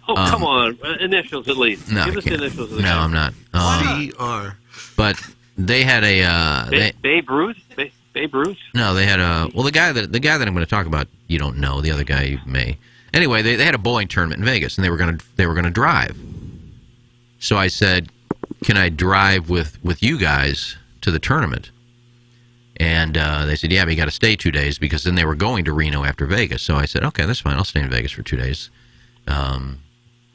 Oh, come on. Initials at least. No, Give us initials of the no, guy. I'm not. CR. But they had a Babe Ruth? Babe Ruth? No, they had a the guy that I'm going to talk about. You don't know the other guy. You may. Anyway, they had a bowling tournament in Vegas, and they were going to drive. So I said, "Can I drive with you guys to the tournament?" And they said, "Yeah, but you got to stay 2 days," because then they were going to Reno after Vegas. So I said, "Okay, that's fine. I'll stay in Vegas for 2 days."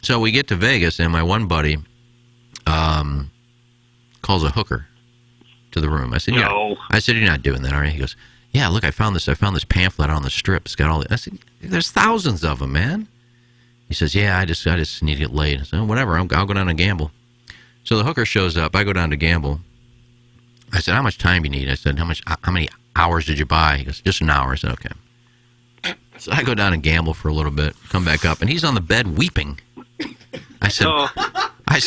So we get to Vegas, and my one buddy calls a hooker to the room. I said, "Yeah." No. I said, "You're not doing that, are you?" He goes, "Yeah, look, I found this pamphlet on the strip. It's got all the." I said, "There's thousands of them, man." He says, "Yeah, I just need to get laid." I said, "Oh, whatever. I'll go down and gamble." So the hooker shows up. I go down to gamble. I said, "How much time do you need?" I said, "How many hours did you buy?" He goes, "Just an hour." I said, "Okay." So I go down and gamble for a little bit, come back up, and he's on the bed weeping. I said,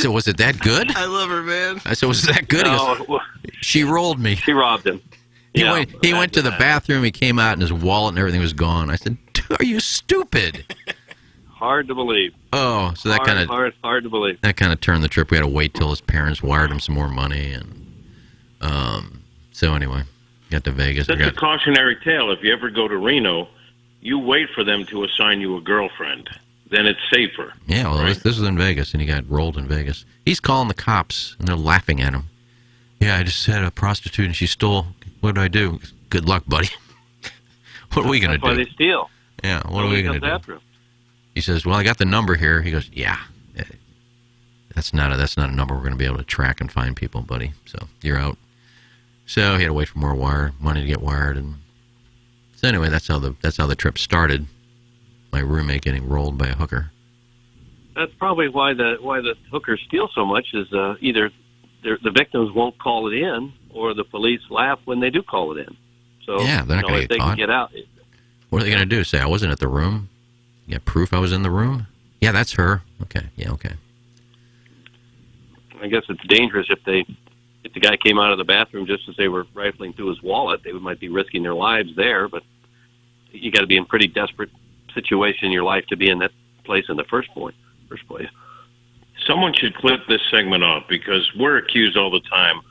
"Was it that good?" I love her, man. I said, "Was it that good?" No. He goes, "She rolled me." She robbed him. He went to the bathroom. He came out, and his wallet and everything was gone. I said, "Dude, are you stupid?" Hard to believe. Oh, so that kind of hard to believe. That kind of turned the trip. We had to wait till his parents wired him some more money, and so anyway, got to Vegas. That's a cautionary tale. If you ever go to Reno, you wait for them to assign you a girlfriend. Then it's safer. Yeah, well, right? this was in Vegas, and he got rolled in Vegas. He's calling the cops, and they're laughing at him. "Yeah, I just had a prostitute, and she stole. What do I do?" "Good luck, buddy." What are we going to do? That's why they steal. Yeah, what are we going to do? After him. He says, "Well, I got the number here." He goes, "Yeah, that's not a number we're going to be able to track and find people, buddy. So you're out." So he had to wait for more money to get wired, and so anyway, that's how the trip started. My roommate getting rolled by a hooker. That's probably why the hookers steal so much is either the victims won't call it in, or the police laugh when they do call it in. So yeah, they're not going to if they get caught. can get out. What are they going to do? Say I wasn't at the room? You got proof I was in the room? Yeah, that's her. Okay, yeah, okay. I guess it's dangerous if the guy came out of the bathroom just as they were rifling through his wallet. They might be risking their lives there, but you got to be in pretty desperate situation in your life to be in that place in the first place. Someone should clip this segment off because we're accused all the time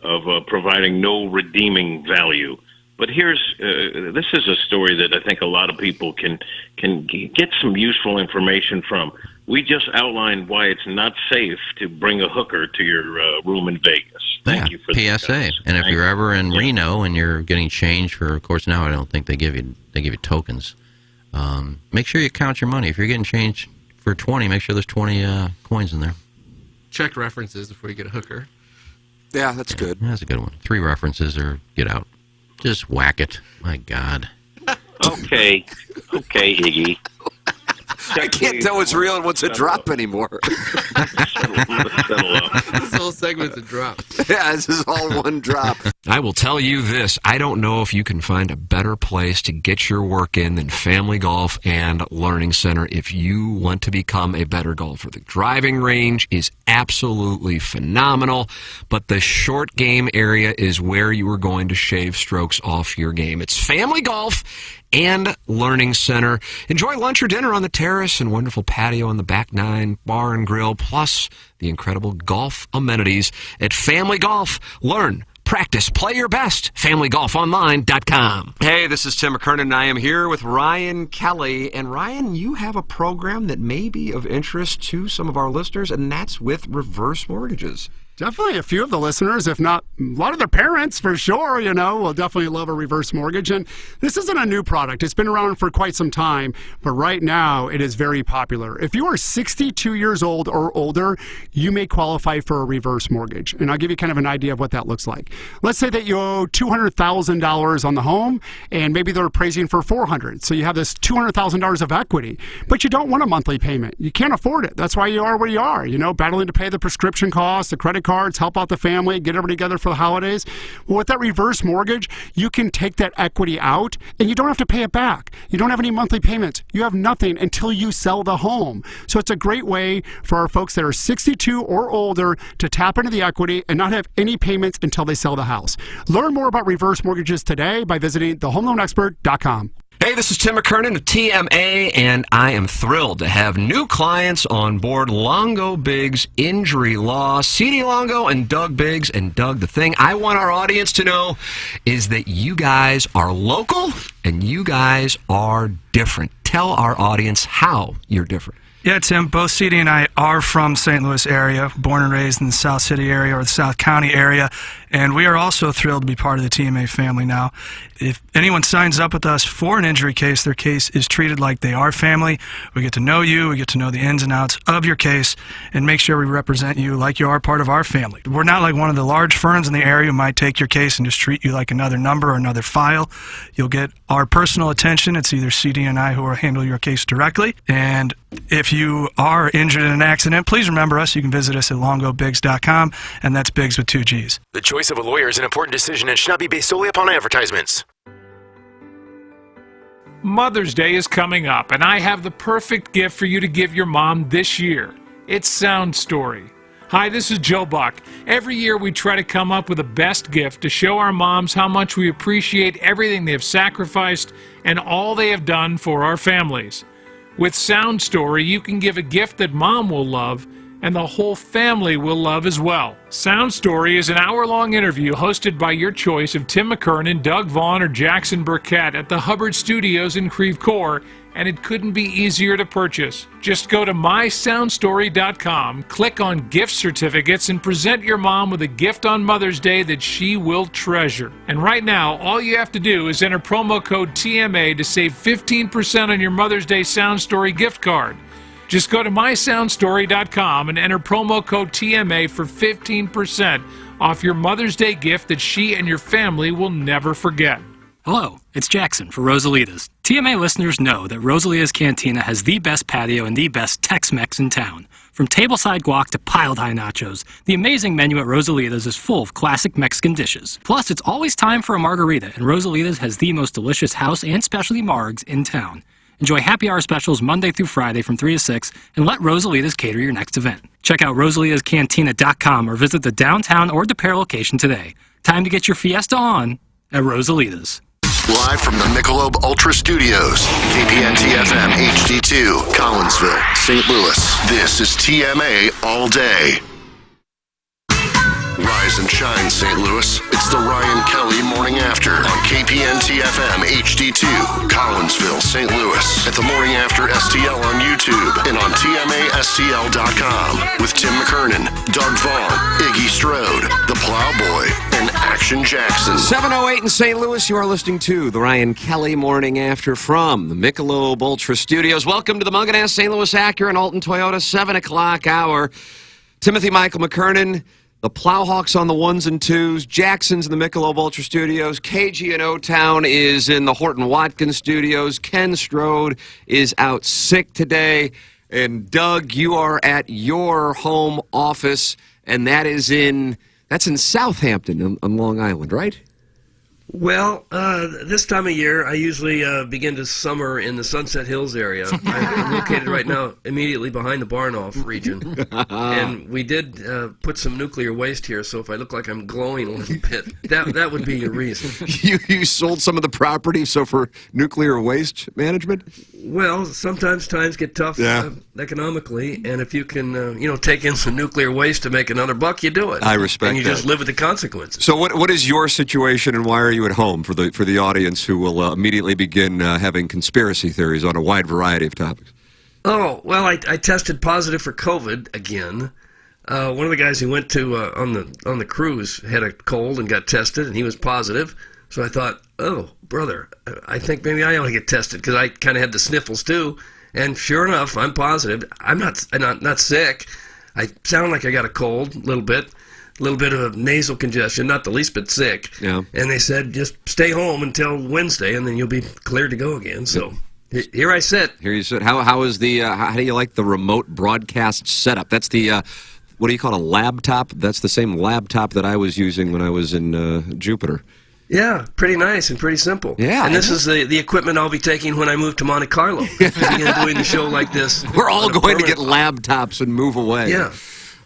of providing no redeeming value. But this is a story that I think a lot of people can get some useful information from. We just outlined why it's not safe to bring a hooker to your room in Vegas. Thank you for that. PSA. And if you're ever in Reno and you're getting change for, of course, now I don't think they give you tokens. Make sure you count your money. If you're getting change for 20, make sure there's 20 coins in there. Check references before you get a hooker. Yeah, that's good. That's a good one. 3 references or get out. Just whack it. My God. Okay, Iggy. I can't tell what's real and what's a drop anymore. Settle up. This whole segment's a drop. Yeah, this is all one drop. I will tell you this. I don't know if you can find a better place to get your work in than Family Golf and Learning Center if you want to become a better golfer. The driving range is absolutely phenomenal, but the short game area is where you are going to shave strokes off your game. It's Family Golf and Learning Center. Enjoy lunch or dinner on the terrace and wonderful patio on the back 9, bar and grill, plus the incredible golf amenities at Family Golf. Learn, practice, play your best. FamilyGolfOnline.com. Hey, this is Tim McKernan, and I am here with Ryan Kelly. And Ryan, you have a program that may be of interest to some of our listeners, and that's with reverse mortgages. Definitely a few of the listeners, if not a lot of their parents for sure, will definitely love a reverse mortgage. And this isn't a new product. It's been around for quite some time, but right now it is very popular. If you are 62 years old or older, you may qualify for a reverse mortgage. And I'll give you kind of an idea of what that looks like. Let's say that you owe $200,000 on the home, and maybe they're appraising for $400,000. So you have this $200,000 of equity, but you don't want a monthly payment. You can't afford it. That's why you are where you are, battling to pay the prescription costs, the credit cards, help out the family, get everybody together for the holidays. Well, with that reverse mortgage, you can take that equity out and you don't have to pay it back. You don't have any monthly payments. You have nothing until you sell the home. So it's a great way for our folks that are 62 or older to tap into the equity and not have any payments until they sell the house. Learn more about reverse mortgages today by visiting thehomeloanexpert.com. Hey, this is Tim McKernan of TMA, and I am thrilled to have new clients on board Longo Biggs Injury Law. CD Longo and Doug Biggs. And Doug, the thing I want our audience to know is that you guys are local and you guys are different. Tell our audience how you're different. Yeah, Tim, both CD and I are from St. Louis area, born and raised in the South City area or the South County area, and we are also thrilled to be part of the TMA family now. If anyone signs up with us for an injury case, their case is treated like they are family. We get to know you, we get to know the ins and outs of your case, and make sure we represent you like you are part of our family. We're not like one of the large firms in the area who might take your case and just treat you like another number or another file. You'll get our personal attention. It's either CD and I who will handle your case directly, and if you are injured in an accident, please remember us. You can visit us at longobiggs.com, and that's Biggs with 2 G's. The choice of a lawyer is an important decision and should not be based solely upon advertisements. Mother's Day is coming up, and I have the perfect gift for you to give your mom this year. It's Sound Story. Hi, this is Joe Buck. Every year we try to come up with the best gift to show our moms how much we appreciate everything they have sacrificed and all they have done for our families. With Sound Story, you can give a gift that Mom will love and the whole family will love as well. Sound Story is an hour-long interview hosted by your choice of Tim McKernan, Doug Vaughn, or Jackson Burkett at the Hubbard Studios in Creve Coeur, and it couldn't be easier to purchase. Just go to mysoundstory.com, click on gift certificates, and present your mom with a gift on Mother's Day that she will treasure. And right now, all you have to do is enter promo code TMA to save 15% on your Mother's Day Sound Story gift card. Just go to mysoundstory.com and enter promo code TMA for 15% off your Mother's Day gift that she and your family will never forget. Hello, it's Jackson for Rosalita's. TMA listeners know that Rosalita's Cantina has the best patio and the best Tex-Mex in town. From tableside guac to piled high nachos, the amazing menu at Rosalita's is full of classic Mexican dishes. Plus, it's always time for a margarita, and Rosalita's has the most delicious house and specialty margs in town. Enjoy happy hour specials Monday through Friday from 3 to 6, and let Rosalita's cater your next event. Check out rosalitascantina.com or visit the downtown or DePere location today. Time to get your fiesta on at Rosalita's. Live from the Michelob Ultra Studios, KPNT-FM HD2, Collinsville, St. Louis. This is TMA All Day. Rise and shine, St. Louis. It's the Ryan Kelly Morning After on KPNT-FM HD2, Collinsville, St. Louis. At the Morning After STL on YouTube and on TMASTL.com with Tim McKernan, Doug Vaughn, Iggy Strode, the Plowboy, and Action Jackson. 7:08 in St. Louis. You are listening to the Ryan Kelly Morning After from the Michelob Ultra Studios. Welcome to the Munganess St. Louis Acura and Alton Toyota 7 o'clock hour. Timothy Michael McKernan, the Plowhawks on the 1s and 2s. Jackson's in the Michelob Ultra Studios. KG in O-Town is in the Horton Watkins Studios. Ken Strode is out sick today. And Doug, you are at your home office, and that's in Southampton on Long Island, right? Well, this time of year, I usually begin to summer in the Sunset Hills area. I'm located right now immediately behind the Barnoff region. And we did put some nuclear waste here, so if I look like I'm glowing a little bit, that would be your reason. You sold some of the property, so for nuclear waste management? Well, sometimes times get tough economically, and if you can, take in some nuclear waste to make another buck, you do it. I respect and you that. just live with the consequences. So what is your situation, and why are you at home for the audience who will immediately begin having conspiracy theories on a wide variety of topics? Oh, well, I tested positive for COVID again. One of the guys who went to on the cruise had a cold and got tested, and he was positive. So I thought, oh, brother, I think maybe I ought to get tested because I kind of had the sniffles too. And sure enough, I'm positive. I'm not sick. I sound like I got a cold, a little bit of nasal congestion, not the least bit sick. Yeah. And they said, just stay home until Wednesday, and then you'll be cleared to go again. So here I sit. Here you sit. How is the? How do you like the remote broadcast setup? That's the. What do you call a laptop? That's the same laptop that I was using when I was in Jupiter. Yeah, pretty nice and pretty simple. Yeah. And this is the equipment I'll be taking when I move to Monte Carlo. Begin doing the show like this. We're all going to get laptops and move away. Yeah.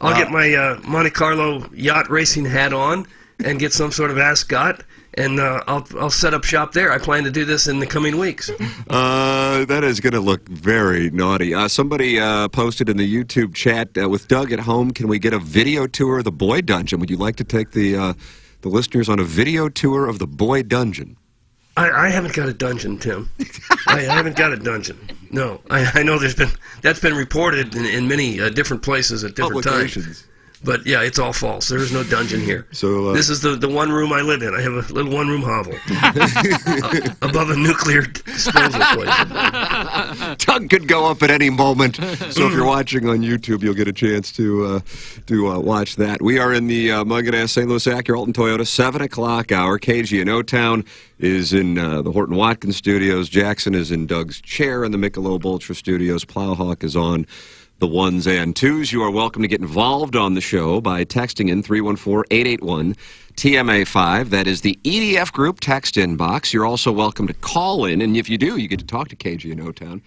I'll get my Monte Carlo yacht racing hat on and get some sort of ascot and I'll set up shop there. I plan to do this in the coming weeks. That is going to look very naughty. Somebody posted in the YouTube chat, with Doug at home, can we get a video tour of the Boy Dungeon? Would you like to take the listeners on a video tour of the Boy Dungeon? I haven't got a dungeon, Tim. I haven't got a dungeon. No, I know that's been reported in many different places at different times. But yeah, it's all false. There is no dungeon here. So this is the one room I live in. I have a little one-room hovel above a nuclear disposal place. Doug could go up at any moment. So if you're watching on YouTube, you'll get a chance to watch that. We are in the Munganess St. Louis Acura Alton Toyota 7 o'clock hour. KG in O-Town is in the Horton Watkins studios. Jackson is in Doug's chair in the Michelob Ultra studios. Plowhawk is on the ones and twos. You are welcome to get involved on the show by texting in 314-881-TMA5. That is the EDF group text inbox. You're also welcome to call in, and if you do, you get to talk to KG in O-Town.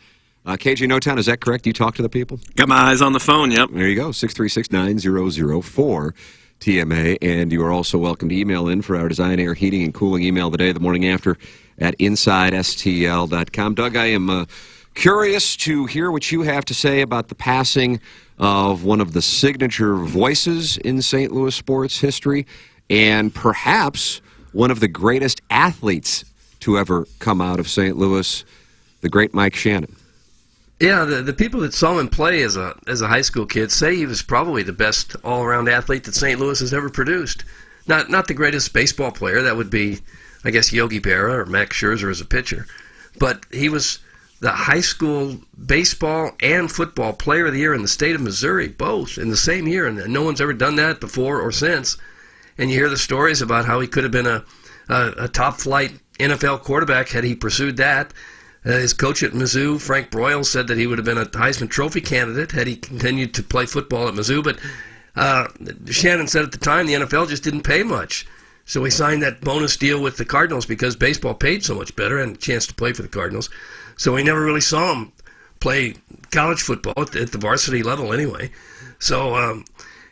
KG in O-Town, is that correct? You talk to the people? Got my eyes on the phone, yep. There you go, 636-9004-TMA, and you are also welcome to email in for our Design, Air, Heating, and Cooling email the day, the morning after, at InsideSTL.com. Doug, I am curious to hear what you have to say about the passing of one of the signature voices in St. Louis sports history and perhaps one of the greatest athletes to ever come out of St. Louis, the great Mike Shannon. Yeah, the people that saw him play as a high school kid say he was probably the best all-around athlete that St. Louis has ever produced. Not the greatest baseball player. That would be, I guess, Yogi Berra or Max Scherzer as a pitcher. But he was the high school baseball and football player of the year in the state of Missouri, both in the same year, and no one's ever done that before or since. And you hear the stories about how he could have been a top-flight NFL quarterback had he pursued that. His coach at Mizzou, Frank Broyles, said that he would have been a Heisman Trophy candidate had he continued to play football at Mizzou. But Shannon said at the time the NFL just didn't pay much. So he signed that bonus deal with the Cardinals because baseball paid so much better and a chance to play for the Cardinals. So we never really saw him play college football at the varsity level anyway. So,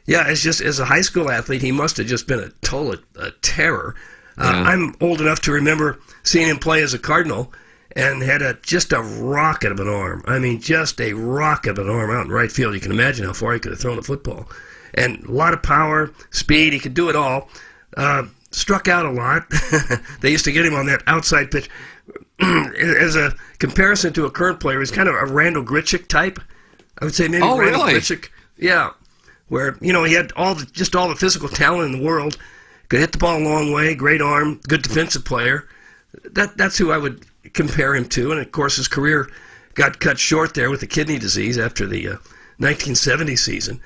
yeah, as a high school athlete, he must have just been a total terror. I'm old enough to remember seeing him play as a Cardinal and had just a rocket of an arm. I mean, just a rocket of an arm out in right field. You can imagine how far he could have thrown a football. And a lot of power, speed, he could do it all. Struck out a lot. They used to get him on that outside pitch. As a comparison to a current player, he's kind of a Randall Grichuk type. I would say maybe Randall Grichuk. Yeah, where he had all the physical talent in the world, could hit the ball a long way, great arm, good defensive player. That's who I would compare him to. And of course, his career got cut short there with the kidney disease after the 1970 season.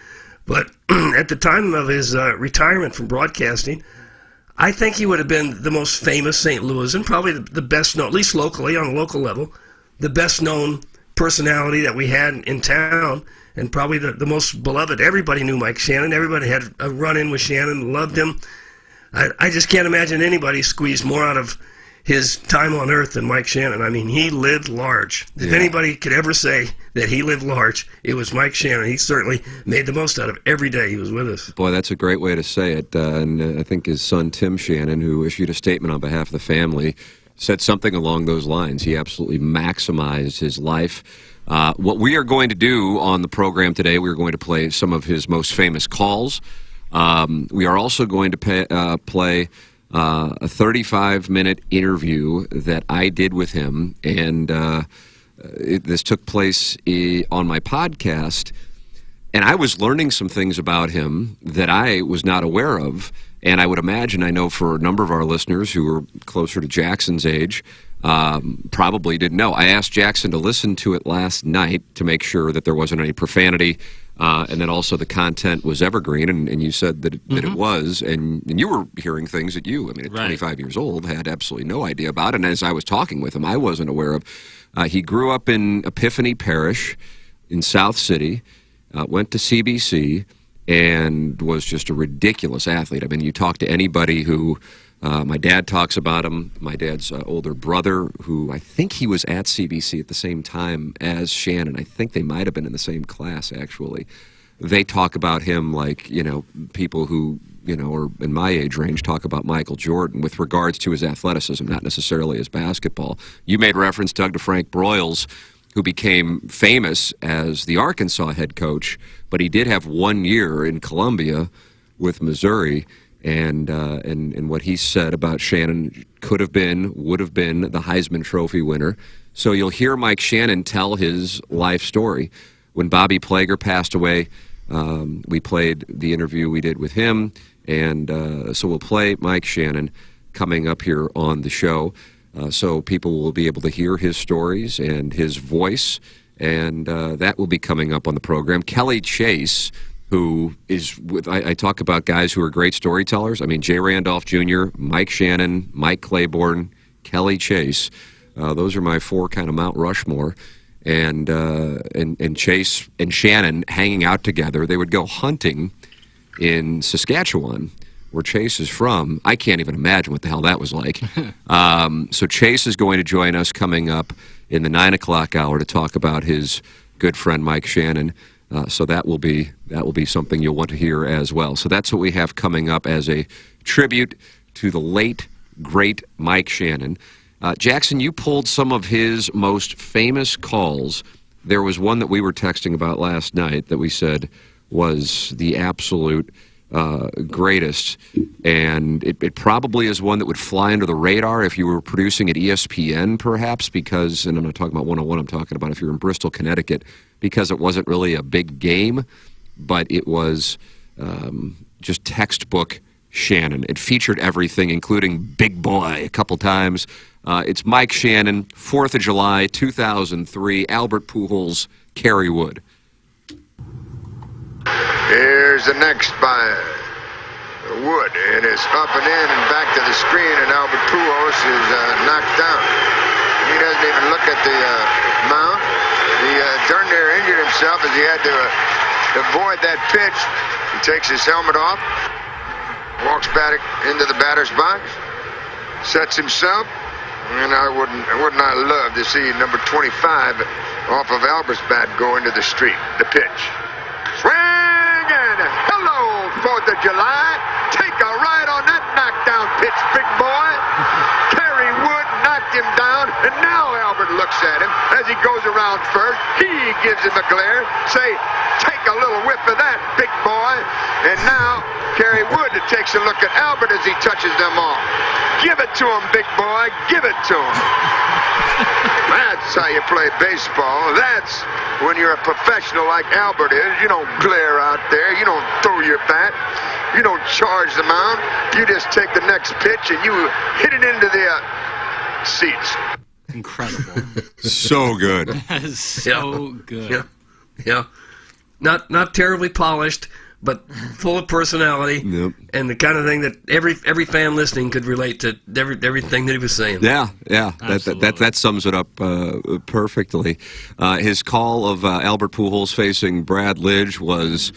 But at the time of his retirement from broadcasting, I think he would have been the most famous St. Louisan, probably the best known, at least locally, on a local level, the best known personality that we had in town, and probably the most beloved. Everybody knew Mike Shannon. Everybody had a run-in with Shannon, loved him. I just can't imagine anybody squeezed more out of his time on earth than Mike Shannon. I mean, he lived large. If anybody could ever say that he lived large, it was Mike Shannon. He certainly made the most out of every day he was with us. Boy, that's a great way to say it. And I think his son, Tim Shannon, who issued a statement on behalf of the family, said something along those lines. He absolutely maximized his life. What we are going to do on the program today, we're going to play some of his most famous calls. We are also going to play a 35-minute interview that I did with him, and this took place on my podcast, and I was learning some things about him that I was not aware of, and I would imagine, I know for a number of our listeners who are closer to Jackson's age, probably didn't know. I asked Jackson to listen to it last night to make sure that there wasn't any profanity, and then also the content was evergreen, and you said that it was, and you were hearing things that you, at 25 years old, had absolutely no idea about, and as I was talking with him, I wasn't aware of. He grew up in Epiphany Parish in South City, went to CBC, and was just a ridiculous athlete. You talk to anybody who... my dad talks about him. My dad's older brother, who I think he was at CBC at the same time as Shannon. I think they might have been in the same class, actually. they talk about him like, people who, are in my age range talk about Michael Jordan with regards to his athleticism, not necessarily his basketball. You made reference, Doug, to Frank Broyles, who became famous as the Arkansas head coach, but he did have 1 year in Columbia with Missouri, and what he said about Shannon would have been the Heisman Trophy winner. So you'll hear Mike Shannon tell his life story. When Bobby Plager passed away, we played the interview we did with him, and so we'll play Mike Shannon coming up here on the show. So people will be able to hear his stories and his voice, and that will be coming up on the program. Kelly Chase, who is I talk about guys who are great storytellers. I mean, Jay Randolph Jr., Mike Shannon, Mike Claiborne, Kelly Chase. Those are my four kind of Mount Rushmore. And Chase and Shannon hanging out together. They would go hunting in Saskatchewan, where Chase is from. I can't even imagine what the hell that was like. So Chase is going to join us coming up in the 9 o'clock hour to talk about his good friend Mike Shannon. So that will be something you'll want to hear as well. So that's what we have coming up as a tribute to the late, great Mike Shannon. Jackson, you pulled some of his most famous calls. There was one that we were texting about last night that we said was the absolute greatest, and it probably is one that would fly under the radar if you were producing at ESPN, perhaps, because, and I'm not talking about 101, I'm talking about if you're in Bristol, Connecticut, because it wasn't really a big game, but it was just textbook Shannon. It featured everything, including Big Boy a couple times. It's Mike Shannon, 4th of July, 2003, Albert Pujols, Kerry Wood. Here's the next by Wood, and it's up and in and back to the screen, and Albert Pujols is knocked down. He doesn't even look at the mound. He darn near injured himself as he had to avoid that pitch. He takes his helmet off, walks back into the batter's box, sets himself, and I would not love to see number 25 off of Albert's bat go into the street. The pitch. Swing and hello, 4th of July. Take a ride on that knockdown pitch, big boy. Kerry Wood knocked him down, and now Albert looks at him as he goes around first. He gives him a glare. Say, take a little whiff of that, big boy. And now Kerry Wood takes a look at Albert as he touches them all. Give it to him, big boy. Give it to him. That's how you play baseball. That's when you're a professional like Albert is. You don't glare out there. You don't throw your bat. You don't charge the mound. You just take the next pitch and you hit it into the seats. Incredible. So good. That is so good. Yeah. Not terribly polished, but full of personality, and the kind of thing that every fan listening could relate to everything that he was saying. Yeah, that sums it up perfectly. His call of Albert Pujols facing Brad Lidge was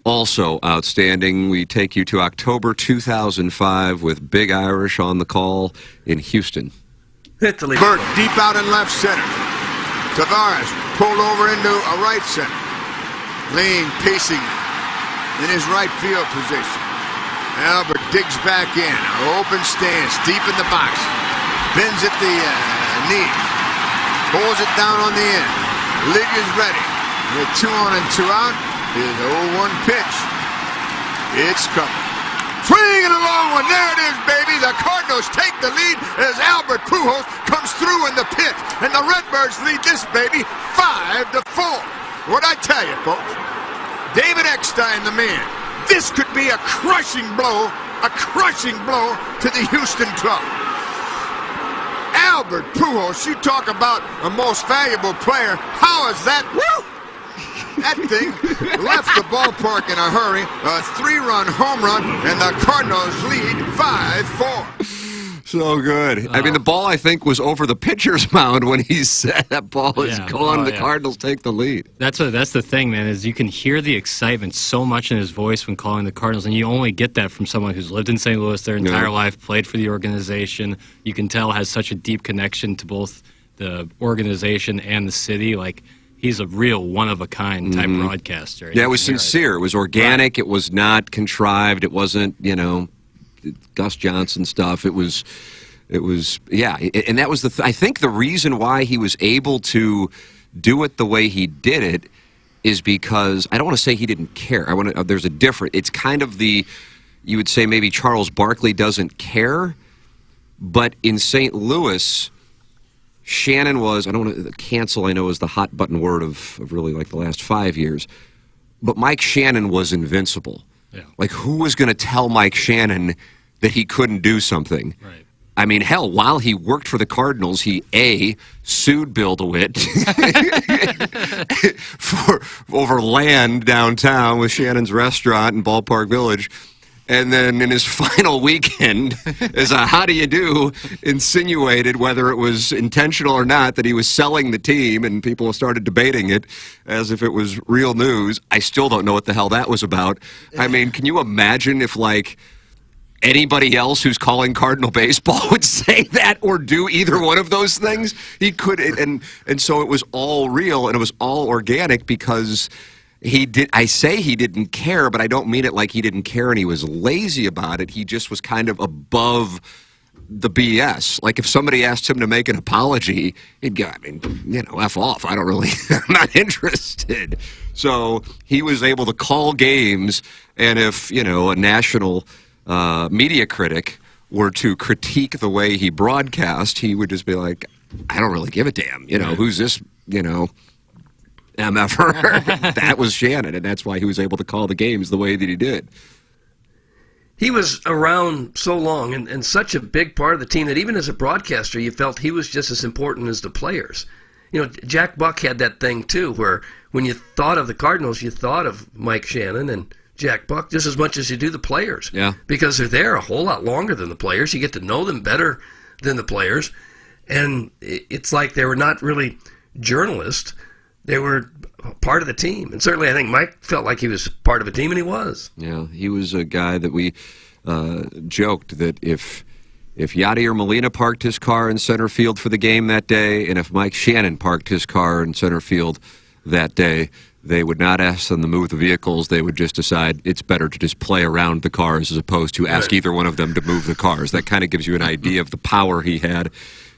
also outstanding. We take you to October 2005 with Big Irish on the call in Houston. Bert deep out in left center. Tavares pulled over into a right center. Lane pacing in his right field position. Albert digs back in. Open stance, deep in the box. Bends at the knee. Pulls it down on the end. Lidge is ready. With 2 on and 2 out. His 0-1 pitch. It's coming. Swinging a long one. There it is, baby. The Cardinals take the lead as Albert Pujols comes through in the pitch. And the Redbirds lead this baby 5-4. What'd I tell you, folks? David Eckstein, the man. This could be a crushing blow to the Houston club. Albert Pujols, you talk about a most valuable player. How is that? Woo! That thing left the ballpark in a hurry. A 3-run home run, and the Cardinals lead 5-4. So good. I mean, the ball, I think, was over the pitcher's mound when he said that ball is gone. The Cardinals take the lead. That's the thing, man, is you can hear the excitement so much in his voice when calling the Cardinals, and you only get that from someone who's lived in St. Louis their entire life, played for the organization. You can tell has such a deep connection to both the organization and the city. Like, he's a real one-of-a-kind type broadcaster. Yeah, it was sincere. It was organic. Right. It was not contrived. It wasn't, Gus Johnson stuff. It was, yeah. And that was I think the reason why he was able to do it the way he did it is because, I don't want to say he didn't care. There's a difference. It's kind of you would say maybe Charles Barkley doesn't care, but in St. Louis, Shannon was, I don't want to cancel, I know is the hot button word of really like the last 5 years, but Mike Shannon was invincible. Yeah. Like, who was going to tell Mike Shannon that he couldn't do something? Right. I mean, hell, while he worked for the Cardinals, he, sued Bill DeWitt over land downtown with Shannon's restaurant in Ballpark Village. And then in his final weekend, as a how do you do, insinuated, whether it was intentional or not, that he was selling the team, and people started debating it as if it was real news. I still don't know what the hell that was about. I mean, can you imagine if, like, anybody else who's calling Cardinal baseball would say that or do either one of those things? He could, and so it was all real, and it was all organic because he did. I say he didn't care, but I don't mean it like he didn't care and he was lazy about it. He just was kind of above the BS. Like, if somebody asked him to make an apology, he'd go, I mean, F off. I don't really, I'm not interested. So he was able to call games, and if, a national media critic were to critique the way he broadcast, he would just be like, I don't really give a damn. Who's this, MFer? That was Shannon, and that's why he was able to call the games the way that he did. He was around so long and such a big part of the team that even as a broadcaster, you felt he was just as important as the players. Jack Buck had that thing, too, where when you thought of the Cardinals, you thought of Mike Shannon and Jack Buck just as much as you do the players. Yeah. Because they're there a whole lot longer than the players. You get to know them better than the players. And it's like they were not really journalists. They were part of the team. And certainly I think Mike felt like he was part of a team, and he was. Yeah, he was a guy that we joked that if Yadier Molina parked his car in center field for the game that day, and if Mike Shannon parked his car in center field that day, they would not ask them to move the vehicles. They would just decide it's better to just play around the cars as opposed to ask either one of them to move the cars. That kind of gives you an idea of the power he had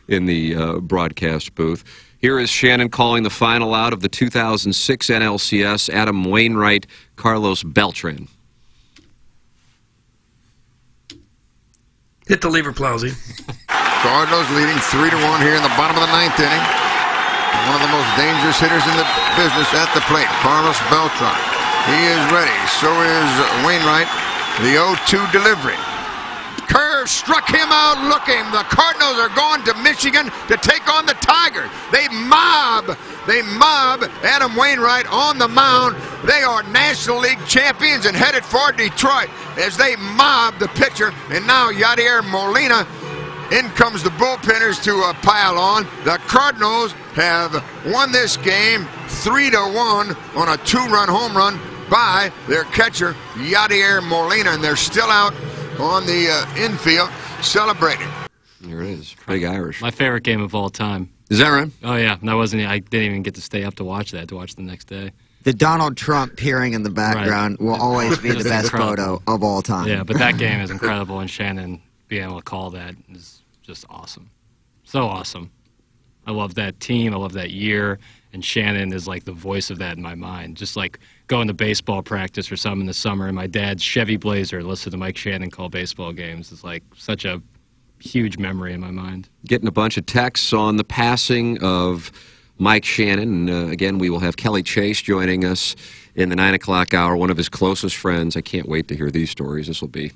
in the broadcast booth. Here is Shannon calling the final out of the 2006 NLCS. Adam Wainwright, Carlos Beltran. Hit the lever, Plowsy. Cardinals leading 3-1 here in the bottom of the ninth inning. One of the most dangerous hitters in the business at the plate, Carlos Beltran. He is ready. So is Wainwright. The 0-2 delivery. Curve struck him out looking. The Cardinals are going to Michigan to take on the Tigers. They mob Adam Wainwright on the mound. They are National League champions and headed for Detroit as they mob the pitcher. And now Yadier Molina. In comes the bullpenners to pile on. The Cardinals have won this game 3-1 on a 2-run home run by their catcher, Yadier Molina, and they're still out on the infield celebrating. There it is. Big Irish. My favorite game of all time. Is that right? Oh, yeah. I didn't even get to stay up to watch that, to watch the next day. The Donald Trump peering in the background will always be the best photo of all time. Yeah, but that game is incredible, and Shannon being able to call that is just awesome. So awesome. I love that team. I love that year. And Shannon is like the voice of that in my mind. Just like going to baseball practice or something in the summer in my dad's Chevy Blazer, listen to Mike Shannon call baseball games. It's like such a huge memory in my mind. Getting a bunch of texts on the passing of Mike Shannon. And again, we will have Kelly Chase joining us in the 9 o'clock hour, one of his closest friends. I can't wait to hear these stories. This will be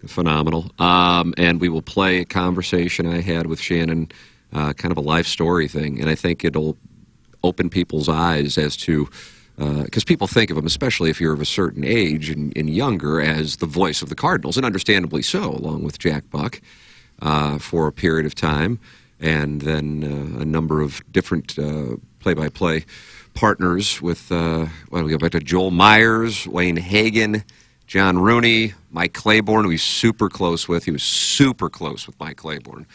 phenomenal. And we will play a conversation I had with Shannon, kind of a life story thing. And I think it'll open people's eyes as to, because people think of him, especially if you're of a certain age and younger, as the voice of the Cardinals, and understandably so, along with Jack Buck for a period of time. And then a number of different play-by-play partners with, we go back to Joel Myers, Wayne Hagan, John Rooney, Mike Claiborne, who he's super close with. He was super close with Mike Claiborne.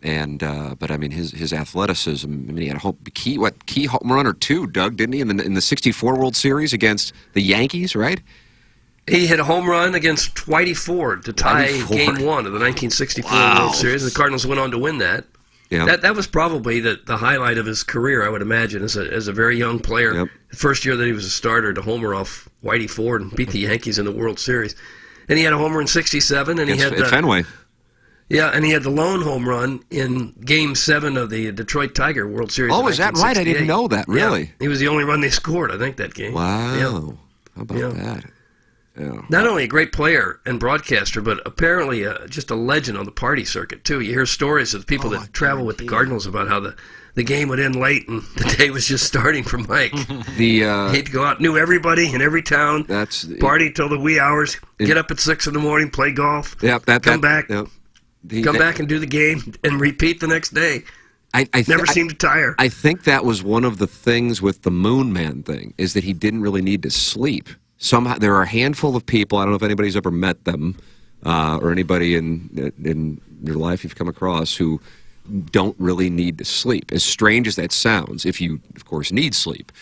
But I mean, his athleticism. I mean, he had a key home run or two, Doug, didn't he, in the '64 World Series against the Yankees, right? He hit a home run against Whitey Ford to tie Game 1 of the 1964 World Series. The Cardinals went on to win that. Yeah. That was probably the highlight of his career, I would imagine, as a very young player. Yep. The first year that he was a starter, to homer off Whitey Ford and beat the Yankees in the World Series. And he had a homer in '67, and he had at Fenway. Yeah, and he had the lone home run in Game 7 of the Detroit Tiger World Series. Oh, is that right? I didn't know that. Really? Yeah. He was the only run they scored, I think, that game. Wow. Yeah. How about that? Yeah. Not only a great player and broadcaster, but apparently just a legend on the party circuit, too. You hear stories of people that travel with the Cardinals about how the game would end late and the day was just starting for Mike. He'd go out, knew everybody in every town, party till the wee hours, get up at 6 in the morning, play golf, come back and do the game and repeat the next day. Never seemed to tire. I think that was one of the things with the Moon Man thing, is that he didn't really need to sleep. Somehow, there are a handful of people, I don't know if anybody's ever met them, or anybody in your life you've come across, who don't really need to sleep. As strange as that sounds, if you, of course, need sleep,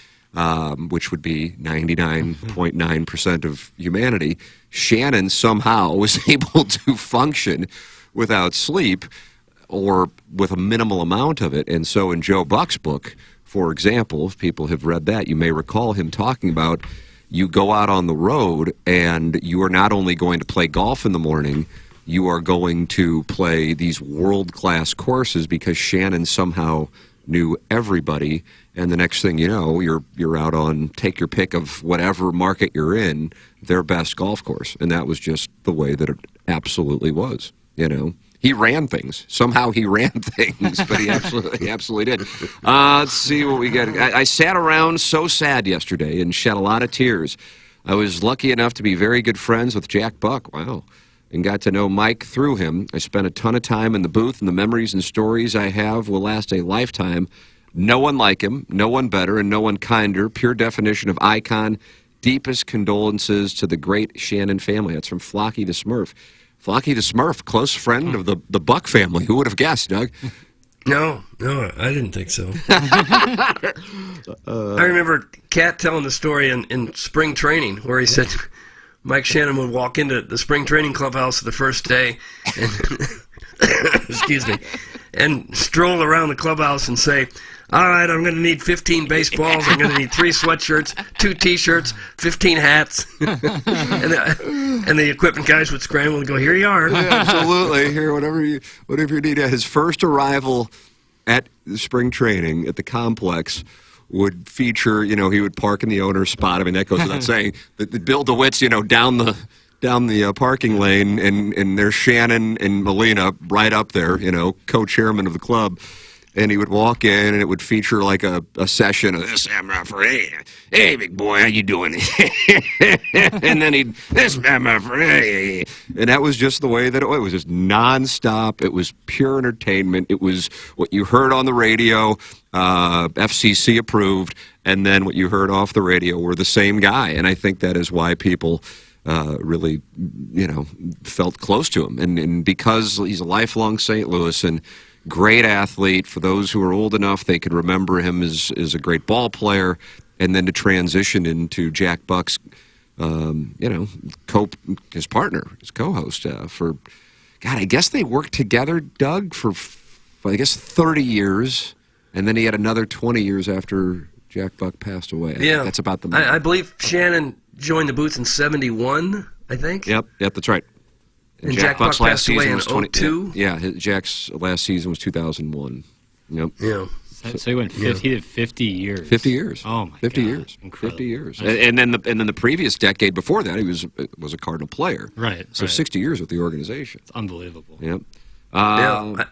which would be 99.9% of humanity, Shannon somehow was able to function without sleep, or with a minimal amount of it. And so in Joe Buck's book, for example, if people have read that, you may recall him talking about, you go out on the road and you are not only going to play golf in the morning, you are going to play these world-class courses, because Shannon somehow knew everybody, and the next thing you know, you're out on, take your pick of whatever market you're in, their best golf course. And that was just the way that it absolutely was, you know. He ran things. Somehow he ran things, but he absolutely did. Let's see what we got. I sat around so sad yesterday and shed a lot of tears. I was lucky enough to be very good friends with Jack Buck. Wow. And got to know Mike through him. I spent a ton of time in the booth, and the memories and stories I have will last a lifetime. No one like him, no one better, and no one kinder. Pure definition of icon. Deepest condolences to the great Shannon family. That's from Flocky the Smurf. Flocky the Smurf, close friend of the Buck family. Who would have guessed, Doug? No, I didn't think so. I remember Cat telling the story in spring training, where he said Mike Shannon would walk into the spring training clubhouse the first day and excuse me, and stroll around the clubhouse and say, all right, I'm going to need 15 baseballs, I'm going to need 3 sweatshirts, 2 T-shirts, 15 hats. and the equipment guys would scramble and go, here you are. Yeah, absolutely. Here, whatever you need. His first arrival at the spring training at the complex would feature, he would park in the owner's spot. I mean, that goes without saying. Bill DeWitt's, down the parking lane, and there's Shannon and Molina right up there, co-chairman of the club. And he would walk in, and it would feature like a session of this referee. Hey, big boy, how you doing? And then this referee. And that was just the way that it was. Just nonstop. It was pure entertainment. It was what you heard on the radio, FCC approved, and then what you heard off the radio were the same guy. And I think that is why people really, felt close to him. And because he's a lifelong St. Louis and great athlete, for those who are old enough, they could remember him as a great ball player, and then to transition into Jack Buck's, his partner, his co-host for, God, I guess they worked together, Doug, for 30 years, and then he had another 20 years after Jack Buck passed away. Yeah. That's about the I believe Shannon joined the booth in 71, I think. Yep, that's right. And Jack Buck passed away in 02? Yeah, Jack's last season was 2001. Yep. Yeah. So he went 50 years. 50 years. Oh my 50 God. years. Incredible. 50 years. And then the previous decade before that, he was a Cardinal player. Right. So 60 years with the organization. It's unbelievable. Yep. I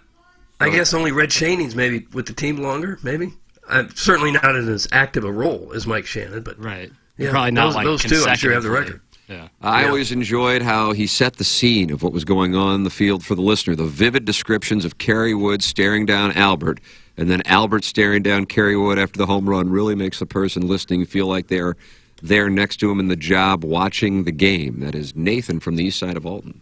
guess only Red Shanning's maybe with the team longer, maybe. Certainly not in as active a role as Mike Shannon, but right. Yeah, probably not those two, I'm sure, have the record. Yeah. I always enjoyed how he set the scene of what was going on in the field for the listener. The vivid descriptions of Kerry Wood staring down Albert, and then Albert staring down Kerry Wood after the home run really makes the person listening feel like they're there next to him in the job watching the game. That is Nathan from the east side of Alton.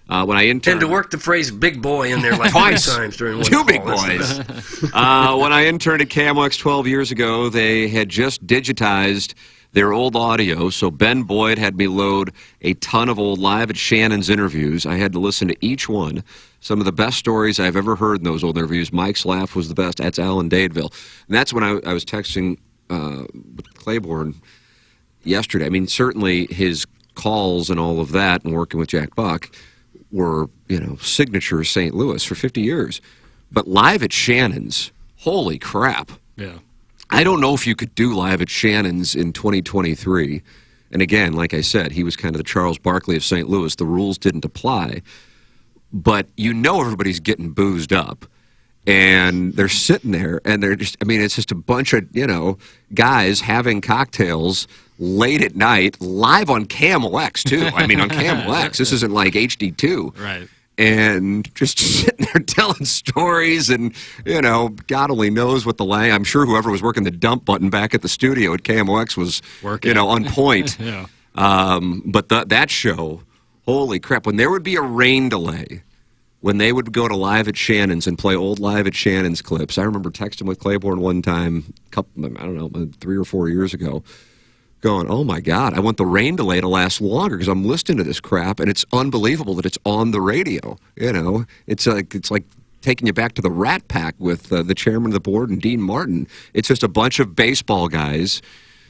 When I interned, And to work the phrase "big boy" in there like twice, 3 times during one two call. big That's the boys. best. When I interned at KMOX 12 years ago, they had just digitized their old audio, so Ben Boyd had me load a ton of old Live at Shannon's interviews. I had to listen to each one. Some of the best stories I've ever heard in those old interviews. Mike's laugh was the best. That's Alan Dadeville. And that's when I was texting with Claiborne yesterday. I mean, certainly his calls and all of that and working with Jack Buck were, signature St. Louis for 50 years. But Live at Shannon's, holy crap. Yeah. I don't know if you could do Live at Shannon's in 2023. And again, like I said, he was kind of the Charles Barkley of St. Louis. The rules didn't apply. But everybody's getting boozed up. And they're sitting there, and they're just, it's just a bunch of, guys having cocktails late at night, live on KMOX, too. On KMOX. This isn't like HD2. Right. And just sitting there telling stories, and God only knows what I'm sure whoever was working the dump button back at the studio at KMOX was working, on point. Yeah. But that show, holy crap! When there would be a rain delay, when they would go to Live at Shannon's and play old Live at Shannon's clips, I remember texting with Claiborne one time, 3 or 4 years ago, going, oh my God, I want the rain delay to last longer because I'm listening to this crap, and it's unbelievable that it's on the radio. It's like taking you back to the Rat Pack with the chairman of the board and Dean Martin. It's just a bunch of baseball guys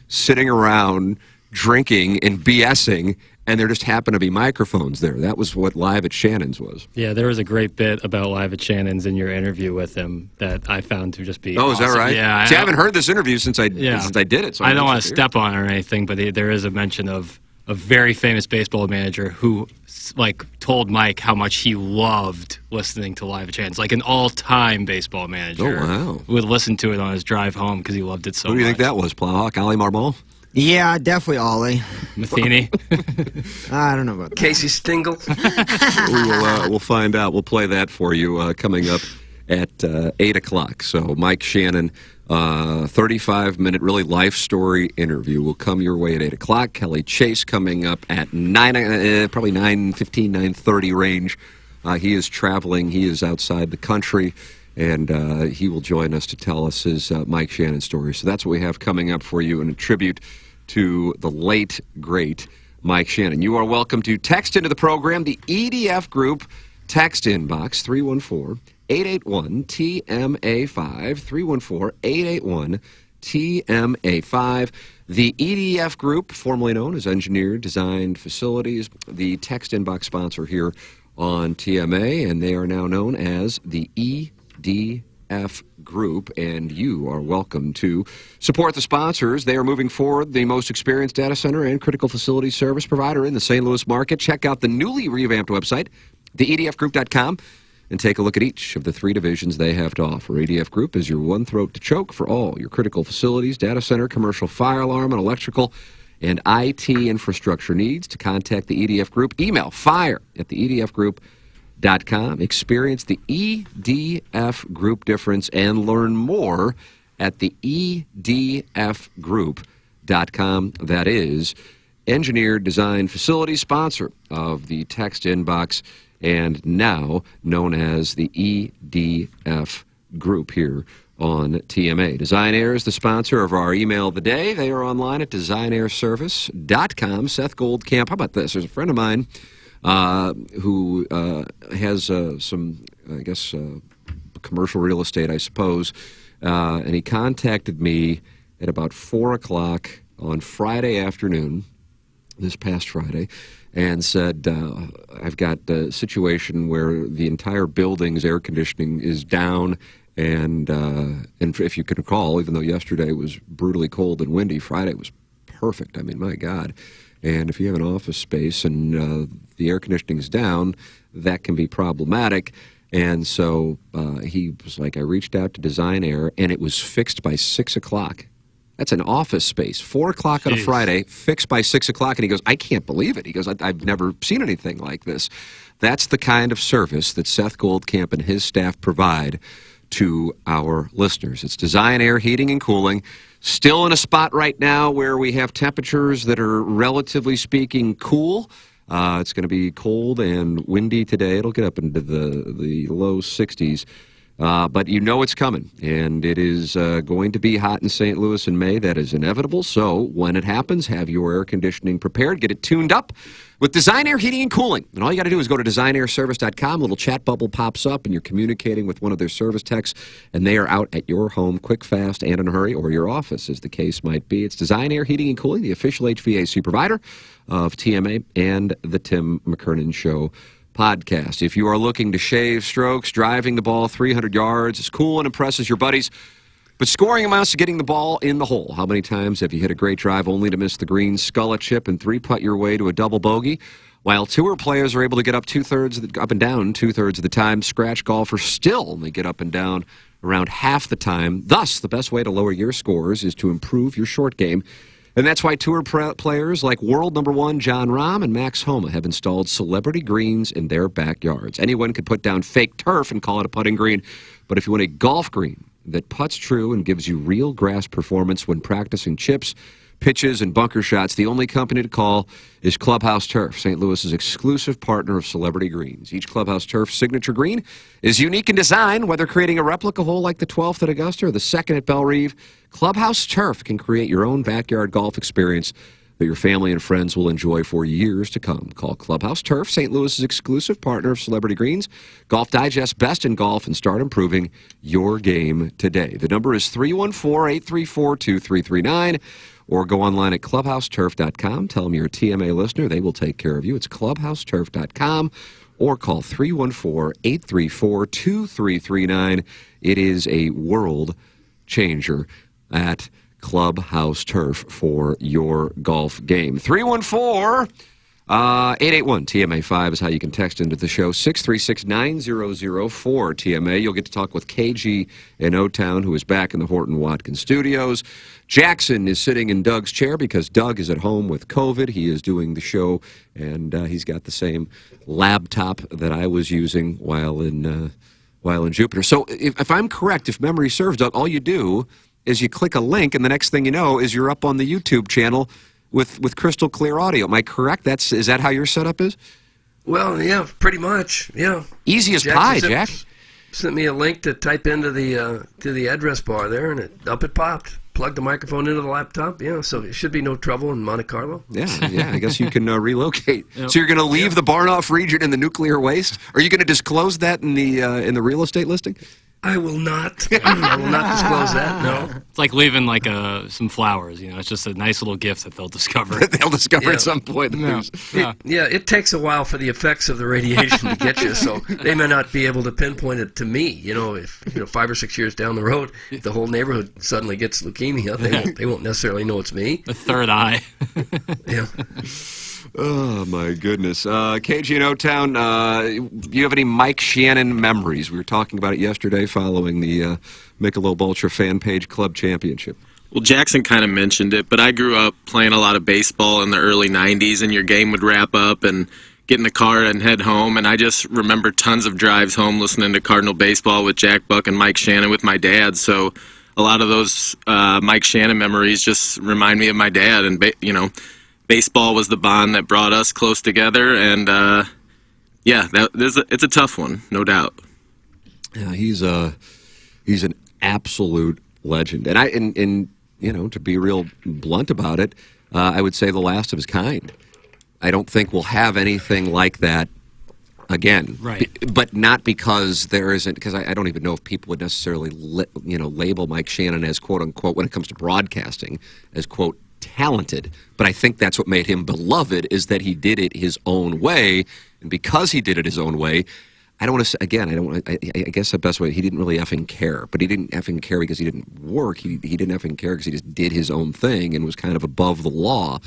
sitting around drinking and BSing, and there just happen to be microphones there. That was what Live at Shannon's was. Yeah, there was a great bit about Live at Shannon's in your interview with him that I found to just be Oh, is awesome. that right? Yeah. See, I haven't heard this interview since I did it. So I don't want to step on it or anything, but there is a mention of a very famous baseball manager who told Mike how much he loved listening to Live at Shannon's, like an all-time baseball manager. Oh, wow. Who would listen to it on his drive home because he loved it so much. Who do you think that was, Plowhawk? Ali Marmol? Yeah, definitely Ollie. Matheny? I don't know about that. Casey Stengel? We'll find out. We'll play that for you coming up at 8 o'clock. So Mike Shannon, 35-minute really life story interview will come your way at 8 o'clock. Kelly Chase coming up at 9, probably 9:15, 9:30 range. He is traveling. He is outside the country. And he will join us to tell us his Mike Shannon story. So that's what we have coming up for you in a tribute to the late, great Mike Shannon. You are welcome to text into the program, the EDF Group text inbox, 314-881-TMA5, 314-881-TMA5. The EDF Group, formerly known as Engineered Designed Facilities, the text inbox sponsor here on TMA, and they are now known as the EDF Group, and you are welcome to support the sponsors. They are moving forward, the most experienced data center and critical facility service provider in the St. Louis market. Check out the newly revamped website, theedfgroup.com, and take a look at each of the 3 divisions they have to offer. EDF Group is your one throat to choke for all your critical facilities, data center, commercial fire alarm, and electrical and IT infrastructure needs. To contact the EDF Group, email fire@theedfgroup.com. Experience the EDF Group difference and learn more at the edfgroup.com. That is Engineered Design Facility, sponsor of the text inbox, and now known as the EDF Group here on TMA. Design Air is the sponsor of our email of the day. They are online at designairservice.com. Seth Goldcamp, how about this? There's a friend of mine who has some, I guess, commercial real estate, I suppose, and he contacted me at about 4 o'clock on Friday afternoon, this past Friday, and said, I've got a situation where the entire building's air conditioning is down, and if you can recall, even though yesterday was brutally cold and windy, Friday was perfect. I mean, my God. And if you have an office space and the air conditioning is down, that can be problematic. And so he was like, I reached out to Design Air, and it was fixed by 6 o'clock. That's an office space. 4 o'clock on a Friday, fixed by 6 o'clock. And he goes, I can't believe it. He goes, I've never seen anything like this. That's the kind of service that Seth Goldcamp and his staff provide to our listeners. It's Design Air Heating and Cooling. Still in a spot right now where we have temperatures that are, relatively speaking, cool. It's going to be cold and windy today. It'll get up into the low 60s. But you know it's coming, and it is going to be hot in St. Louis in May. That is inevitable. So when it happens, have your air conditioning prepared. Get it tuned up with Design Air Heating and Cooling. And all you got to do is go to designairservice.com. A little chat bubble pops up, and you're communicating with one of their service techs, and they are out at your home quick, fast, and in a hurry, or your office, as the case might be. It's Design Air Heating and Cooling, the official HVAC provider of TMA and the Tim McKernan Show podcast. If you are looking to shave strokes, driving the ball 300 yards, it's cool and impresses your buddies, but scoring amounts to getting the ball in the hole. How many times have you hit a great drive only to miss the green, skull a chip, and three-putt your way to a double bogey? While tour players are able to get up up and down two-thirds of the time, scratch golfers still only get up and down around half the time. Thus, the best way to lower your scores is to improve your short game. And that's why tour players like world number one John Rahm and Max Homa have installed celebrity greens in their backyards. Anyone could put down fake turf and call it a putting green, but if you want a golf green that putts true and gives you real grass performance when practicing chips, pitches, and bunker shots, the only company to call is Clubhouse Turf, St. Louis's exclusive partner of Celebrity Greens. Each Clubhouse Turf signature green is unique in design, whether creating a replica hole like the 12th at Augusta or the 2nd at Bellerive. Clubhouse Turf can create your own backyard golf experience that your family and friends will enjoy for years to come. Call Clubhouse Turf, St. Louis's exclusive partner of Celebrity Greens, Golf Digest Best in Golf, and start improving your game today. The number is 314-834-2339. Or go online at clubhouseturf.com. Tell them you're a TMA listener. They will take care of you. It's clubhouseturf.com. Or call 314-834-2339. It is a world changer at Clubhouse Turf for your golf game. 314-881-TMA5 is how you can text into the show. 636-9004-TMA. You'll get to talk with KG in O-Town, who is back in the Horton Watkins studios. Jackson is sitting in Doug's chair because Doug is at home with COVID. He is doing the show, and he's got the same laptop that I was using while in Jupiter. So if I'm correct, if memory serves, Doug, all you do is you click a link, and the next thing you know is you're up on the YouTube channel with crystal clear audio. Am I correct? Is that how your setup is? Well, yeah, pretty much. Yeah. Easy as pie, Jack. Sent me a link to type into the address bar there, and up it popped. Plugged the microphone into the laptop. Yeah, so it should be no trouble in Monte Carlo. Yeah. I guess you can relocate. Yep. So you're going to leave the Barnoff region in the nuclear waste? Are you going to disclose that in the real estate listing? I will not. I will not disclose that. No. It's like leaving some flowers. It's just a nice little gift that they'll discover. They'll discover at some point. It takes a while for the effects of the radiation to get you, so they may not be able to pinpoint it to me. If 5 or 6 years down the road, if the whole neighborhood suddenly gets leukemia, they won't necessarily know it's me. The third eye. Yeah. Oh, my goodness. KG in O-Town, do you have any Mike Shannon memories? We were talking about it yesterday following the Michelob Ultra Fan Page Club Championship. Well, Jackson kind of mentioned it, but I grew up playing a lot of baseball in the early 90s, and your game would wrap up and get in the car and head home, and I just remember tons of drives home listening to Cardinal baseball with Jack Buck and Mike Shannon with my dad, so a lot of those Mike Shannon memories just remind me of my dad, and, baseball was the bond that brought us close together, and it's a tough one, no doubt. Yeah, he's an absolute legend, and to be real blunt about it, I would say the last of his kind. I don't think we'll have anything like that again, right? But not because there isn't, because I don't even know if people would necessarily label Mike Shannon as quote unquote, when it comes to broadcasting, as quote talented, but I think that's what made him beloved, is that he did it his own way, and because he did it his own way, I guess the best way, he didn't really effing care, but he didn't effing care because he didn't work, he didn't effing care because he just did his own thing and was kind of above the law.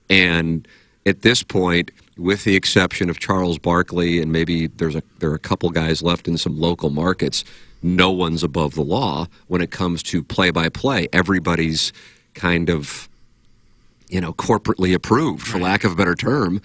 And at this point, with the exception of Charles Barkley and maybe there are a couple guys left in some local markets, no one's above the law when it comes to play-by-play. Everybody's kind of corporately approved, for lack of a better term.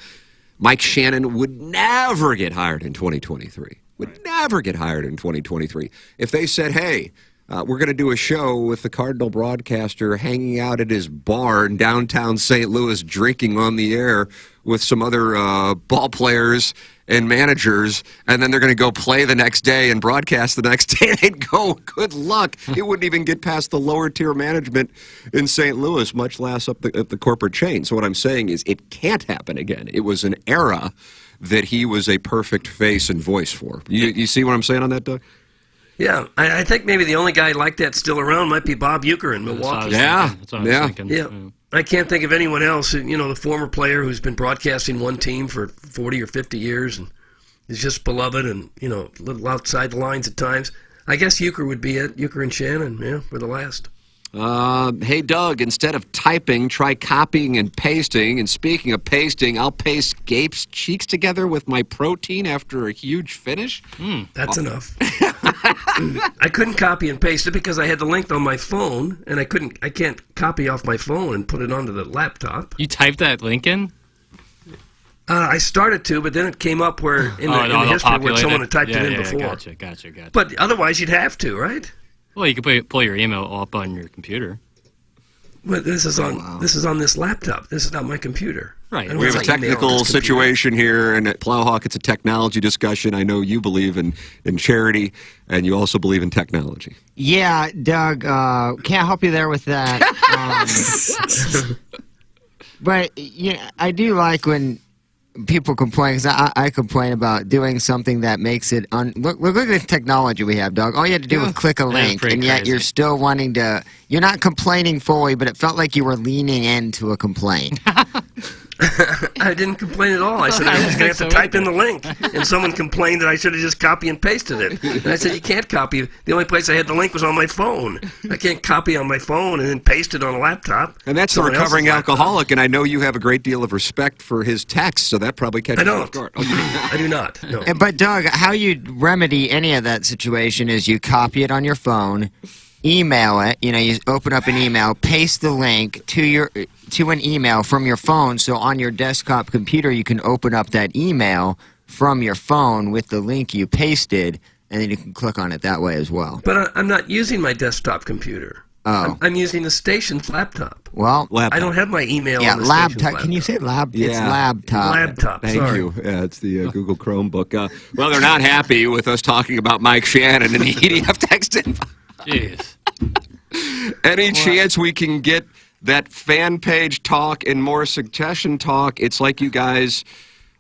Mike Shannon would never get hired in 2023. Would never get hired in 2023. If they said, hey, we're going to do a show with the Cardinal broadcaster hanging out at his bar in downtown St. Louis, drinking on the air with some other ball players and managers, and then they're going to go play the next day and broadcast the next day. They'd go, good luck. It wouldn't even get past the lower tier management in St. Louis, much less up the corporate chain. So what I'm saying is it can't happen again. It was an era that he was a perfect face and voice for. You see what I'm saying on that, Doug? Yeah, I think maybe the only guy like that still around might be Bob Uecker in Milwaukee. Yeah, That's what I was thinking. Yeah. I can't think of anyone else, the former player who's been broadcasting one team for 40 or 50 years and is just beloved and, a little outside the lines at times. I guess Uecker would be it. Uecker and Shannon, were the last. Hey, Doug, instead of typing, try copying and pasting. And speaking of pasting, I'll paste Gabe's cheeks together with my protein after a huge finish. That's enough. I couldn't copy and paste it because I had the link on my phone, and I can't copy off my phone and put it onto the laptop. You typed that link in? I started to, but then it came up where in the history where someone had typed it in before. Gotcha. But otherwise, you'd have to, right? Well, you could pull your email up on your computer. But this is on this laptop. This is not my computer. Right. We have a technical situation here, and at Plowhawk, it's a technology discussion. I know you believe in charity, and you also believe in technology. Yeah, Doug, can't help you there with that. But I do like when people complain, because I complain about doing something that makes it look at the technology we have, Doug. All you had to do was click a link, and yet you're still wanting to. You're not complaining fully, but it felt like you were leaning into a complaint. I didn't complain at all. I said I was going to have to type in the link, and someone complained that I should have just copy and pasted it. And I said, you can't copy. The only place I had the link was on my phone. I can't copy on my phone and then paste it on a laptop. And that's the recovering alcoholic, and I know you have a great deal of respect for his text, so that probably catches you off guard. I do not. No. But Doug, how you remedy any of that situation is you copy it on your phone, email it. You open up an email, paste the link to an email from your phone. So on your desktop computer, you can open up that email from your phone with the link you pasted, and then you can click on it that way as well. But I'm not using my desktop computer. Oh. I'm using the station's laptop. Well, I don't have my email on the laptop. station's laptop. Can you say lab? Yeah. It's laptop. Laptop. Thank sorry. you. Yeah, it's the Google Chromebook. Well, they're not happy with us talking about Mike Shannon and the EDF text info. Jeez. Any chance we can get that fan page talk and more suggestion talk? It's like you guys.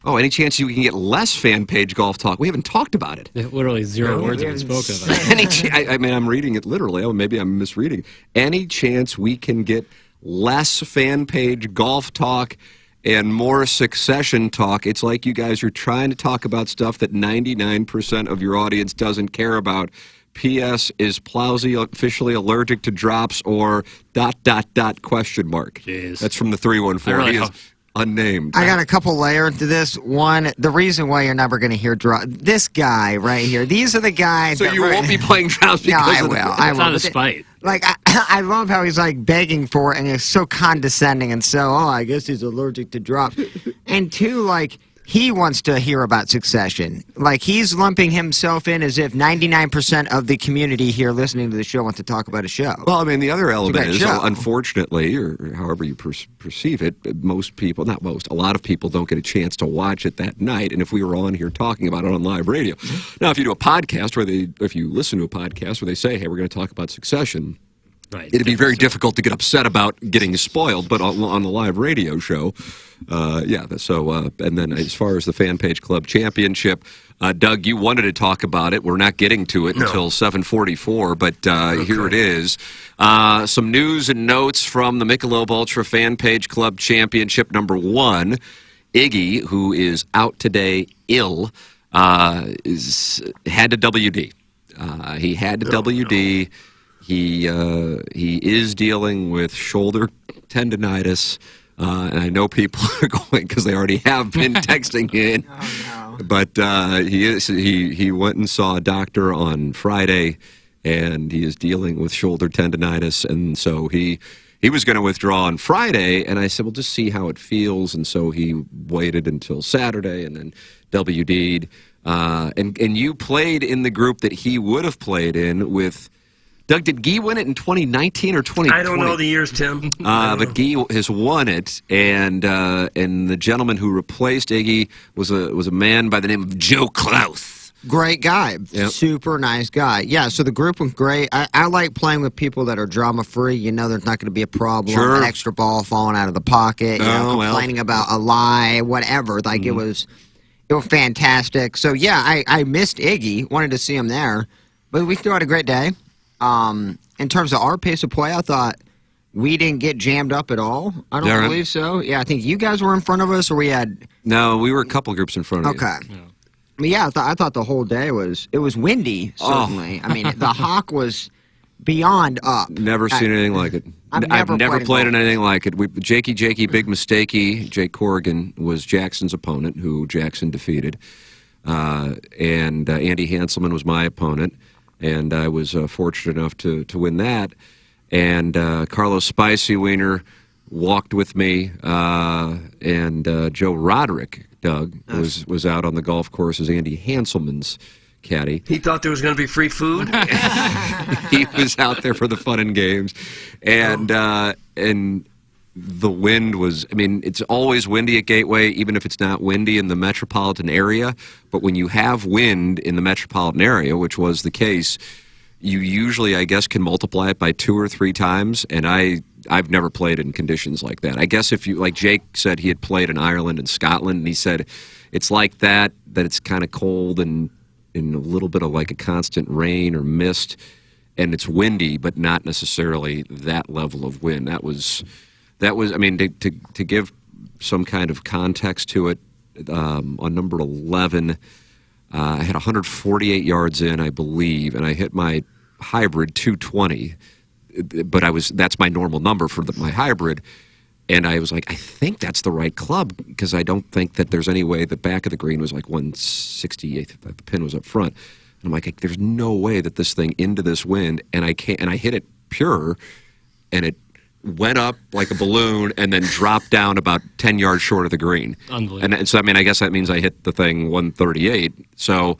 Oh, any chance you can get less fan page golf talk? We haven't talked about it. Literally zero words have been spoken about. I mean, I'm reading it literally. Oh, maybe I'm misreading. Any chance we can get less fan page golf talk and more succession talk? It's like you guys are trying to talk about stuff that 99% of your audience doesn't care about. P.S. Is Plowsy officially allergic to drops or ... Jeez. That's from the 314. He is unnamed. I got a couple layers to this. One, the reason why you're never going to hear drop. This guy right here. These are the guys. So that you won't be playing drops because I of will. It's out of spite. Like, I love how he's like begging for it, and he's so condescending and so, I guess he's allergic to drops. And two, like, he wants to hear about succession. Like, he's lumping himself in as if 99% of the community here listening to the show want to talk about a show. Well, I mean, the other element is, show. unfortunately, or however you perceive it, most people, not most, a lot of people don't get a chance to watch it that night. And if we were on here talking about it on live radio. Now, if you do a podcast if you listen to a podcast where they say, hey, we're going to talk about succession, right, it'd be very difficult to get upset about getting spoiled. But on the live radio show, and then as far as the Fan Page Club Championship, Doug, you wanted to talk about it. We're not getting to it until 7:44, but here it is. Some news and notes from the Michelob Ultra Fan Page Club Championship number 1. Iggy, who is out today ill, had to WD. He had to WD. He is dealing with shoulder tendonitis. And I know people are going because they already have been texting in. Oh, no. But he went and saw a doctor on Friday, and he is dealing with shoulder tendonitis. And so he was going to withdraw on Friday, and I said, well, just see how it feels. And so he waited until Saturday and then WD'd. And you played in the group that he would have played in with Doug, did Guy win it in 2019 or 2020? I don't know the years, Tim. But Guy has won it, and the gentleman who replaced Iggy was a man by the name of Joe Klaus. Great guy. Yep. Super nice guy. Yeah, so the group went great. I like playing with people that are drama-free. You know there's not going to be a problem. Sure. An extra ball falling out of the pocket. Complaining well. about a lie, whatever. Like, it was fantastic. So, yeah, I missed Iggy. Wanted to see him there. But we still had a great day. In terms of our pace of play, I thought we didn't get jammed up at all. I don't believe so. Yeah, I think you guys were in front of us, or we had... No, we were a couple groups in front of you. Okay. Yeah, I thought the whole day was windy, certainly. I mean, the hawk was beyond up. Never seen anything like it. I've never played in anything like it. Jakey, Big Mistakey, Jake Corrigan was Jackson's opponent, who Jackson defeated. And Andy Hanselman was my opponent, and I was fortunate enough to win that. And Carlos Spicy Wiener walked with me, and Joe Roderick, Doug, was out on the golf course as Andy Hanselman's caddy. He thought there was going to be free food? He was out there for the fun and games. And the wind was, I mean, it's always windy at Gateway, even if it's not windy in the metropolitan area. But when you have wind in the metropolitan area, which was the case, you usually, I guess, can multiply it by 2 or 3 times. And I've never played in conditions like that. I guess if you, like Jake said, he had played in Ireland and Scotland, and he said it's like that it's kind of cold and a little bit of like a constant rain or mist, and it's windy, but not necessarily that level of wind. That was. I mean, to give some kind of context to it, on number 11, I had 148 yards in, I believe, and I hit my hybrid 220. But that's my normal number for my hybrid, and I was like, I think that's the right club, because I don't think that there's any way the back of the green was like 168. The pin was up front. And I'm like, there's no way that this thing into this wind, and I hit it pure, and it went up like a balloon and then dropped down about 10 yards short of the green. Unbelievable. And so, I mean, I guess that means I hit the thing 138. So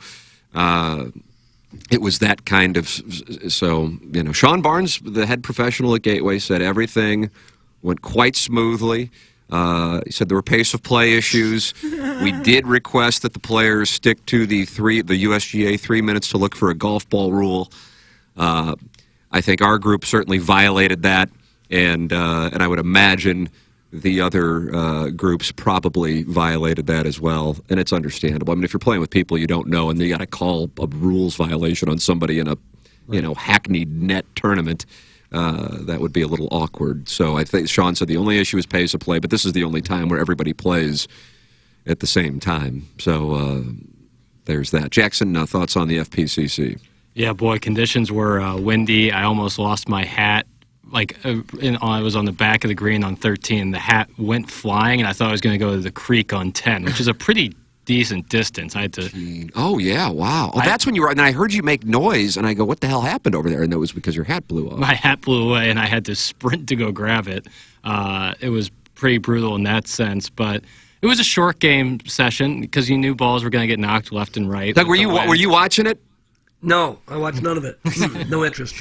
it was that kind of, so, you know, Sean Barnes, the head professional at Gateway, said everything went quite smoothly. He said there were pace of play issues. We did request that the players stick to the USGA 3 minutes to look for a golf ball rule. I think our group certainly violated that. And I would imagine the other groups probably violated that as well, and it's understandable. I mean, if you're playing with people you don't know and you got to call a rules violation on somebody in a hackneyed net tournament, that would be a little awkward. So I think Sean said the only issue is pace of play, but this is the only time where everybody plays at the same time. So there's that. Jackson, thoughts on the FPCC? Yeah, boy, conditions were windy. I almost lost my hat. I was on the back of the green on 13. The hat went flying, and I thought I was going to go to the creek on 10, which is a pretty decent distance. I had to. Oh yeah! Wow. Oh, that's when you were. And I heard you make noise, and I go, "What the hell happened over there?" And that was because your hat blew off. My hat blew away, and I had to sprint to go grab it. It was pretty brutal in that sense, but it was a short game session because you knew balls were going to get knocked left and right. Doug, were you watching it? No, I watched none of it. No interest.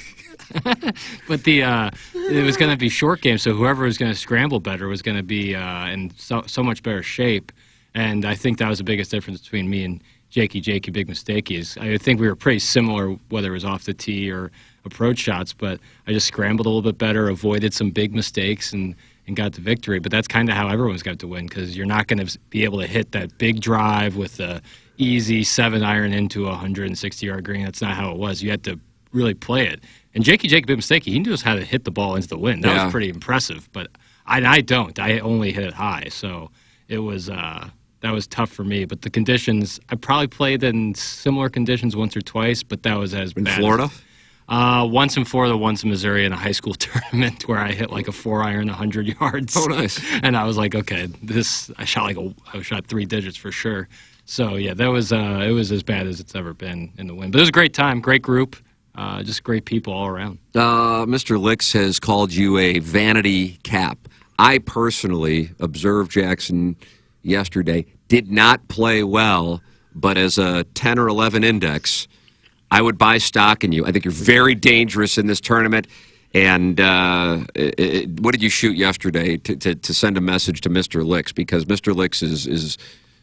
But it was going to be short game, so whoever was going to scramble better was going to be in so much better shape. And I think that was the biggest difference between me and Jakey Big Mistakey. Is I think we were pretty similar, whether it was off the tee or approach shots, but I just scrambled a little bit better, avoided some big mistakes, and got the victory. But that's kind of how everyone's got to win, because you're not going to be able to hit that big drive with the easy 7-iron into a 160-yard green. That's not how it was. You had to really play it. And Jakey Big Mistakey, he knew how to hit the ball into the wind. That was pretty impressive. But I don't. I only hit it high. So it was that was tough for me. But the conditions, I probably played in similar conditions once or twice, but that was as bad. In Florida? Once in Florida, once in Missouri in a high school tournament where I hit like a 4-iron 100 yards. Oh, nice. And I was like, okay, I shot 3 digits for sure. So yeah, that was it was as bad as it's ever been in the wind. But it was a great time, great group. Just great people all around. Mr. Licks has called you a vanity cap. I personally observed Jackson yesterday, did not play well, but as a 10 or 11 index, I would buy stock in you. I think you're very dangerous in this tournament. And what did you shoot yesterday to send a message to Mr. Licks? Because Mr. Licks is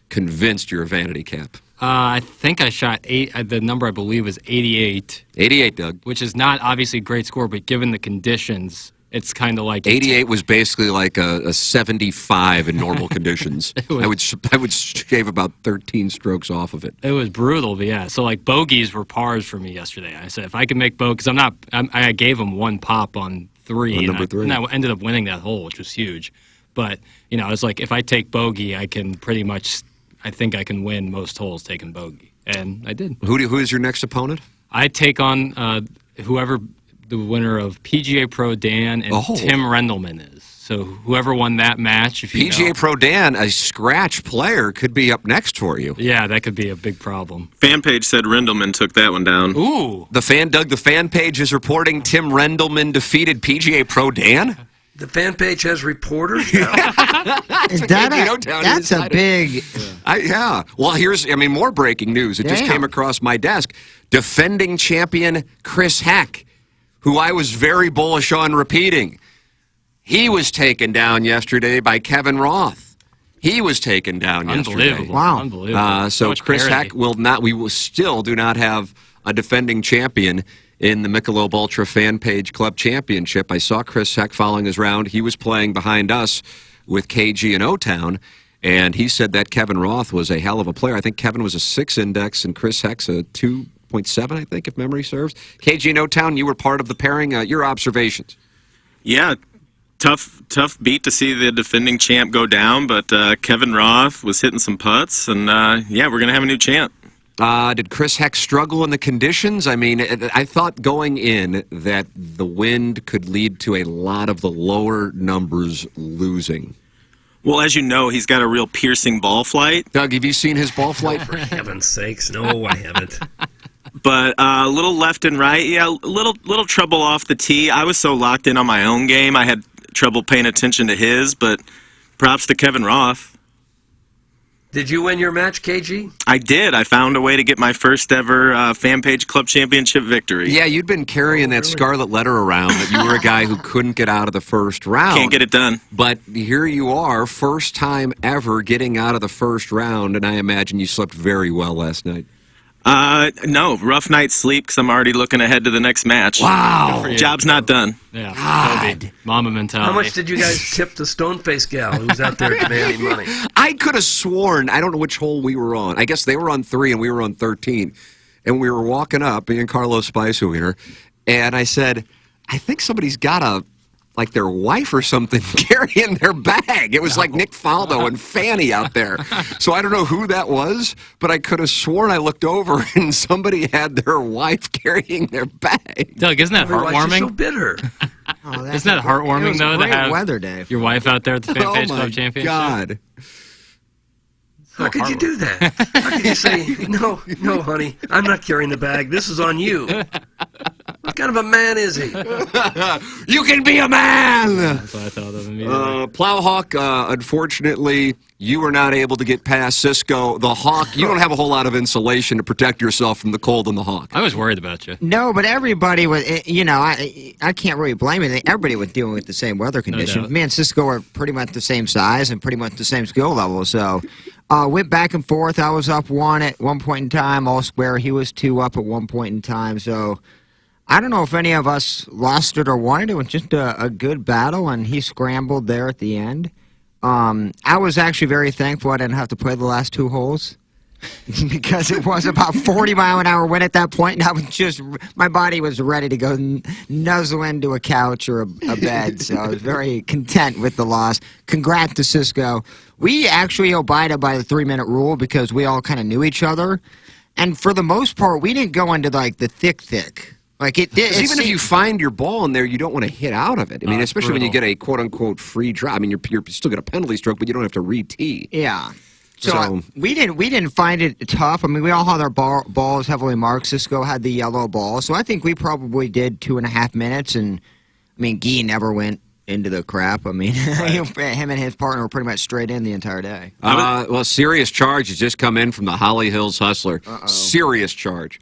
convinced you're a vanity cap. I think I shot 8. The number I believe was 88. 88, Doug. Which is not obviously a great score, but given the conditions, it's kind of like 88 was basically like a 75 in normal conditions. I would shave about 13 strokes off of it. It was brutal, but yeah. So like bogeys were pars for me yesterday. I said if I could make bogeys, I gave him one pop on 3, on number 3, and I ended up winning that hole, which was huge. But it's like if I take bogey, I can pretty much. I think I can win most holes taking bogey, and I did. Who is your next opponent? I take on whoever the winner of PGA Pro Dan and Tim Rendelman is. So whoever won that match, if you PGA Pro Dan, a scratch player, could be up next for you. Yeah, that could be a big problem. Fan page said Rendelman took that one down. Ooh. The fan page is reporting Tim Rendelman defeated PGA Pro Dan? The fan page has reporters now. That's a big... Yeah. Well, more breaking news. It just came across my desk. Defending champion Chris Heck, who I was very bullish on repeating. He was taken down yesterday by Kevin Roth. He was taken down yesterday. Unbelievable. Wow. Unbelievable. So Chris Heck we still do not have a defending champion in the Michelob Ultra Fan Page Club Championship. I saw Chris Heck following his round. He was playing behind us with KG and O-Town, and he said that Kevin Roth was a hell of a player. I think Kevin was a 6 index, and Chris Heck's a 2.7, I think, if memory serves. KG and O-Town, you were part of the pairing. Your observations? Yeah, tough beat to see the defending champ go down, but Kevin Roth was hitting some putts, and we're going to have a new champ. Did Chris Heck struggle in the conditions? I mean, I thought going in that the wind could lead to a lot of the lower numbers losing. Well, as you know, he's got a real piercing ball flight. Doug, have you seen his ball flight? For heaven's sakes, no, I haven't. But a little left and right, little trouble off the tee. I was so locked in on my own game, I had trouble paying attention to his, but props to Kevin Roth. Did you win your match, KG? I did. I found a way to get my first ever Fan Page Club Championship victory. Yeah, you'd been carrying that scarlet letter around that you were a guy who couldn't get out of the first round. Can't get it done. But here you are, first time ever getting out of the first round, and I imagine you slept very well last night. No, rough night's sleep because I'm already looking ahead to the next match. Wow. Job's not done. Yeah. God. Mama mentality. How much did you guys tip the stone-faced gal who was out there demanding money? I could have sworn, I don't know which hole we were on. I guess they were on 3 and we were on 13. And we were walking up, me and Carlos Spiceweiner, and I said, I think somebody's got their wife or something carrying their bag. It was like Nick Faldo and Fanny out there. So I don't know who that was, but I could have sworn I looked over and somebody had their wife carrying their bag. Doug, isn't that heartwarming? So bitter. Isn't that heartwarming, though, to have weather day. Your wife out there at the Fan Page Club Championship? God. How could you do that? How could you say, no, honey, I'm not carrying the bag. This is on you. What kind of a man is he? You can be a man! That's what I thought of immediately. Plowhawk, unfortunately, you were not able to get past Cisco. The Hawk, you don't have a whole lot of insulation to protect yourself from the cold in the Hawk. I was worried about you. No, but everybody was, I can't really blame it. Everybody was dealing with the same weather conditions. Me and Cisco are pretty much the same size and pretty much the same skill level, so... went back and forth. I was up 1 at one point in time, all square. He was 2 up at one point in time. So I don't know if any of us lost it or won it. It was just a good battle, and he scrambled there at the end. I was actually very thankful I didn't have to play the last 2 holes because it was about 40-mile-an-hour wind at that point, and I was my body was ready to go nuzzle into a couch or a bed. So I was very content with the loss. Congrats to Cisco. We actually abided by the 3-minute rule because we all kind of knew each other. And for the most part, we didn't go into, the thick. Like even if you find your ball in there, you don't want to hit out of it. I mean, especially when you get a quote-unquote free drop. I mean, you're still got a penalty stroke, but you don't have to re-tee. Yeah. So we didn't find it tough. I mean, we all had our balls heavily marked. Cisco had the yellow ball. So I think we probably did 2.5 minutes. And, I mean, Guy never went into the crap. I mean, him and his partner were pretty much straight in the entire day. Well, serious charge has just come in from the Holly Hills Hustler. Serious charge.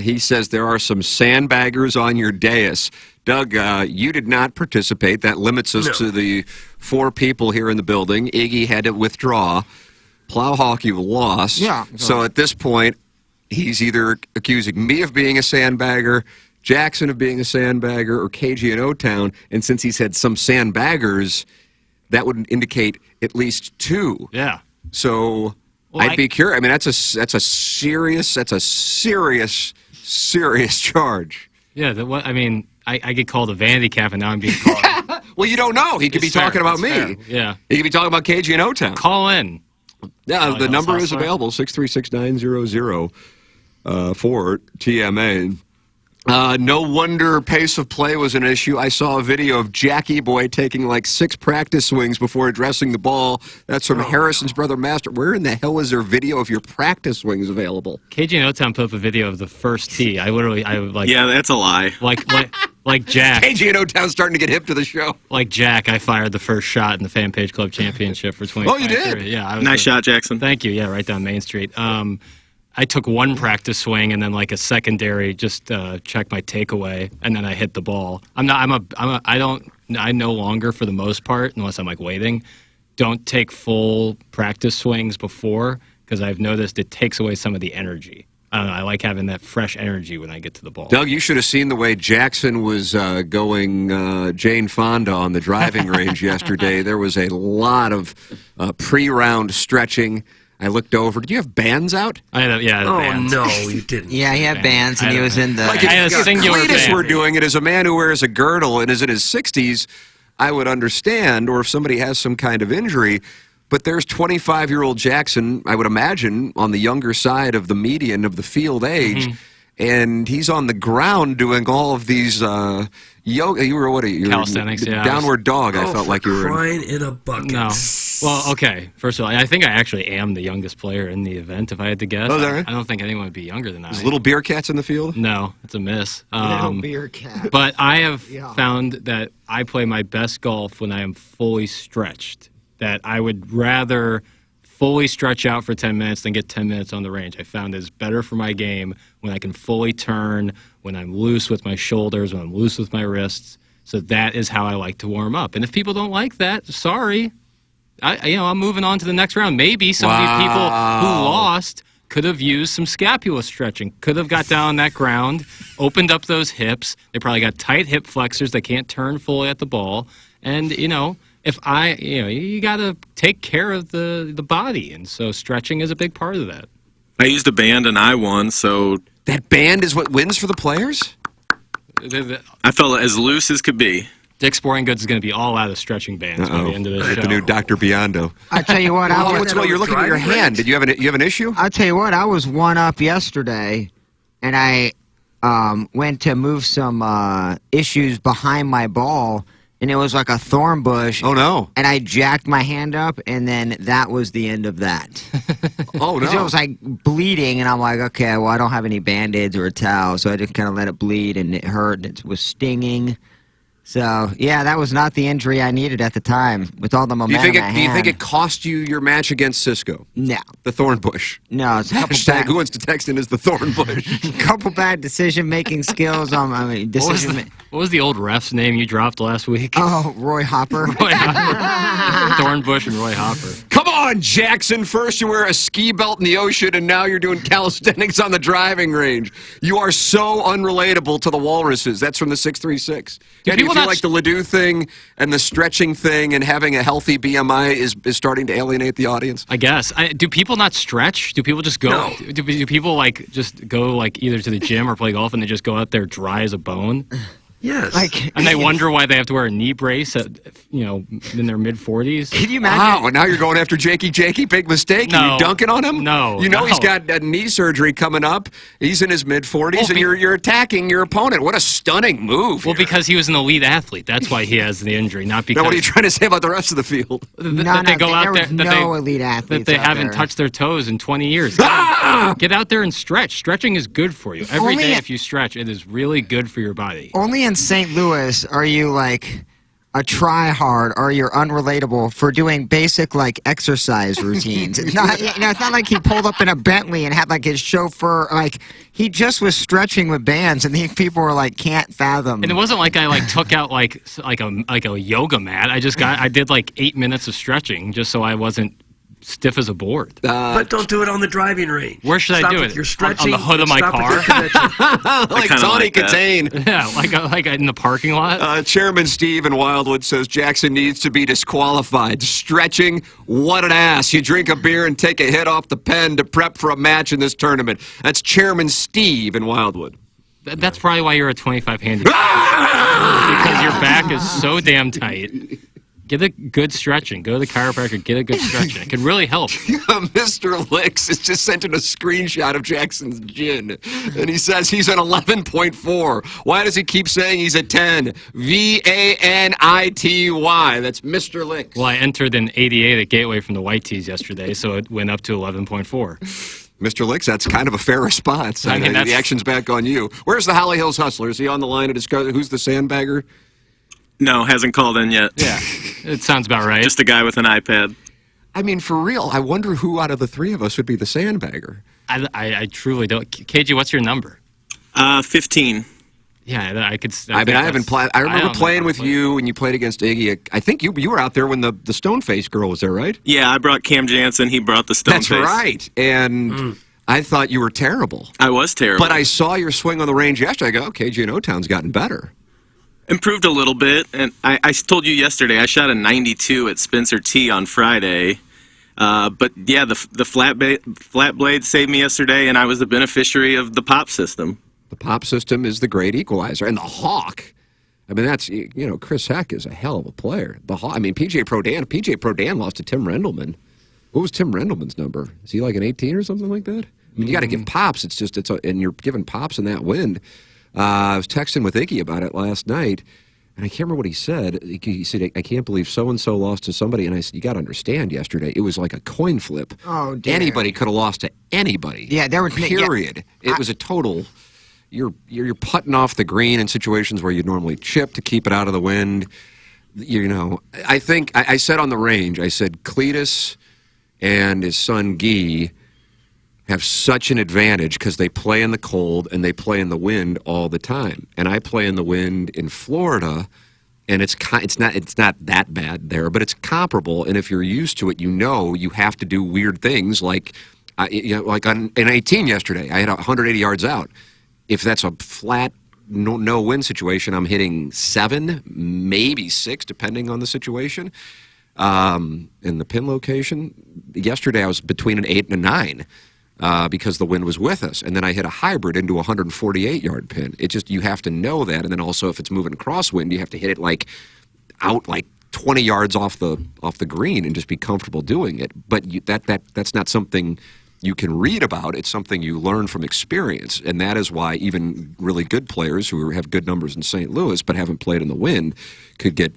He says there are some sandbaggers on your dais. Doug, you did not participate. That limits us to the 4 people here in the building. Iggy had to withdraw. Plowhawk, you lost. Yeah. So at this point, he's either accusing me of being a sandbagger, Jackson of being a sandbagger, or KG and O-Town. And since he said some sandbaggers, that would indicate at least 2. Yeah. So I'd be curious. I mean, that's a serious charge. Yeah. I get called a vanity cap, and now I'm being called. Well, you don't know. He could be talking about me. Fair. Yeah. He could be talking about KG and O-Town. Call in. Yeah, the number is available, 636-900 for TMA. No wonder pace of play was an issue. I saw a video of Jackie Boy taking like 6 practice swings before addressing the ball. That's from Harrison's brother Master. Where in the hell is there video of your practice swings available? KG and O-Town put up a video of the first tee. I like. Yeah, that's a lie. Like Jack. KG and O-Town starting to get hip to the show. Like Jack, I fired the first shot in the Fan Page Club Championship for 20. Oh, you did? Yeah. Nice shot, Jackson. Thank you. Yeah, right down Main Street. I took 1 practice swing and then like a secondary, just check my takeaway, and then I hit the ball. I no longer, for the most part, unless I'm like waiting, don't take full practice swings before, because I've noticed it takes away some of the energy. I don't know, I like having that fresh energy when I get to the ball. Doug, you should have seen the way Jackson was going Jane Fonda on the driving range yesterday. There was a lot of pre-round stretching. I looked over. Did you have bands out? I had bands. No, you didn't. Yeah, he had bands, and he was in the... Like I had a singular Cletus band. were doing it as a man who wears a girdle and is in his 60s, I would understand, or if somebody has some kind of injury. But there's 25-year-old Jackson, I would imagine, on the younger side of the median of the field age, and he's on the ground doing all of these yoga. You were, what are you? Calisthenics, yeah. Downward dog, I felt like you were. Crying in a bucket. No. Well, okay. First of all, I think I actually am the youngest player in the event, if I had to guess. Oh, is that right? I don't think anyone would be younger than I. There's little beer cats in the field? No, it's a miss. Little beer cat. But I have found that I play my best golf when I am fully stretched. That I would rather fully stretch out for 10 minutes than get 10 minutes on the range. I found it's better for my game when I can fully turn, when I'm loose with my shoulders, when I'm loose with my wrists. So that is how I like to warm up. And if people don't like that, sorry. I'm moving on to the next round. Maybe some of these people who lost could have used some scapula stretching, could have got down on that ground, opened up those hips. They probably got tight hip flexors. They can't turn fully at the ball. And, if you got to take care of the body. And so stretching is a big part of that. I used a band and I won, so... That band is what wins for the players? I felt as loose as could be. Dick's Sporting Goods is going to be all out of stretching bands by the end of the show. The new Dr. Biondo. I tell you what, you're looking at your hand. Did you have an issue? I'll tell you what, I was one up yesterday, and I went to move some issues behind my ball, and it was like a thorn bush. Oh, no. And I jacked my hand up, and then that was the end of that. Oh, no. Because it was like bleeding, and I'm like, okay, well, I don't have any Band-Aids or a towel, so I just kind of let it bleed, and it hurt, and it was stinging. So, yeah, that was not the injury I needed at the time with all the momentum Do you think it cost you your match against Cisco? No. The Thorn Bush? No, it's a couple Hashtag who wants to text in as the Thorn Bush? couple bad decision-making skills. What was the old ref's name you dropped last week? Oh, Roy Hopper. Roy Hopper. Thornbush and Roy Hopper. Come on, Jackson. First you wear a ski belt in the ocean, and now you're doing calisthenics on the driving range. You are so unrelatable to the walruses. That's from the 636. Do you feel like the Ledoux thing and the stretching thing and having a healthy BMI is starting to alienate the audience? I guess. Do people not stretch? Do people just go? No. Do people just go either to the gym or play golf and they just go out there dry as a bone? Yes. And they wonder why they have to wear a knee brace at, in their mid-40s. Can you imagine? Wow, and now you're going after Jakey. Big mistake. No. Are you dunking on him? No. He's got knee surgery coming up. He's in his mid-40s, and you're attacking your opponent. What a stunning move. Well, because he was an elite athlete. That's why he has the injury, not because... Now, what are you trying to say about the rest of the field? Elite athletes that they haven't touched their toes in 20 years. Get out there and stretch. Stretching is good for you. Every day if you stretch, it is really good for your body. Only in St. Louis are you a try-hard or you're unrelatable for doing basic, like, exercise routines. It's not, it's not like he pulled up in a Bentley and had, like, his chauffeur, like, he just was stretching with bands, and these people were like, can't fathom. And it wasn't like I took out like a yoga mat. I did like 8 minutes of stretching just so I wasn't stiff as a board. But don't do it on the driving range. Where should Stop I do with it? your stretching. On the hood of my Stop with car? your convention. Like Tawny Katane. Yeah, like in the parking lot. Chairman Steve in Wildwood says Jackson needs to be disqualified. Stretching, what an ass. You drink a beer and take a hit off the pen to prep for a match in this tournament. That's Chairman Steve in Wildwood. That's probably why you're a 25 handicap. Because your back is so damn tight. Get a good stretching. Go to the chiropractor. Get a good stretching. It could really help. Mr. Licks has just sent in a screenshot of Jackson's gin, and he says he's at 11.4. Why does he keep saying he's at 10? VANITY. That's Mr. Licks. Well, I entered an 88 at Gateway from the White Tees yesterday, so it went up to 11.4. Mr. Licks, that's kind of a fair response. I mean, the action's back on you. Where's the Holly Hills Hustler? Is he on the line to discuss who's the sandbagger? No, hasn't called in yet. Yeah, it sounds about right. Just a guy with an iPad. I mean, for real, I wonder who out of the three of us would be the sandbagger. I truly don't. KG, what's your number? 15. Yeah, I could. I haven't played. I remember playing with you when you played against Iggy. I think you were out there when the Stoneface girl was there, right? Yeah, I brought Cam Jansen. He brought the Stoneface. That's right. And I thought you were terrible. I was terrible. But I saw your swing on the range yesterday. I go, okay, KG and O-Town's gotten better. Improved a little bit, and I told you yesterday I shot a 92 at Spencer T on Friday. But yeah, the flat blade saved me yesterday, and I was the beneficiary of the pop system. The pop system is the great equalizer, and the Hawk. I mean, that's Chris Heck is a hell of a player. The Hawk. I mean, PJ Prodan lost to Tim Rendelman. What was Tim Rendelman's number? Is he like an 18 or something like that? I mean, you got to give pops. And you're giving pops in that wind. I was texting with Iggy about it last night, and I can't remember what he said. He said, I can't believe so-and-so lost to somebody. And I said, you got to understand, yesterday, it was like a coin flip. Oh, dear. Anybody could have lost to anybody. Yeah, there was... Period. Yeah. It was a total... You're putting off the green in situations where you'd normally chip to keep it out of the wind. I think... I said on the range, I said, Cletus and his son, Guy, have such an advantage because they play in the cold and they play in the wind all the time. And I play in the wind in Florida, and it's not that bad there, but it's comparable. And if you're used to it, you have to do weird things like on an 18 yesterday, I had 180 yards out. If that's a flat no wind situation, I'm hitting 7, maybe 6, depending on the situation. In the pin location, yesterday I was between an 8 and a 9. Because the wind was with us. And then I hit a hybrid into a 148-yard pin. You have to know that. And then also if it's moving crosswind, you have to hit it out 20 yards off the green and just be comfortable doing it. But that's not something you can read about. It's something you learn from experience. And that is why even really good players who have good numbers in St. Louis but haven't played in the wind could get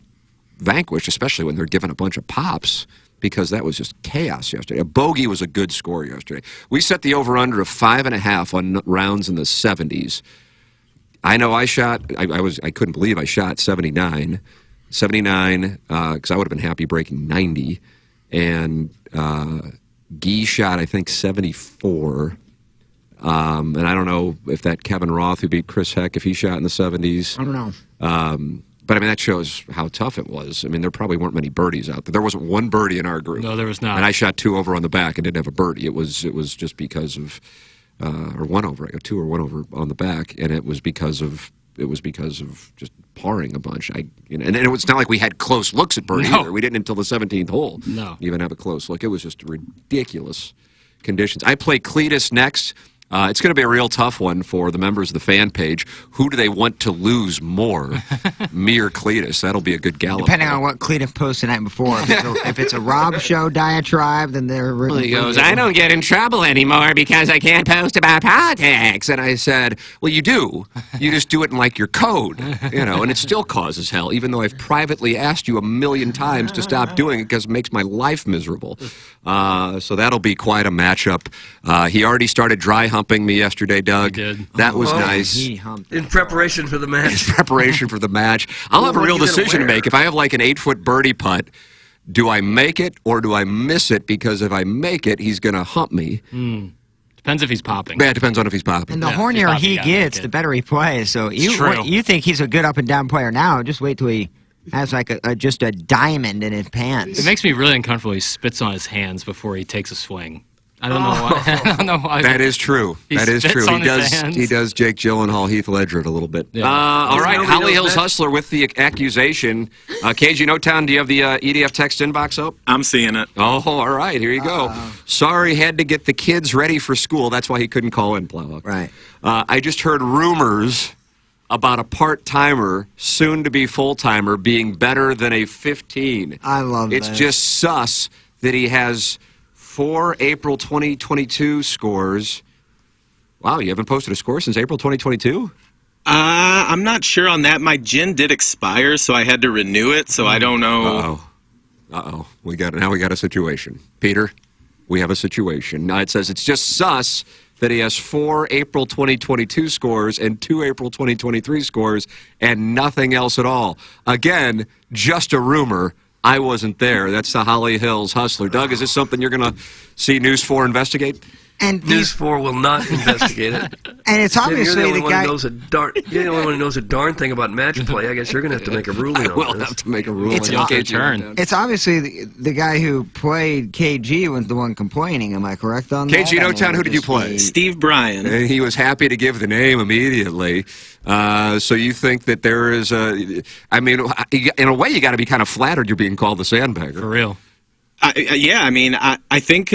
vanquished, especially when they're given a bunch of pops, because that was just chaos yesterday. A bogey was a good score yesterday. We set the over-under of 5.5 on rounds in the 70s. I know I shot, I couldn't believe I shot 79, because I would have been happy breaking 90. And Guy shot, I think, 74. And I don't know if that Kevin Roth, who beat Chris Heck, if he shot in the 70s. I don't know. But, I mean, that shows how tough it was. I mean, there probably weren't many birdies out there. There wasn't one birdie in our group. No, there was not. And I shot 2 over on the back and didn't have a birdie. It was just because of, or 1 over, 2 or 1 over on the back, and it was because of just parring a bunch. And it was not like we had close looks at birdie either. We didn't until the 17th hole. No. Even have a close look. It was just ridiculous conditions. I play Cletus next. It's going to be a real tough one for the members of the fan page. Who do they want to lose more, me or Cletus? That'll be a good gallop. Depending on what Cletus posts the night before. If it's a Rob Show diatribe, then they're... He goes, I don't get in trouble anymore because I can't post about politics. And I said, well, you do. You just do it in, your code, and it still causes hell, even though I've privately asked you 1,000,000 times to stop doing it because it makes my life miserable. So that'll be quite a matchup. He already started dry humping humping me yesterday, Doug. He did. That was Oh, nice. He humped. In preparation for the match. In preparation for the match. I'll have a What are real you gonna decision to wear? make. If I have like an 8-foot birdie putt, do I make it or do I miss it? Because if I make it, he's going to hump me. Depends if he's popping. Yeah, it depends on if he's popping. And the Yeah, hornier if he's he popping, you gotta gets, make the it. better he plays. So true. you think he's a good up and down player now? Just wait till he has like just a diamond in his pants. It makes me really uncomfortable. He spits on his hands before he takes a swing. I don't know why. I don't know why. That is true. He That is spits true. on He his does. hands. He does Jake Gyllenhaal, Heath Ledger it a little bit. Yeah. All right, Nobody Holly knows Hills that. Hustler with the accusation. KG No Town, do you have the EDF text inbox up? I'm seeing it. Oh, all right. Here you go. Sorry, had to get the kids ready for school. That's why he couldn't call in, Plowhawk. Right. I just heard rumors about a part-timer, soon-to-be full-timer, being better than a 15. I love It's that. just sus that he has 4 April 2022 scores. Wow, you haven't posted a score since April 2022? I'm not sure on that. My gin did expire, so I had to renew it, so I don't know. Uh-oh. We got a situation. Peter, we have a situation. Now it says it's just sus that he has 4 April 2022 scores and 2 April 2023 scores and nothing else at all. Again, just a rumor. I wasn't there. That's the Holly Hills Hustler. Doug, is this something you're going to see News 4 investigate? And News 4 will not investigate it. And it's You're obviously the only the one guy. who knows a darn. You're the only one who knows a darn thing about match play. I guess you're going to have to make a ruling I on will this. have to make a ruling. It's on your KG. turn. It's obviously the guy who played KG was the one complaining. Am I correct on that? KG No I mean, Town, who did you just play? be- Steve Bryan. And he was happy to give the name immediately. So you think that there is a... I mean, in a way, you got to be kind of flattered you're being called the sandbagger. For real. Yeah, I mean, I think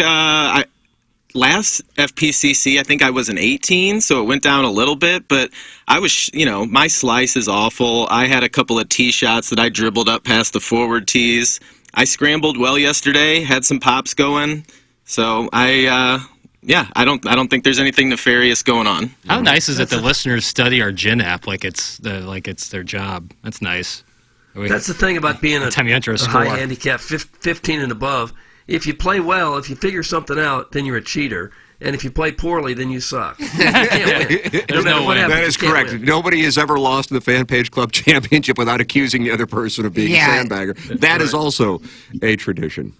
last FPCC, I think I was an 18, so it went down a little bit, but I was, my slice is awful. I had a couple of tee shots that I dribbled up past the forward tees. I scrambled well yesterday, had some pops going, so I don't think there's anything nefarious going on. How nice is it that listeners study our gin app like it's their job? That's nice. That's the thing about being a Time you enter a high score. handicap, 15 and above. If you play well, if you figure something out, then you're a cheater. And if you play poorly, then you suck. You can't win. No matter what happens, That is you can't correct. win. Nobody has ever lost in the Fan Page Club Championship without accusing the other person of being a sandbagger. That is also a tradition.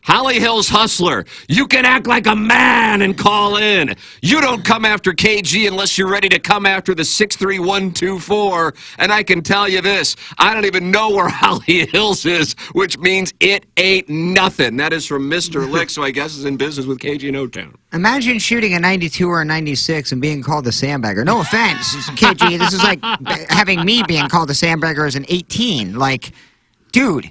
Holly Hills Hustler, you can act like a man and call in. You don't come after KG unless you're ready to come after the 63124. And I can tell you this, I don't even know where Holly Hills is, which means it ain't nothing. That is from Mr. Lick, so I guess is in business with KG in O-Town. Imagine shooting a 92 or a 96 and being called a sandbagger. No offense, KG. This is like having me being called a sandbagger as an 18. Like, dude.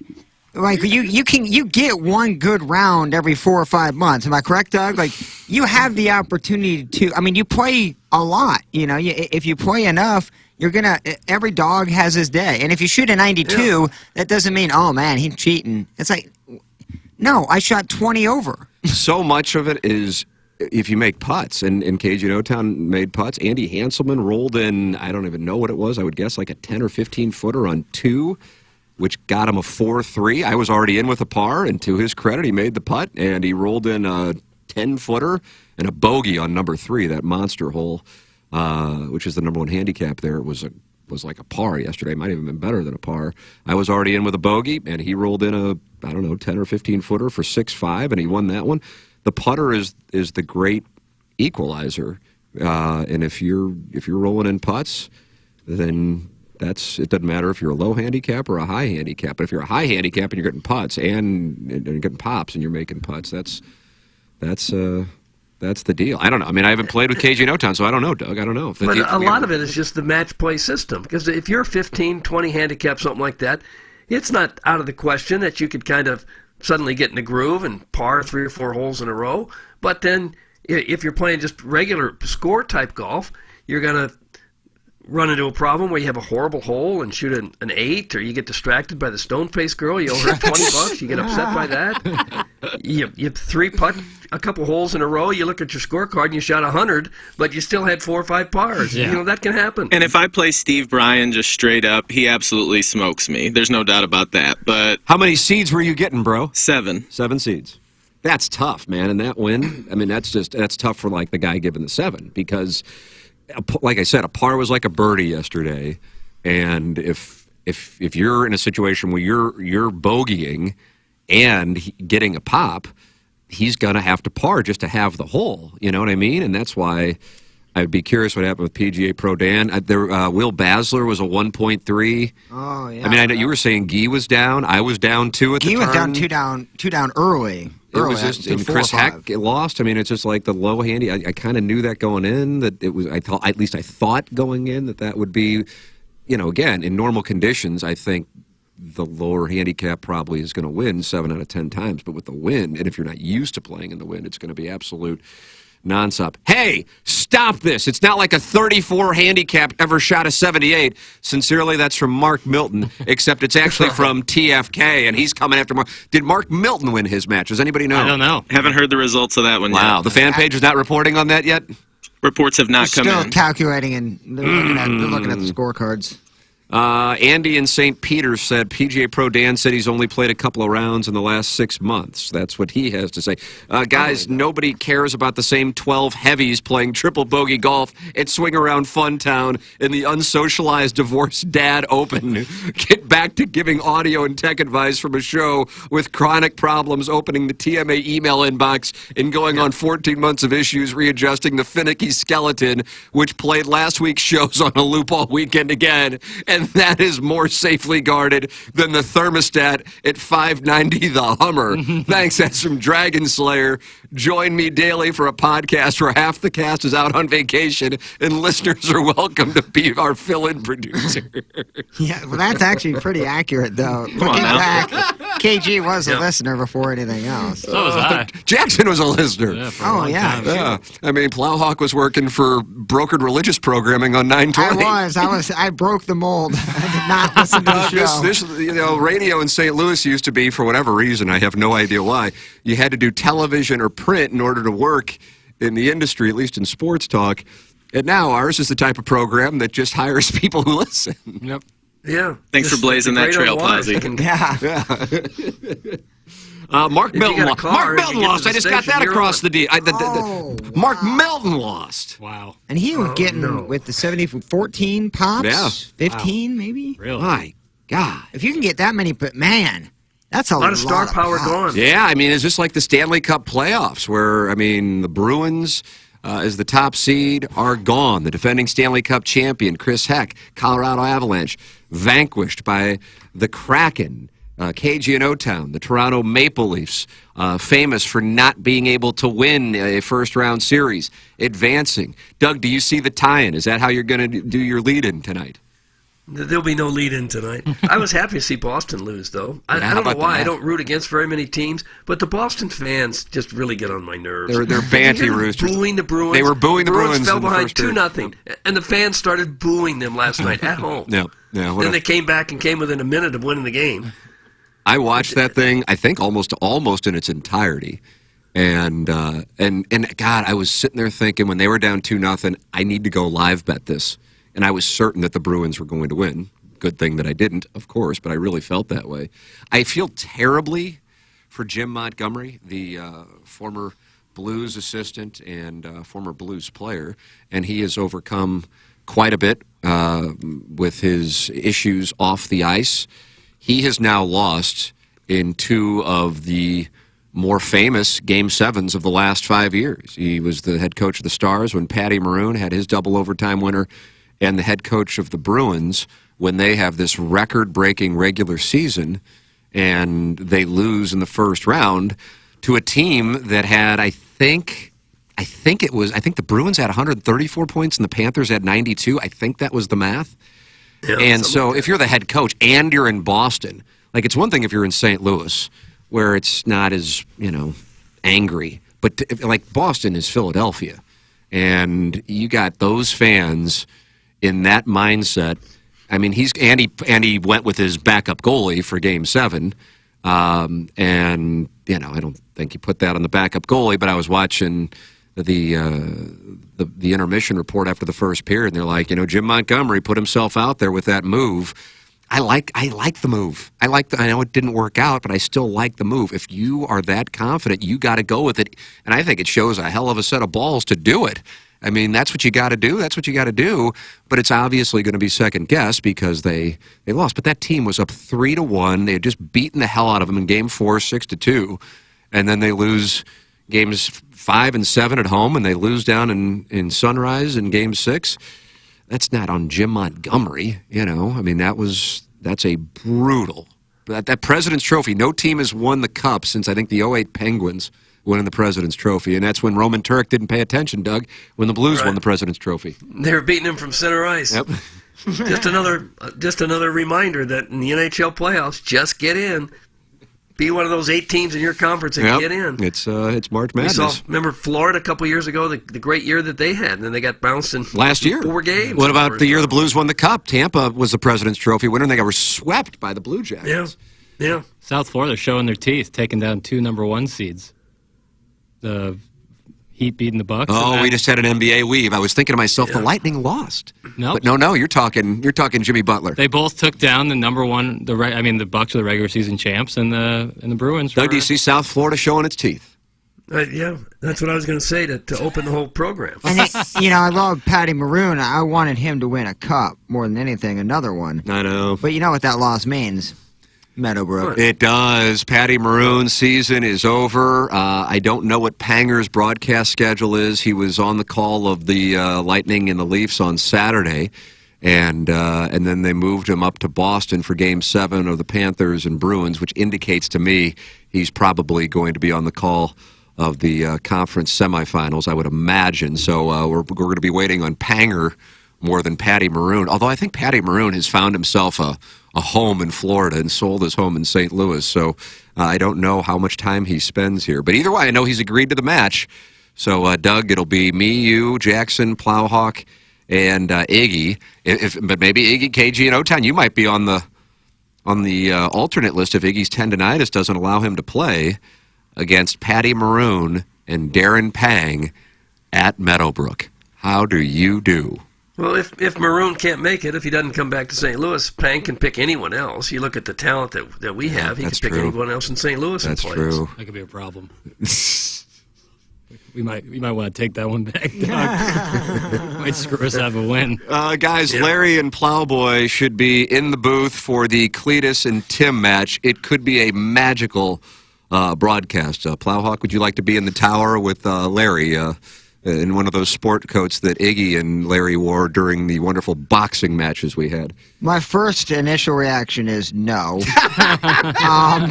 Like you get one good round every 4 or 5 months. Am I correct, Doug? Like you have the opportunity to. I mean, you play a lot. If you play enough, you're gonna. Every dog has his day. And if you shoot a 92, that doesn't mean oh man he's cheating. It's like no, I shot 20 over. So much of it is if you make putts, and KG in O-Town made putts. Andy Hanselman rolled in. I don't even know what it was. I would guess like a 10 or 15 footer on 2. Which got him a 4-3. I was already in with a par, and to his credit, he made the putt, and he rolled in a 10-footer and a bogey on number 3, that monster hole, which is the number 1 handicap there. It was like a par yesterday. Might have even been better than a par. I was already in with a bogey, and he rolled in a, 10 or 15-footer for 6-5, and he won that one. The putter is the great equalizer, and if you're rolling in putts, then... it doesn't matter if you're a low handicap or a high handicap. But if you're a high handicap and you're getting putts and you're getting pops and you're making putts, that's the deal. I don't know. I mean, I haven't played with KG in O-Town, so I don't know, Doug. I don't know. But a lot of it is just the match play system. Because if you're 15, 20 handicap, something like that, it's not out of the question that you could kind of suddenly get in the groove and par 3 or 4 holes in a row. But then if you're playing just regular score type golf, you're going to run into a problem where you have a horrible hole and shoot an 8, or you get distracted by the stone-faced girl, you owe her $20, you get upset by that. You 3-putt a couple holes in a row, you look at your scorecard and you shot 100, but you still had 4 or 5 pars. Yeah. That can happen. And if I play Steve Bryan just straight up, he absolutely smokes me. There's no doubt about that. But how many seeds were you getting, bro? 7. 7 seeds. That's tough, man. And that win, I mean, that's tough for like the guy giving the 7 because, like I said, a par was like a birdie yesterday, and if you're in a situation where you're bogeying and getting a pop, he's gonna have to par just to have the hole. You know what I mean? And that's why I'd be curious what happened with PGA Pro Dan. Will Basler was a 1.3. Oh yeah. I mean, I know you were saying Guy was down. I was down 2 at the Guy was turn. down two down early. It was just, and Chris Heck lost. I mean, it's just like the low handy. I kind of knew that going in, that it was. I thought going in that would be, again, in normal conditions, I think the lower handicap probably is going to win 7 out of 10 times. But with the wind, and if you're not used to playing in the wind, it's going to be absolute nonstop. Hey, stop this. It's not like a 34 handicap ever shot a 78. Sincerely, that's from Mark Milton, except it's actually from TFK, and he's coming after Mark. Did Mark Milton win his match? Does anybody know? I don't know. Haven't heard the results of that one yet. Wow, the fan page is not reporting on that yet? Reports have not come in. Still calculating, and they're looking at the scorecards. Andy in St. Peter said PGA Pro Dan said he's only played a couple of rounds in the last 6 months. That's what he has to say. Guys, nobody cares about the same 12 heavies playing triple bogey golf at Swing Around Fun Town in the unsocialized divorced dad open. Get back to giving audio and tech advice from a show with chronic problems opening the TMA email inbox and going on 14 months of issues readjusting the finicky skeleton, which played last week's shows on a loop all weekend again. And that is more safely guarded than the thermostat at 590 the Hummer. Thanks, that's from Dragon Slayer. Join me daily for a podcast where half the cast is out on vacation and listeners are welcome to be our fill-in producer. Yeah, well, that's actually pretty accurate, though. Looking back, KG was a listener before anything else. So was I. Jackson was a listener. Yeah, for a long time. Yeah. I mean, Plowhawk was working for brokered religious programming on 920. I broke the mold. I did not listen to the show. This radio in St. Louis used to be, for whatever reason, I have no idea why, you had to do television or print in order to work in the industry, at least in sports talk. And now ours is the type of program that just hires people who listen. Yep. Yeah. Thanks for blazing that trail, Posy. Mark Milton lost. Mark Milton lost. I just got that across the D. Mark Milton lost. Wow. And he was getting with the 14 pops? Yeah. 15 maybe? Really? My God. If you can get that many, but man, that's a lot of star power gone. Yeah, I mean, it's just like the Stanley Cup playoffs where, I mean, the Bruins as the top seed are gone. The defending Stanley Cup champion, Chris Heck, Colorado Avalanche, vanquished by the Kraken. KG and O-Town, the Toronto Maple Leafs, famous for not being able to win a first-round series, advancing. Doug, do you see the tie-in? Is that how you're going to do your lead-in tonight? There'll be no lead-in tonight. I was happy to see Boston lose, though. I don't know why. I don't root against very many teams, but the Boston fans just really get on my nerves. They're banty roosters. Booing the Bruins. They were booing the Bruins fell in the behind first period. 2-0, and the fans started booing them last night at home. Yeah. Then they came back and came within a minute of winning the game. I watched that thing, I think, almost in its entirety. And God, I was sitting there thinking when they were down 2-0, I need to go live bet this. And I was certain that the Bruins were going to win. Good thing that I didn't, of course, but I really felt that way. I feel terribly for Jim Montgomery, the former Blues assistant and former Blues player, and he has overcome quite a bit with his issues off the ice. He has now lost in 2 of the more famous Game 7s of the last 5 years. He was the head coach of the Stars when Patty Maroon had his double overtime winner, and the head coach of the Bruins when they have this record-breaking regular season and they lose in the first round to a team that had, I think the Bruins had 134 points and the Panthers had 92. I think that was the math. Yeah, and so if you're the head coach and you're in Boston, like it's one thing if you're in St. Louis where it's not as, angry, but like Boston is Philadelphia. And you got those fans in that mindset. I mean, Andy went with his backup goalie for Game 7. And, I don't think he put that on the backup goalie, but I was watching the intermission report after the first period, and they're like, Jim Montgomery put himself out there with that move, I like the move. I know it didn't work out, but I still like the move. If you are that confident, you got to go with it. And I think it shows a hell of a set of balls to do it. I mean, that's what you got to do. That's what you got to do. But it's obviously going to be second guess because they lost. But that team was up 3-1. They had just beaten the hell out of them in Game 4, 6-2, and then they lose games 5 and 7 at home, and they lose down in Sunrise in Game 6. That's not on Jim Montgomery, I mean, that's a brutal. That President's Trophy. No team has won the Cup since I think the 2008 Penguins winning the President's Trophy, and that's when Roman Turek didn't pay attention, Doug, when the Blues won the President's Trophy. They were beating him from center ice. Yep. just another reminder that in the NHL playoffs, just get in. Be one of those 8 teams in your conference and get in. It's March Madness. Remember Florida a couple years ago, the great year that they had, and then they got bounced in last year 4 games. What about the year the Blues won the Cup? Tampa was the President's Trophy winner, and they were swept by the Blue Jackets. Yeah. South Florida showing their teeth, taking down 2 number 1 seeds. The Heat beating the Bucks. Oh, we just had an NBA weave. I was thinking to myself, the Lightning lost. Nope. But no, you're talking Jimmy Butler. They both took down the number 1. The Bucks are the regular season champs, and the Bruins. Doug, do you see South Florida showing its teeth? Yeah, that's what I was going to say to open the whole program. And I love Patty Maroon. I wanted him to win a cup more than anything, another one. I know. But you know what that loss means? Meadowbrook. It does. Patty Maroon's season is over. I don't know what Panger's broadcast schedule is. He was on the call of the Lightning and the Leafs on Saturday, and then they moved him up to Boston for Game 7 of the Panthers and Bruins, which indicates to me he's probably going to be on the call of the conference semifinals, I would imagine. So we're going to be waiting on Panger more than Patty Maroon, although I think Patty Maroon has found himself a home in Florida and sold his home in St. Louis, so I don't know how much time he spends here. But either way, I know he's agreed to the match. So, Doug, it'll be me, you, Jackson, Plowhawk, and Iggy. But maybe Iggy, KG, and O-Town, you might be on the alternate list if Iggy's tendinitis doesn't allow him to play against Patty Maroon and Darren Pang at Meadowbrook. How do you do? Well, if Maroon can't make it, if he doesn't come back to St. Louis, Pang can pick anyone else. You look at the talent that we have, he can pick anyone else in St. Louis and play. That's true. That could be a problem. we might want to take that one back, Doug. Might screw us out of a win. Guys, Larry and Plowboy should be in the booth for the Cletus and Tim match. It could be a magical broadcast. Plowhawk, would you like to be in the tower with Larry? In one of those sport coats that Iggy and Larry wore during the wonderful boxing matches we had? My first initial reaction is no,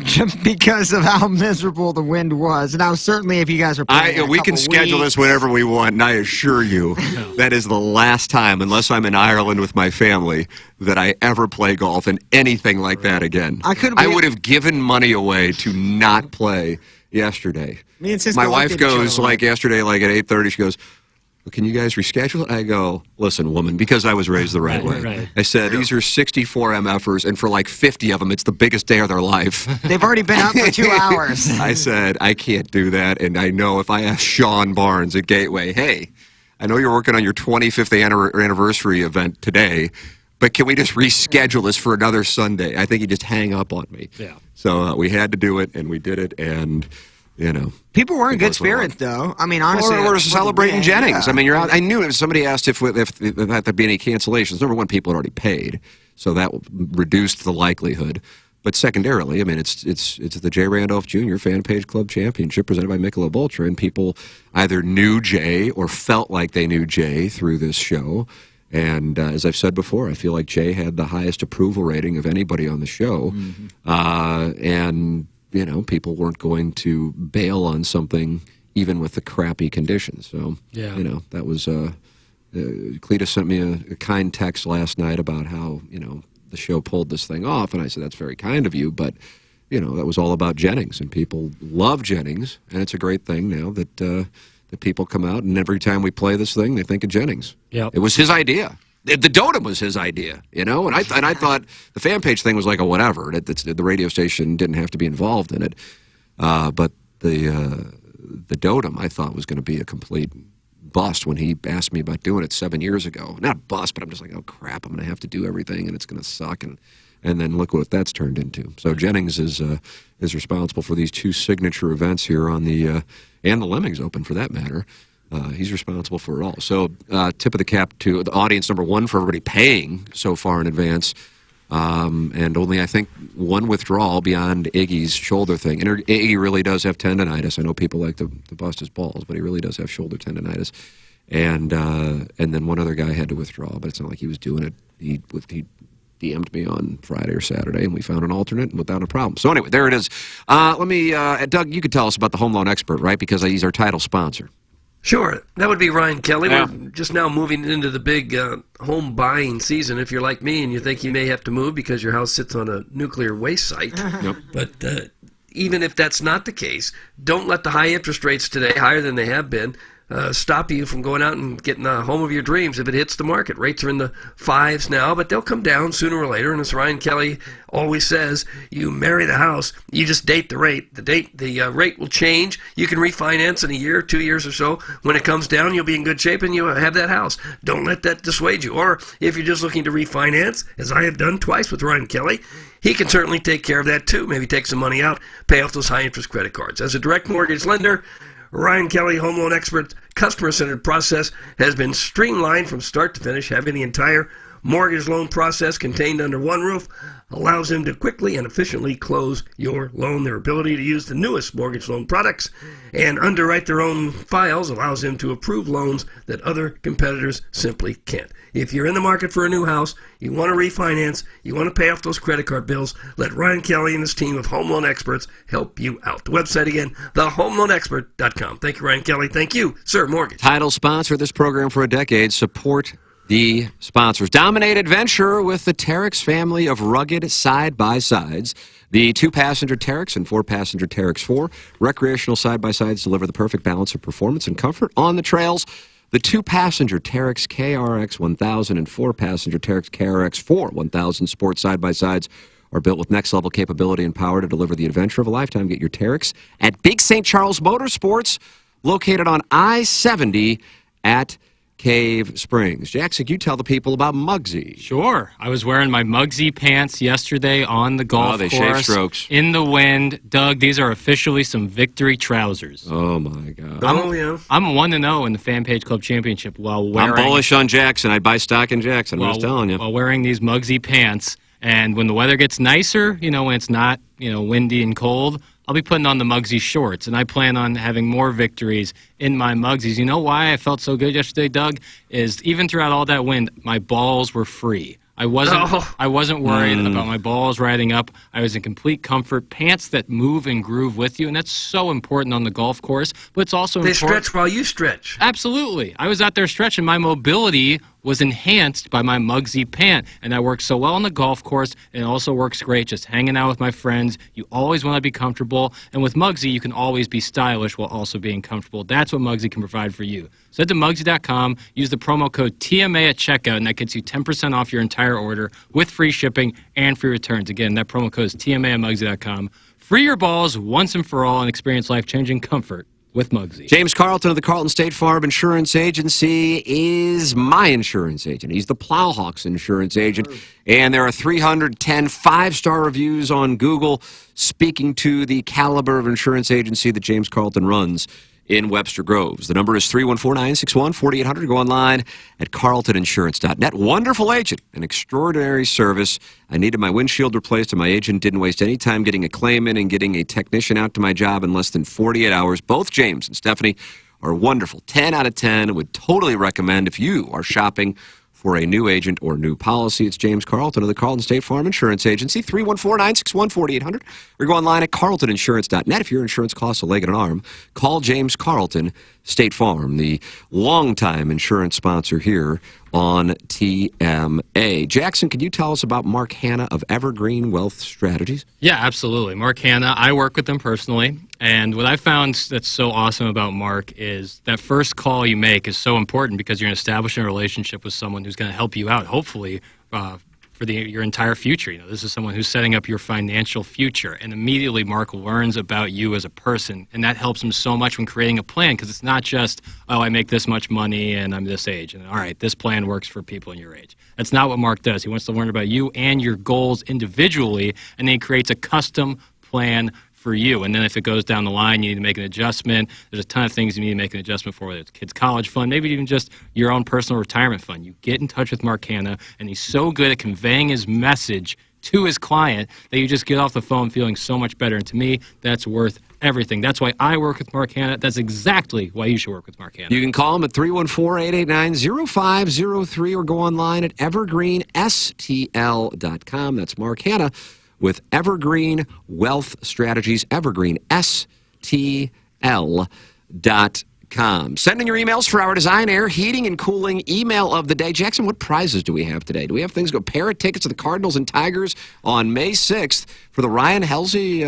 just because of how miserable the wind was. Now, certainly, if you guys are playing, we can schedule this whenever we want, and I assure you, that is the last time, unless I'm in Ireland with my family, that I ever play golf and anything like that again. I would have given money away to not play yesterday. My wife goes, yesterday, at 8:30, she goes, well, can you guys reschedule it? I go, listen, woman, because I was raised the right way. Right. I said, these are 64 MFers, and for 50 of them, it's the biggest day of their life. They've already been up for 2 hours. I said, I can't do that, and I know if I ask Sean Barnes at Gateway, hey, I know you're working on your 25th anniversary event today, but can we just reschedule this for another Sunday? I think he'd just hang up on me. Yeah. So we had to do it, and we did it, and, people were in good spirits, though. I mean, honestly, we're celebrating Jennings. Yeah. I mean, you're out. I knew if somebody asked if there'd be any cancellations. Number one, people had already paid, so that reduced the likelihood. But secondarily, I mean, it's the Jay Randolph Jr. Fan Page Club Championship presented by Michelob Ultra, and people either knew Jay or felt like they knew Jay through this show. And as I've said before, I feel like Jay had the highest approval rating of anybody on the show, and people weren't going to bail on something even with the crappy conditions. So, that was Cletus sent me a kind text last night about how, the show pulled this thing off. And I said, that's very kind of you. But, that was all about Jennings. And people love Jennings. And it's a great thing now that people come out. And every time we play this thing, they think of Jennings. Yep. It was his idea. The Dotem was his idea, and I thought the fan page thing was like a whatever. The radio station didn't have to be involved in it, but the Dotem I thought was going to be a complete bust when he asked me about doing it 7 years ago. Not bust, but I'm just like, oh crap, I'm going to have to do everything, and it's going to suck. And and then look what that's turned into. So Jennings is responsible for these 2 signature events here on the and the Lemmings Open for that matter. He's responsible for it all. So tip of the cap to the audience, number 1, for everybody paying so far in advance. And only, I think, 1 withdrawal beyond Iggy's shoulder thing. And Iggy really does have tendonitis. I know people like to bust his balls, but he really does have shoulder tendonitis. And then 1 other guy had to withdraw, but it's not like he was doing it. He DM'd me on Friday or Saturday, and we found an alternate without a problem. So anyway, there it is. Let me, Doug, you could tell us about the Home Loan Expert, right? Because he's our title sponsor. Sure. That would be Ryan Kelly. Yeah. We're just now moving into the big home buying season. If you're like me and you think you may have to move because your house sits on a nuclear waste site. Yep. But even if that's not the case, don't let the high interest rates today, higher than they have been, stop you from going out and getting the home of your dreams if it hits the market. Rates are in the 5s now, but they'll come down sooner or later. And as Ryan Kelly always says, you marry the house, you just date the rate. The rate will change. You can refinance in a year, 2 years or so. When it comes down, you'll be in good shape and you have that house. Don't let that dissuade you. Or if you're just looking to refinance, as I have done twice with Ryan Kelly, he can certainly take care of that too. Maybe take some money out, pay off those high interest credit cards. As a direct mortgage lender, Ryan Kelly, Home Loan Expert, customer-centered process has been streamlined from start to finish. Having the entire mortgage loan process contained under one roof allows them to quickly and efficiently close your loan. Their ability to use the newest mortgage loan products and underwrite their own files allows them to approve loans that other competitors simply can't. If you're in the market for a new house, you want to refinance, you want to pay off those credit card bills, let Ryan Kelly and his team of home loan experts help you out. The website again, thehomeloanexpert.com. Thank you, Ryan Kelly. Thank you, Sir Mortgage. Title sponsor of this program for a decade. Support the sponsors. Dominate adventure with the Terex family of rugged side-by-sides. The 2-passenger Terex and 4-passenger Terex 4. Recreational side-by-sides deliver the perfect balance of performance and comfort on the trails. The 2-passenger Terex KRX 1000 and 4-passenger Terex KRX 4 1000 sport side-by-sides are built with next-level capability and power to deliver the adventure of a lifetime. Get your Terex at Big St. Charles Motorsports, located on I-70 at Cave Springs. Jackson, you tell the people about Muggsy. Sure. I was wearing my Muggsy pants yesterday on the golf they course. shave strokes. In the wind. Doug, these are officially some victory trousers. Oh, my God. I'm 1-0 in the Fan Page Club Championship while wearing... I'm bullish on Jackson. I'd buy stock in Jackson. I'm just telling you. While wearing these Muggsy pants. And when the weather gets nicer, when it's not, windy and cold, I'll be putting on the Muggsy shorts, and I plan on having more victories in my Muggsies. You know why I felt so good yesterday, Doug? Is even throughout all that wind, my balls were free. I wasn't worried about my balls riding up. I was in complete comfort. Pants that move and groove with you, and that's so important on the golf course. But it's also They important. stretch while you stretch. Absolutely. I was out there stretching. My mobility was enhanced by my Muggsy pant, and that works so well on the golf course, and it also works great just hanging out with my friends. You always want to be comfortable, and with Muggsy, you can always be stylish while also being comfortable. That's what Muggsy can provide for you. So head to Muggsy.com, use the promo code TMA at checkout, and that gets you 10% off your entire order with free shipping and free returns. Again, that promo code is TMA at Muggsy.com. Free your balls once and for all and experience life-changing comfort with Muggsy. James Carlton of the Carlton State Farm Insurance Agency is my insurance agent. He's the Plowhawks insurance agent. And there are 310 five-star reviews on Google speaking to the caliber of insurance agency that James Carlton runs in Webster Groves. The number is 314-961-4800. Go online at carltoninsurance.net. Wonderful agent, an extraordinary service. I needed my windshield replaced, and my agent didn't waste any time getting a claim in and getting a technician out to my job in less than 48 hours. Both James and Stephanie are wonderful. 10 out of 10. Would totally recommend if you are shopping for a new agent or new policy. It's James Carlton of the Carlton State Farm Insurance Agency, 314-961-4800, or go online at carltoninsurance.net. If your insurance costs a leg and an arm, call James Carlton State Farm, the longtime insurance sponsor here on TMA. Jackson, could you tell us about Mark Hanna of Evergreen Wealth Strategies? Yeah, absolutely. Mark Hanna, I work with him personally, and what I found that's so awesome about Mark is that first call you make is so important because you're establishing a relationship with someone who's going to help you out, hopefully, for your entire future. You know, this is someone who's setting up your financial future, and immediately Mark learns about you as a person, and that helps him so much when creating a plan, because it's not just, oh, I make this much money and I'm this age, and all right, this plan works for people in your age. That's not what Mark does. He wants to learn about you and your goals individually, and then he creates a custom plan for you. And then if it goes down the line, you need to make an adjustment. There's a ton of things you need to make an adjustment for, whether it's kids' college fund, maybe even just your own personal retirement fund. You get in touch with Mark Hanna, and he's so good at conveying his message to his client that you just get off the phone feeling so much better. And to me, that's worth everything. That's why I work with Mark Hanna. That's exactly why you should work with Mark Hanna. You can call him at 314-889-0503 or go online at evergreenstl.com. That's Mark Hanna with Evergreen Wealth Strategies, evergreenstl.com. Send in your emails for our Design Air Heating and Cooling email of the day. Jackson, what prizes do we have today? Do we have things go pair of tickets to the Cardinals and Tigers on May 6th for the Ryan Helsley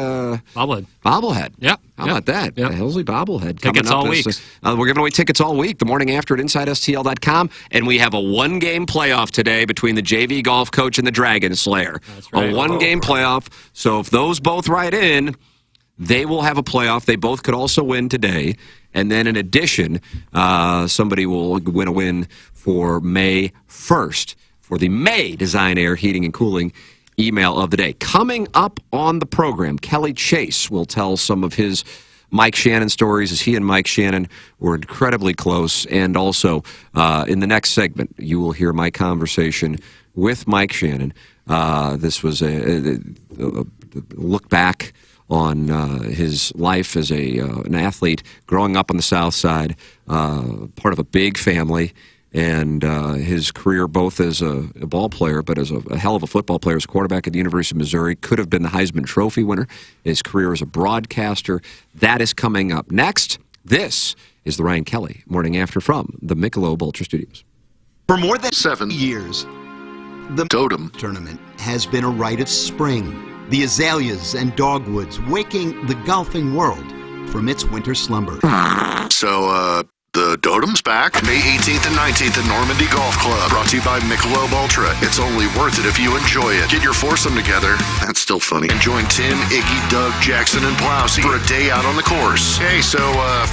bobblehead? Yep. How about that? Yep. The Helsley bobblehead. Tickets all week. We're giving away tickets all week, the morning after at InsideSTL.com. And we have a one-game playoff today between the JV golf coach and the Dragon Slayer. That's right. A one-game playoff. So if those both write in, they will have a playoff. They both could also win today. And then in addition, somebody will win a win for May 1st for the May Design Air Heating and Cooling email of the day. Coming up on the program, Kelly Chase will tell some of his Mike Shannon stories, as he and Mike Shannon were incredibly close. And also, in the next segment, you will hear my conversation with Mike Shannon. This was a look back on his life as an athlete growing up on the South Side, part of a big family, and his career both as a ball player but as a hell of a football player, as a quarterback at the University of Missouri, could have been the Heisman Trophy winner. His career as a broadcaster, that is coming up next. This is the Ryan Kelly Morning After from the Michelob Ultra Studios. For more than 7 years, the Totem Tournament has been a rite of spring. The azaleas and dogwoods waking the golfing world from its winter slumber. So, the Totem's back May 18th and 19th at Normandy Golf Club. Brought to you by Michelob Ultra. It's only worth it if you enjoy it. Get your foursome together. That's still funny. And join Tim, Iggy, Doug, Jackson, and Plowsy for a day out on the course. Hey, so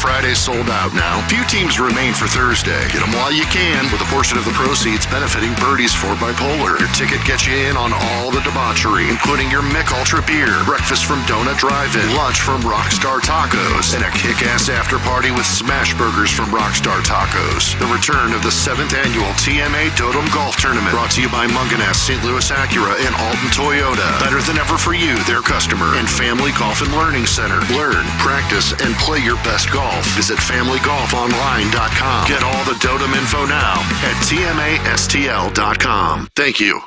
Friday's sold out now. Few teams remain for Thursday. Get them while you can, with a portion of the proceeds benefiting Birdies for Bipolar. Your ticket gets you in on all the debauchery, including your Mick Ultra beer, breakfast from Donut Drive-In, lunch from Rockstar Tacos, and a kick-ass after party with smash burgers from Rockstar Tacos. The return of the 7th annual TMA Totem Golf Tournament, brought to you by Munganess, St. Louis Acura, and Alton Toyota. Better than ever for you, their customer, and Family Golf and Learning Center. Learn, practice, and play your best golf. Visit FamilyGolfOnline.com. Get all the Totem info now at TMASTL.com. Thank you.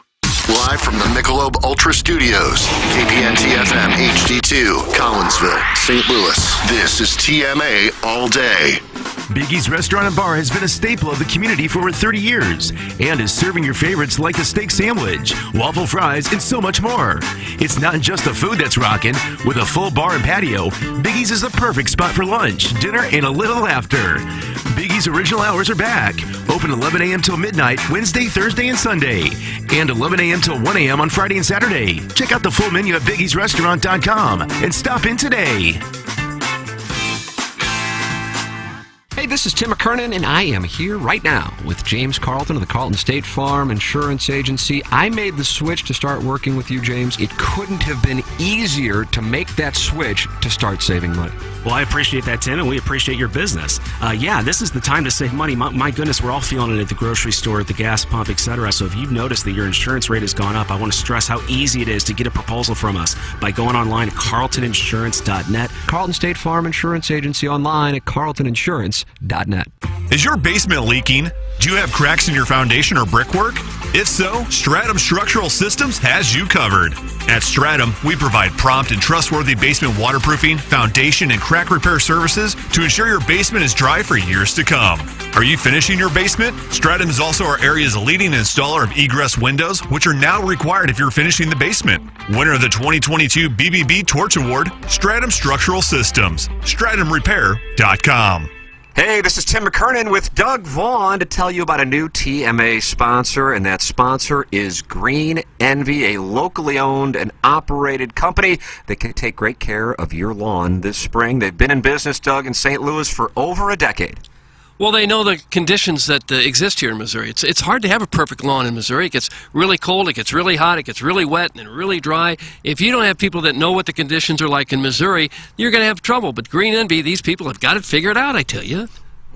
Live from the Michelob Ultra Studios, KPN-TFM HD2, Collinsville, St. Louis. This is TMA All Day. Biggie's Restaurant and Bar has been a staple of the community for over 30 years and is serving your favorites like the steak sandwich, waffle fries, and so much more. It's not just the food that's rocking. With a full bar and patio, Biggie's is the perfect spot for lunch, dinner, and a little laughter. Biggie's original hours are back. Open 11 a.m. till midnight, Wednesday, Thursday, and Sunday. And 11 a.m. till 1 a.m. on Friday and Saturday. Check out the full menu at biggiesrestaurant.com and stop in today. Hey, this is Tim McKernan, and I am here right now with James Carlton of the Carlton State Farm Insurance Agency. I made the switch to start working with you, James. It couldn't have been easier to make that switch to start saving money. Well, I appreciate that, Tim, and we appreciate your business. Yeah, this is the time to save money. My goodness, we're all feeling it at the grocery store, at the gas pump, etc. So if you've noticed that your insurance rate has gone up, I want to stress how easy it is to get a proposal from us by going online at carltoninsurance.net. Carlton State Farm Insurance Agency online at carltoninsurance.net. Is your basement leaking? Do you have cracks in your foundation or brickwork? If so, Stratum Structural Systems has you covered. At Stratum, we provide prompt and trustworthy basement waterproofing, foundation, and crack repair services to ensure your basement is dry for years to come. Are you finishing your basement? Stratum is also our area's leading installer of egress windows, which are now required if you're finishing the basement. Winner of the 2022 BBB Torch Award, Stratum Structural Systems. StratumRepair.com. Hey, this is Tim McKernan with Doug Vaughn to tell you about a new TMA sponsor, and that sponsor is Green Envy, a locally owned and operated company that can take great care of your lawn this spring. They've been in business, Doug, in St. Louis for over a decade. Well, they know the conditions that exist here in Missouri. It's hard to have a perfect lawn in Missouri. It gets really cold, it gets really hot, it gets really wet, and really dry. If you don't have people that know what the conditions are like in Missouri, you're going to have trouble. But Green Envy, these people have got it figured out, I tell you.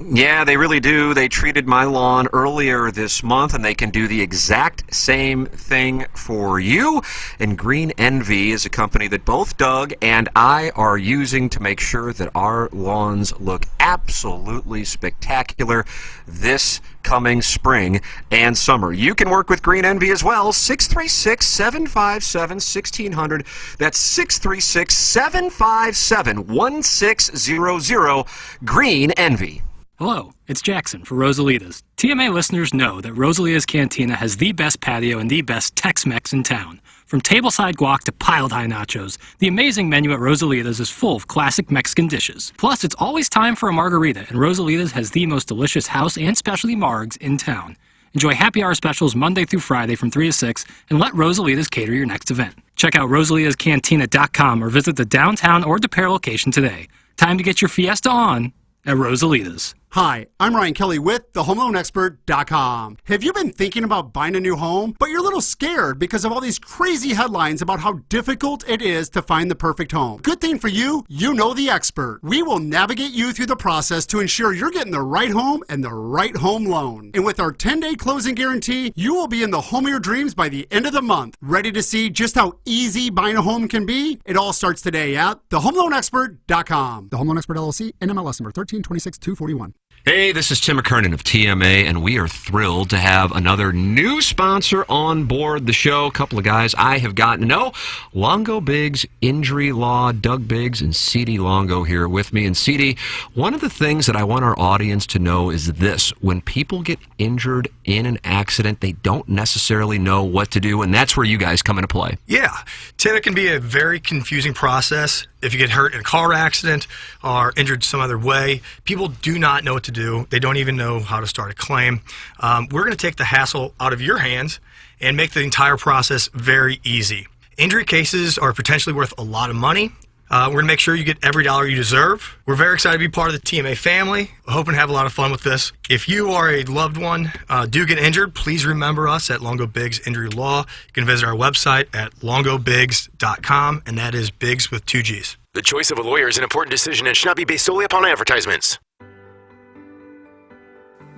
Yeah, they really do. They treated my lawn earlier this month, and they can do the exact same thing for you. And Green Envy is a company that both Doug and I are using to make sure that our lawns look absolutely spectacular this coming spring and summer. You can work with Green Envy as well. 636-757-1600. That's 636-757-1600. Green Envy. Hello, it's Jackson for Rosalita's. TMA listeners know that Rosalita's Cantina has the best patio and the best Tex-Mex in town. From tableside guac to piled high nachos, the amazing menu at Rosalita's is full of classic Mexican dishes. Plus, it's always time for a margarita, and Rosalita's has the most delicious house and specialty margs in town. Enjoy happy hour specials Monday through Friday from 3 to 6, and let Rosalita's cater your next event. Check out rosalitascantina.com or visit the downtown or DePere location today. Time to get your fiesta on at Rosalita's. Hi, I'm Ryan Kelly with thehomeloanexpert.com. Have you been thinking about buying a new home, but you're a little scared because of all these crazy headlines about how difficult it is to find the perfect home? Good thing for you, you know the expert. We will navigate you through the process to ensure you're getting the right home and the right home loan. And with our 10-day closing guarantee, you will be in the home of your dreams by the end of the month. Ready to see just how easy buying a home can be? It all starts today at thehomeloanexpert.com. The Home Loan Expert LLC, NMLS number 1326241. Hey, this is Tim McKernan of TMA, and we are thrilled to have another new sponsor on board the show. A couple of guys I have gotten to know. Longo Biggs Injury Law, Doug Biggs and C.D. Longo here with me. And C.D., one of the things that I want our audience to know is this. When people get injured in an accident, they don't necessarily know what to do, and that's where you guys come into play. Yeah. Tim, it can be a very confusing process. If you get hurt in a car accident or injured some other way, people do not know what to do. They don't even know how to start a claim. We're going to take the hassle out of your hands and make the entire process very easy. Injury cases are potentially worth a lot of money. We're going to make sure you get every dollar you deserve. We're very excited to be part of the TMA family. Hoping to have a lot of fun with this. If you are a loved one, do get injured, please remember us at Longo Biggs Injury Law. You can visit our website at longobiggs.com, and that is Biggs with 2 G's. The choice of a lawyer is an important decision and should not be based solely upon advertisements.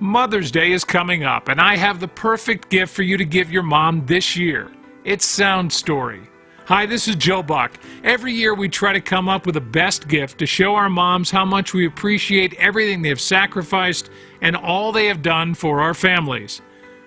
Mother's Day is coming up, and I have the perfect gift for you to give your mom this year. It's Sound Story. Hi, this is Joe Buck. Every year we try to come up with the best gift to show our moms how much we appreciate everything they have sacrificed and all they have done for our families.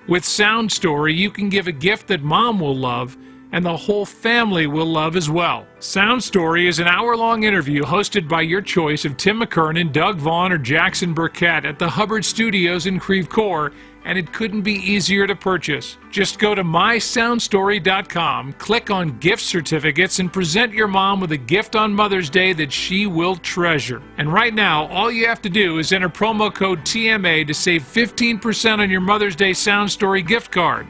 With Sound Story, you can give a gift that mom will love and the whole family will love as well. Sound Story is an hour-long interview hosted by your choice of Tim McKernan, Doug Vaughn, or Jackson Burkett at the Hubbard Studios in Creve Coeur, and it couldn't be easier to purchase. Just go to mysoundstory.com, click on gift certificates, and present your mom with a gift on Mother's Day that she will treasure. And right now, all you have to do is enter promo code TMA to save 15% on your Mother's Day Sound Story gift card.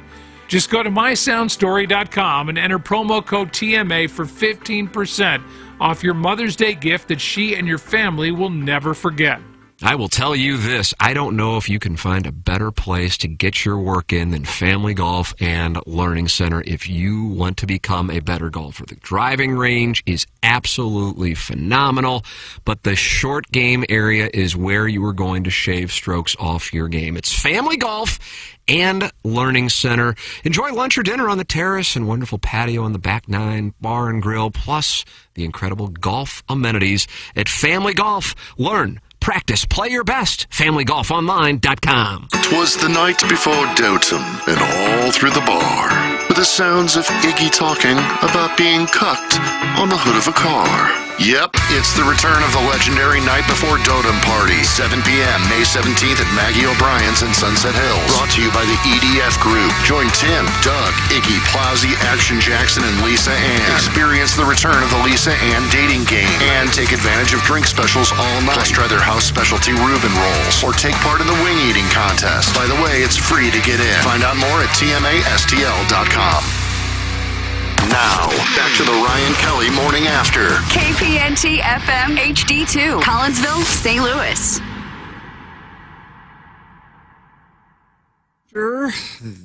Just go to mysoundstory.com and enter promo code TMA for 15% off your Mother's Day gift that she and your family will never forget. I will tell you this, I don't know if you can find a better place to get your work in than Family Golf and Learning Center if you want to become a better golfer. The driving range is absolutely phenomenal, but the short game area is where you are going to shave strokes off your game. It's Family Golf and Learning Center. Enjoy lunch or dinner on the terrace and wonderful patio on the back 9, bar and grill, plus the incredible golf amenities at Family Golf. Learn, practice, play your best. FamilyGolfOnline.com. 'Twas the night before Dotem, and all through the bar were the sounds of Iggy talking about being cucked on the hood of a car. Yep, it's the return of the legendary Night Before Dotem Party, 7 p.m. May 17th at Maggie O'Brien's in Sunset Hills. Brought to you by the EDF Group. Join Tim, Doug, Iggy, Plowsy, Action Jackson, and Lisa Ann. Experience the return of the Lisa Ann dating game and take advantage of drink specials all night. Plus try their house specialty Reuben rolls or take part in the wing eating contest. By the way, it's free to get in. Find out more at tmastl.com. Now, back to the Ryan Kelly Morning After. KPNT FM HD2, Collinsville, St. Louis.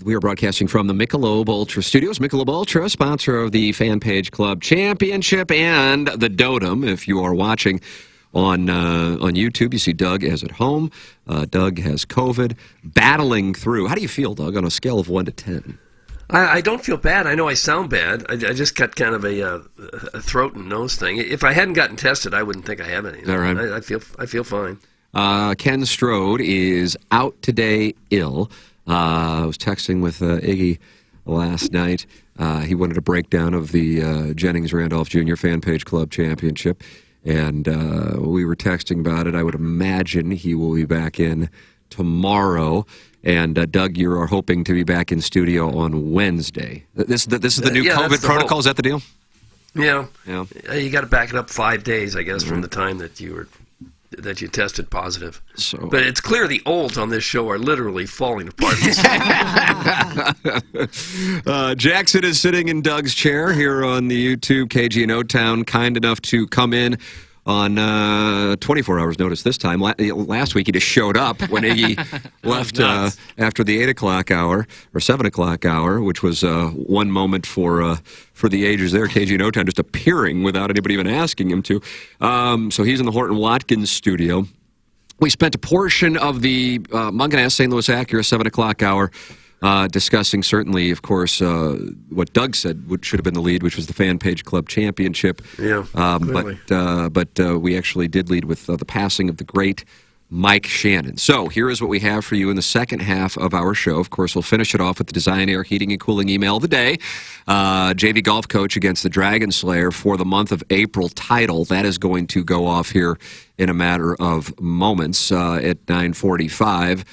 We are broadcasting from the Michelob Ultra Studios. Michelob Ultra, sponsor of the Fan Page Club Championship and the Dotem. If you are watching on YouTube, you see Doug is at home. Doug has COVID, battling through. How do you feel, Doug, on a scale of 1 to 10? I don't feel bad. I know I sound bad. I just got kind of a throat and nose thing. If I hadn't gotten tested, I wouldn't think I have any. All right. I feel fine. Ken Strode is out today ill. I was texting with Iggy last night. He wanted a breakdown of the Jennings-Randolph Jr. Fan Page Club Championship, and we were texting about it. I would imagine he will be back in tomorrow. And Doug, you are hoping to be back in studio on Wednesday. This is the new COVID protocol. Is that the deal? Yeah. Yeah. You got to back it up 5 days, I guess, from the time that you tested positive. So, but it's clear the olds on this show are literally falling apart. Jackson is sitting in Doug's chair here on the YouTube. KG in O-Town, kind enough to come in on 24 hours notice this time. Last week he just showed up when Iggy left after the 8 o'clock hour or 7 o'clock hour, which was one moment for the ages there. KG in O-Town just appearing without anybody even asking him to. So he's in the Horton Watkins studio. We spent a portion of the Munganess St. Louis Acura 7 o'clock hour discussing, certainly, of course, what Doug said should have been the lead, which was the Fan Page Club Championship. Yeah, but we actually did lead with the passing of the great Mike Shannon. So here is what we have for you in the second half of our show. Of course, we'll finish it off with the Design Air Heating and Cooling email of the day. JV golf coach against the Dragon Slayer for the month of April title. That is going to go off here in a matter of moments at 9:45.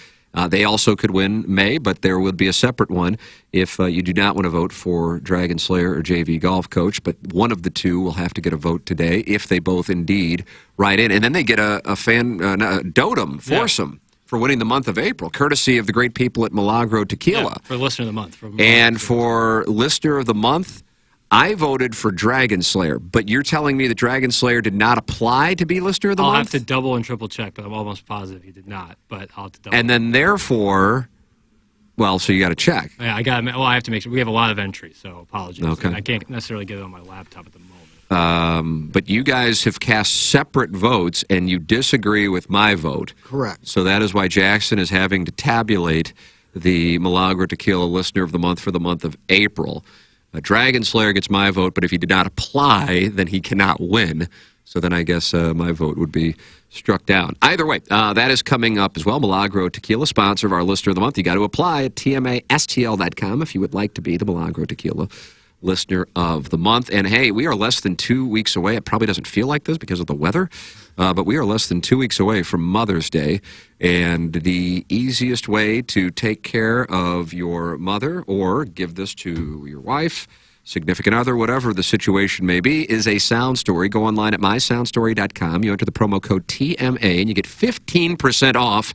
They also could win May, but there will be a separate one if you do not want to vote for Dragon Slayer or JV Golf Coach. But one of the two will have to get a vote today if they both indeed write in. And then they get a Dotem foursome for winning the month of April, courtesy of the great people at Milagro Tequila. Yeah, for Listener of the Month. And for Listener of the Month, I voted for Dragon Slayer, but you're telling me that Dragon Slayer did not apply to be Listener of the Month? I'll have to double and triple check, but I'm almost positive he did not. But I'll have to double. And then therefore, well, so you got to check. Yeah, I have to make sure. We have a lot of entries, so apologies. Okay. I can't necessarily get it on my laptop at the moment. But you guys have cast separate votes, and you disagree with my vote. Correct. So that is why Jackson is having to tabulate the Milagro Tequila Listener of the Month for the month of April. Dragon Slayer gets my vote, but if he did not apply, then he cannot win. So then I guess my vote would be struck down. Either way, that is coming up as well. Milagro Tequila, sponsor of our Listener of the Month. You got to apply at tmastl.com if you would like to be the Milagro Tequila Listener of the Month. And hey, we are less than 2 weeks away. It probably doesn't feel like this because of the weather, but we are less than 2 weeks away from Mother's Day. And the easiest way to take care of your mother or give this to your wife, significant other, whatever the situation may be, is a sound story. Go online at mysoundstory.com. You enter the promo code TMA and you get 15% off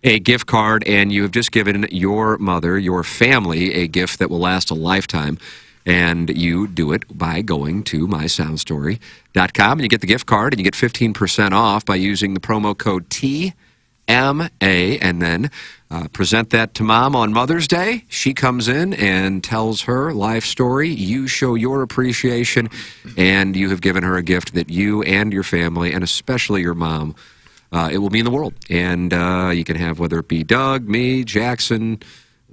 a gift card, and you have just given your mother, your family, a gift that will last a lifetime. And you do it by going to mysoundstory.com, and you get the gift card, and you get 15% off by using the promo code TMA, and then present that to Mom on Mother's Day. She comes in and tells her life story. You show your appreciation, and you have given her a gift that you and your family, and especially your mom, it will mean the world. And you can have, whether it be Doug, me, Jackson,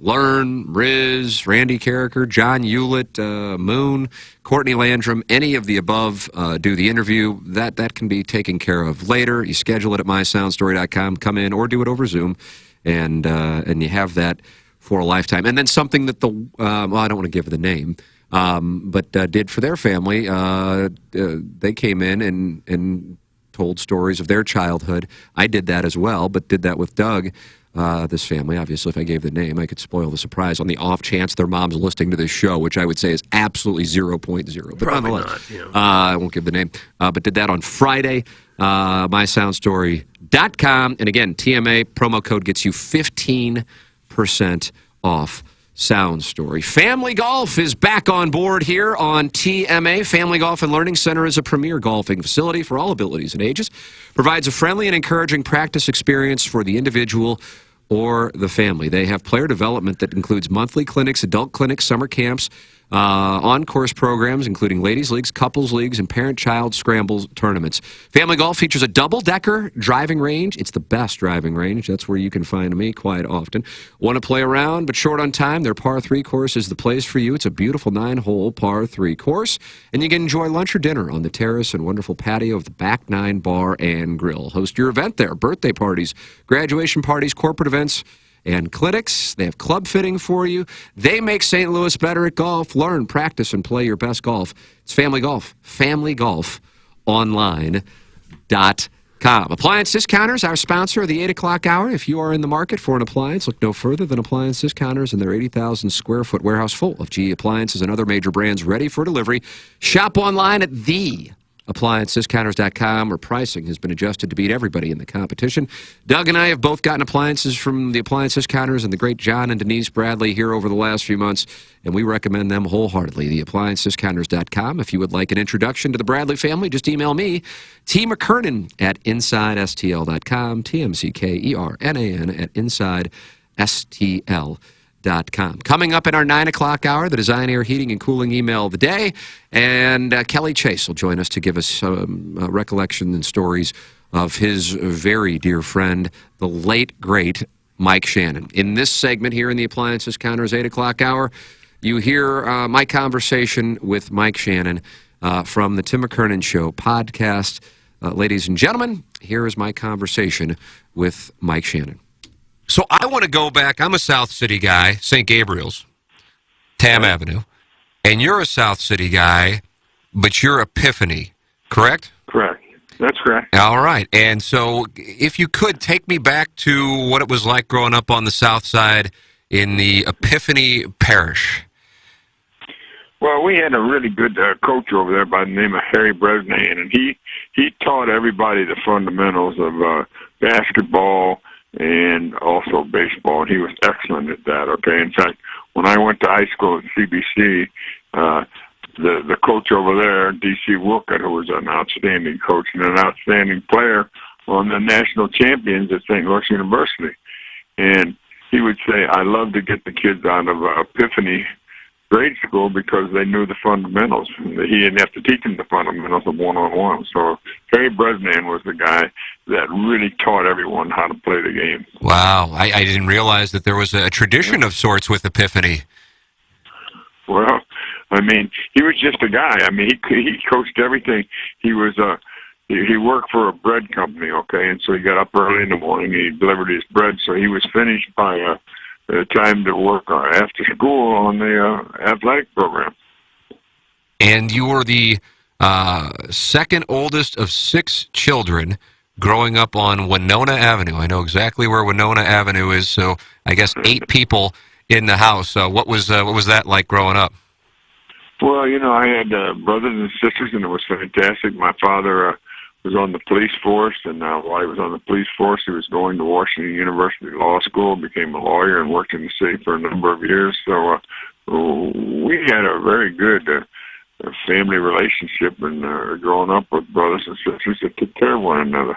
Learn, Riz, Randy Carricker, John Hewlett, Moon, Courtney Landrum, any of the above, do the interview. That can be taken care of later. You schedule it at mysoundstory.com, come in, or do it over Zoom, and you have that for a lifetime. And then something that I don't want to give the name, but did for their family. They came in and told stories of their childhood. I did that as well, but did that with Doug. This family, obviously, if I gave the name, I could spoil the surprise on the off chance their mom's listening to this show, which I would say is absolutely 0.0. But Probably nonetheless, not, you know. I won't give the name. But did that on Friday. MySoundStory.com. And again, TMA promo code gets you 15% off Sound Story. Family Golf is back on board here on TMA. Family Golf and Learning Center is a premier golfing facility for all abilities and ages. Provides a friendly and encouraging practice experience for the individual or the family. They have player development that includes monthly clinics, adult clinics, summer camps, on-course programs, including ladies' leagues, couples leagues, and parent-child scrambles tournaments. Family Golf features a double-decker driving range. It's the best driving range. That's where you can find me quite often. Want to play around but short on time? Their par 3 course is the place for you. It's a beautiful 9-hole par 3 course, and you can enjoy lunch or dinner on the terrace and wonderful patio of the Back 9 Bar and Grill. Host your event there, birthday parties, graduation parties, corporate events, and clinics. They have club fitting for you. They make St. Louis better at golf. Learn, practice, and play your best golf. It's Family Golf. FamilyGolfOnline.com. Appliance Discounters, our sponsor of the 8 o'clock hour. If you are in the market for an appliance, look no further than Appliance Discounters and their 80,000 square foot warehouse full of GE appliances and other major brands ready for delivery. Shop online at ApplianceDiscounters.com, where pricing has been adjusted to beat everybody in the competition. Doug and I have both gotten appliances from the Appliance Discounters and the great John and Denise Bradley here over the last few months, and we recommend them wholeheartedly. The ApplianceDiscounters.com. If you would like an introduction to the Bradley family, just email me, T. McKernan at InsideSTL.com, TMCKERNAN at InsideSTL.com. Coming up in our 9 o'clock hour, the Design, Air, Heating, and Cooling email of the day. And Kelly Chase will join us to give us some recollection and stories of his very dear friend, the late, great Mike Shannon. In this segment here in the Appliance Discounters 8 o'clock hour, you hear my conversation with Mike Shannon from the Tim McKernan Show podcast. Ladies and gentlemen, here is my conversation with Mike Shannon. So I want to go back. I'm a South City guy, St. Gabriel's, Tam Avenue. And you're a South City guy, but you're Epiphany, correct? Correct. That's correct. All right. And so if you could take me back to what it was like growing up on the South Side in the Epiphany Parish. Well, we had a really good coach over there by the name of Harry Bresnahan, and he taught everybody the fundamentals of basketball and also baseball, and he was excellent at that, okay? In fact, when I went to high school at CBC, the coach over there, D.C. Wilcott, who was an outstanding coach and an outstanding player on the national champions at St. Louis University. And he would say, I love to get the kids out of Epiphany grade school because they knew the fundamentals. He didn't have to teach them the fundamentals of one-on-one. So Harry Bresnahan was the guy that really taught everyone how to play the game. Wow. I didn't realize that there was a tradition of sorts with Epiphany. Well, I mean, he was just a guy. I mean, he coached everything. He was he worked for a bread company, okay, and so he got up early in the morning and he delivered his bread, so he was finished by time to work after school on the athletic program. And you were the second oldest of 6 children growing up on Winona Avenue. I know exactly where Winona Avenue is, so I guess 8 people in the house. What was that like growing up? Well, you know, I had brothers and sisters, and it was fantastic. My father was on the police force, and while he was on the police force, he was going to Washington University Law School, became a lawyer, and worked in the city for a number of years. So we had a very good family relationship, and growing up with brothers and sisters that took care of one another.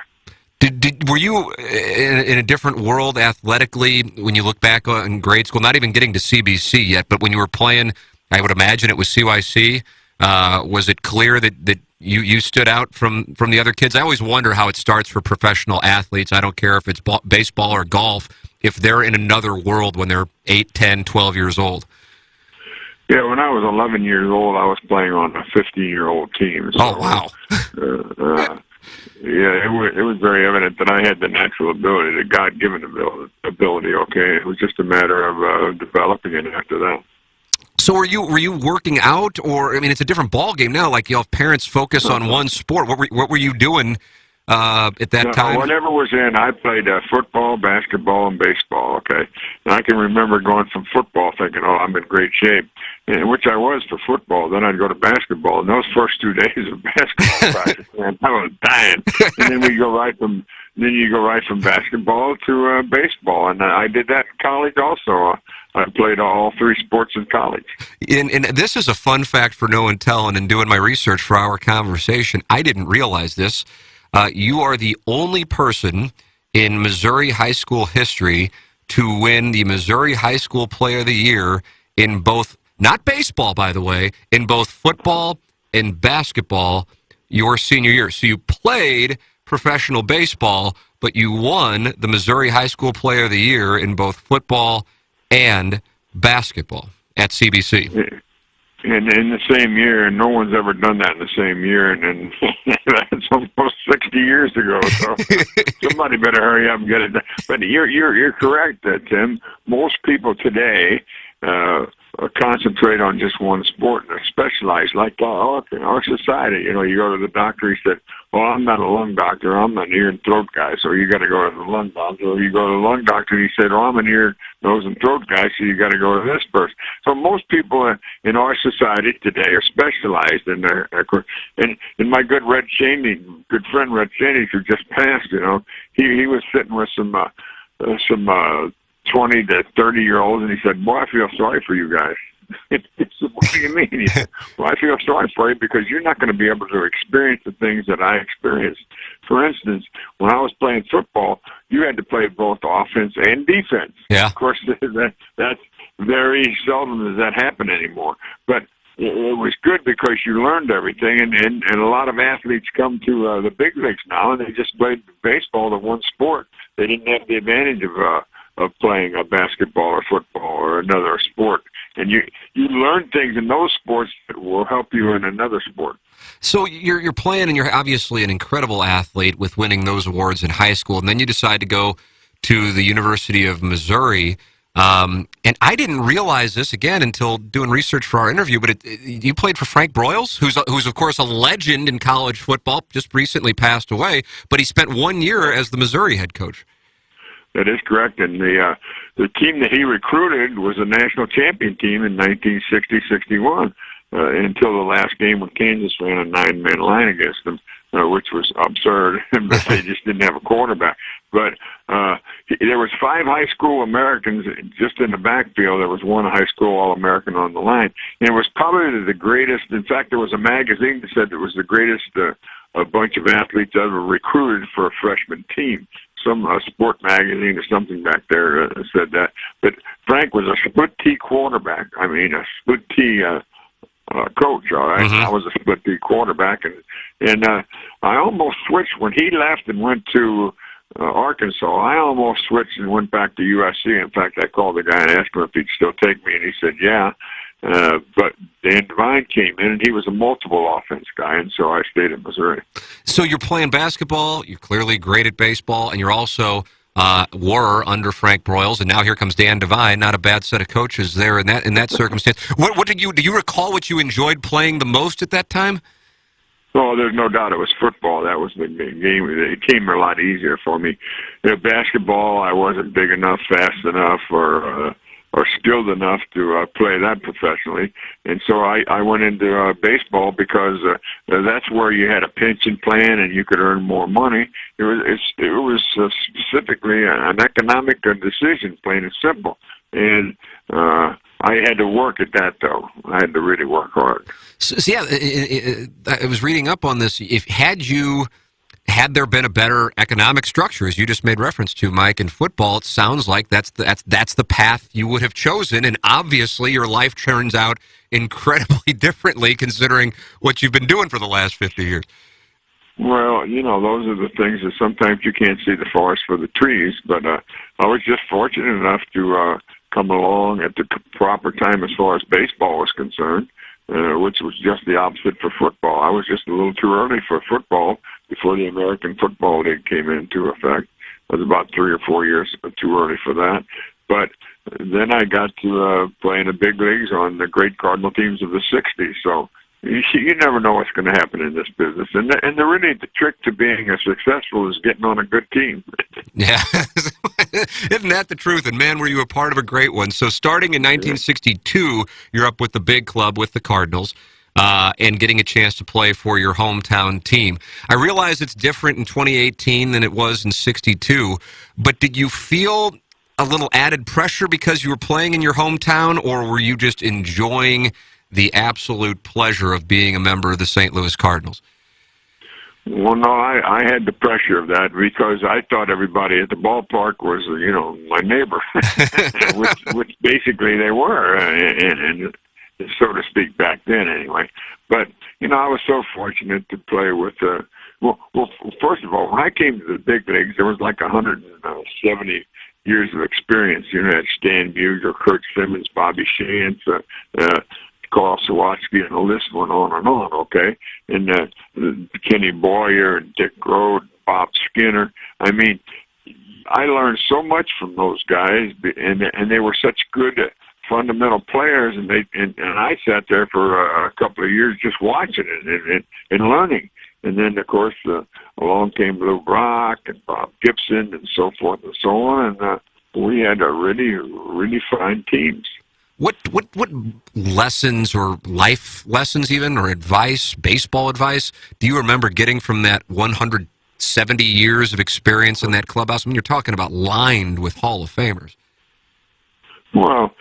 Were you in a different world athletically when you look back in grade school? Not even getting to CBC yet, but when you were playing, I would imagine it was CYC. Was it clear that you stood out from the other kids? I always wonder how it starts for professional athletes. I don't care if it's baseball or golf, if they're in another world when they're 8, 10, 12 years old. Yeah, when I was 11 years old, I was playing on a 15-year-old team. So, oh, wow. Yeah, it was very evident that I had the natural ability, the God-given ability, okay? It was just a matter of developing it after that. So were you working out, or I mean, it's a different ball game now. Like you have parents focus on one sport. What were you doing at that time? Whatever was in, I played football, basketball, and baseball. Okay, and I can remember going from football thinking, "Oh, I'm in great shape," and which I was for football. Then I'd go to basketball, and those first 2 days of basketball practice, man, I was dying. And then you go right from basketball to baseball, and I did that in college also. I played all 3 sports in college. And this is a fun fact for no one telling. And doing my research for our conversation, I didn't realize this. You are the only person in Missouri high school history to win the Missouri High School Player of the Year in both, not baseball, by the way, in both football and basketball your senior year. So you played professional baseball, but you won the Missouri High School Player of the Year in both football and basketball at CBC. And in the same year, and no one's ever done that in the same year, and that's almost 60 years ago. So somebody better hurry up and get it done. But you're correct, Tim. Most people today concentrate on just one sport and specialize, like our society. You know, you go to the doctor, he said, "Well, I'm not a lung doctor, I'm an ear and throat guy, so you got to go to the lung doctor." Or you go to the lung doctor, and he said, "Well, I'm an ear, nose, and throat guy, so you got to go to this person." So most people in our society today are specialized in their. And my good friend Red Cheney, who just passed, you know, he was sitting with some 20 to 30-year-olds, and he said, "Boy, I feel sorry for you guys." He said, "What do you mean?" He said, "Well, I feel sorry for you because you're not going to be able to experience the things that I experienced. For instance, when I was playing football, you had to play both offense and defense. Yeah. Of course, that's very seldom does that happen anymore. But it was good because you learned everything, and a lot of athletes come to the big leagues now, and they just played baseball, the one sport. They didn't have the advantage of playing a basketball or football or another sport. And you learn things in those sports that will help you in another sport." So you're playing, and you're obviously an incredible athlete with winning those awards in high school, and then you decide to go to the University of Missouri. And I didn't realize this, again, until doing research for our interview, but you played for Frank Broyles, who's of course a legend in college football, just recently passed away, but he spent 1 year as the Missouri head coach. That is correct, and the team that he recruited was a national champion team in 1960-61 until the last game when Kansas ran a 9-man line against them, which was absurd, but they just didn't have a quarterback. But there was 5 high school Americans just in the backfield. There was 1 high school All-American on the line, and it was probably the greatest. In fact, there was a magazine that said it was the greatest a bunch of athletes ever recruited for a freshman team. Some sport magazine or something back there said that. But Frank was a split-T quarterback. I mean, a split-T coach, all right? Mm-hmm. I was a split-T quarterback. And I almost switched when he left and went to Arkansas. I almost switched and went back to USC. In fact, I called the guy and asked him if he'd still take me, and he said, yeah. But Dan Devine came in, and he was a multiple offense guy, and so I stayed in Missouri. So you're playing basketball, you're clearly great at baseball, and you're also were under Frank Broyles, and now here comes Dan Devine. Not a bad set of coaches there in that circumstance. What do you recall what you enjoyed playing the most at that time? Oh, there's no doubt it was football. That was the game. It came a lot easier for me. Basketball, I wasn't big enough, fast enough, or skilled enough to play that professionally. And so I went into baseball because that's where you had a pension plan and you could earn more money. It was specifically an economic decision, plain and simple. And I had to work at that, though. I had to really work hard. So yeah, I was reading up on this. Had there been a better economic structure, as you just made reference to, Mike, in football, it sounds like that's the path you would have chosen, and obviously your life turns out incredibly differently considering what you've been doing for the last 50 years. Well, those are the things that sometimes you can't see the forest for the trees, but I was just fortunate enough to come along at the proper time as far as baseball was concerned, which was just the opposite for football. I was just a little too early for football before the American Football League came into effect. It was about 3 or 4 years too early for that. But then I got to play in the big leagues on the great Cardinal teams of the 60s. So you never know what's going to happen in this business. And the trick to being a successful is getting on a good team. Yeah. Isn't that the truth? And man, were you a part of a great one. So starting in 1962, you're up with the big club with the Cardinals. And getting a chance to play for your hometown team. I realize it's different in 2018 than it was in 62, but did you feel a little added pressure because you were playing in your hometown, or were you just enjoying the absolute pleasure of being a member of the St. Louis Cardinals? Well, no, I had the pressure of that because I thought everybody at the ballpark was, my neighbor, which basically they were, and so to speak, back then anyway. But, I was so fortunate to play with, well, first of all, when I came to the big leagues, there was like 170 years of experience. You had Stan Buger, Kurt Simmons, Bobby Shantz, Carl Sawatsky, and the list went on and on, okay? And Kenny Boyer, and Dick Grote, Bob Skinner. I mean, I learned so much from those guys, and they were such good fundamental players, and I sat there for a couple of years just watching it and learning. And then, of course, along came Lou Brock and Bob Gibson and so forth and so on, and we had a really, really fine teams. What lessons or life lessons even, or advice, baseball advice, do you remember getting from that 170 years of experience in that clubhouse? I mean, you're talking about lined with Hall of Famers. Well,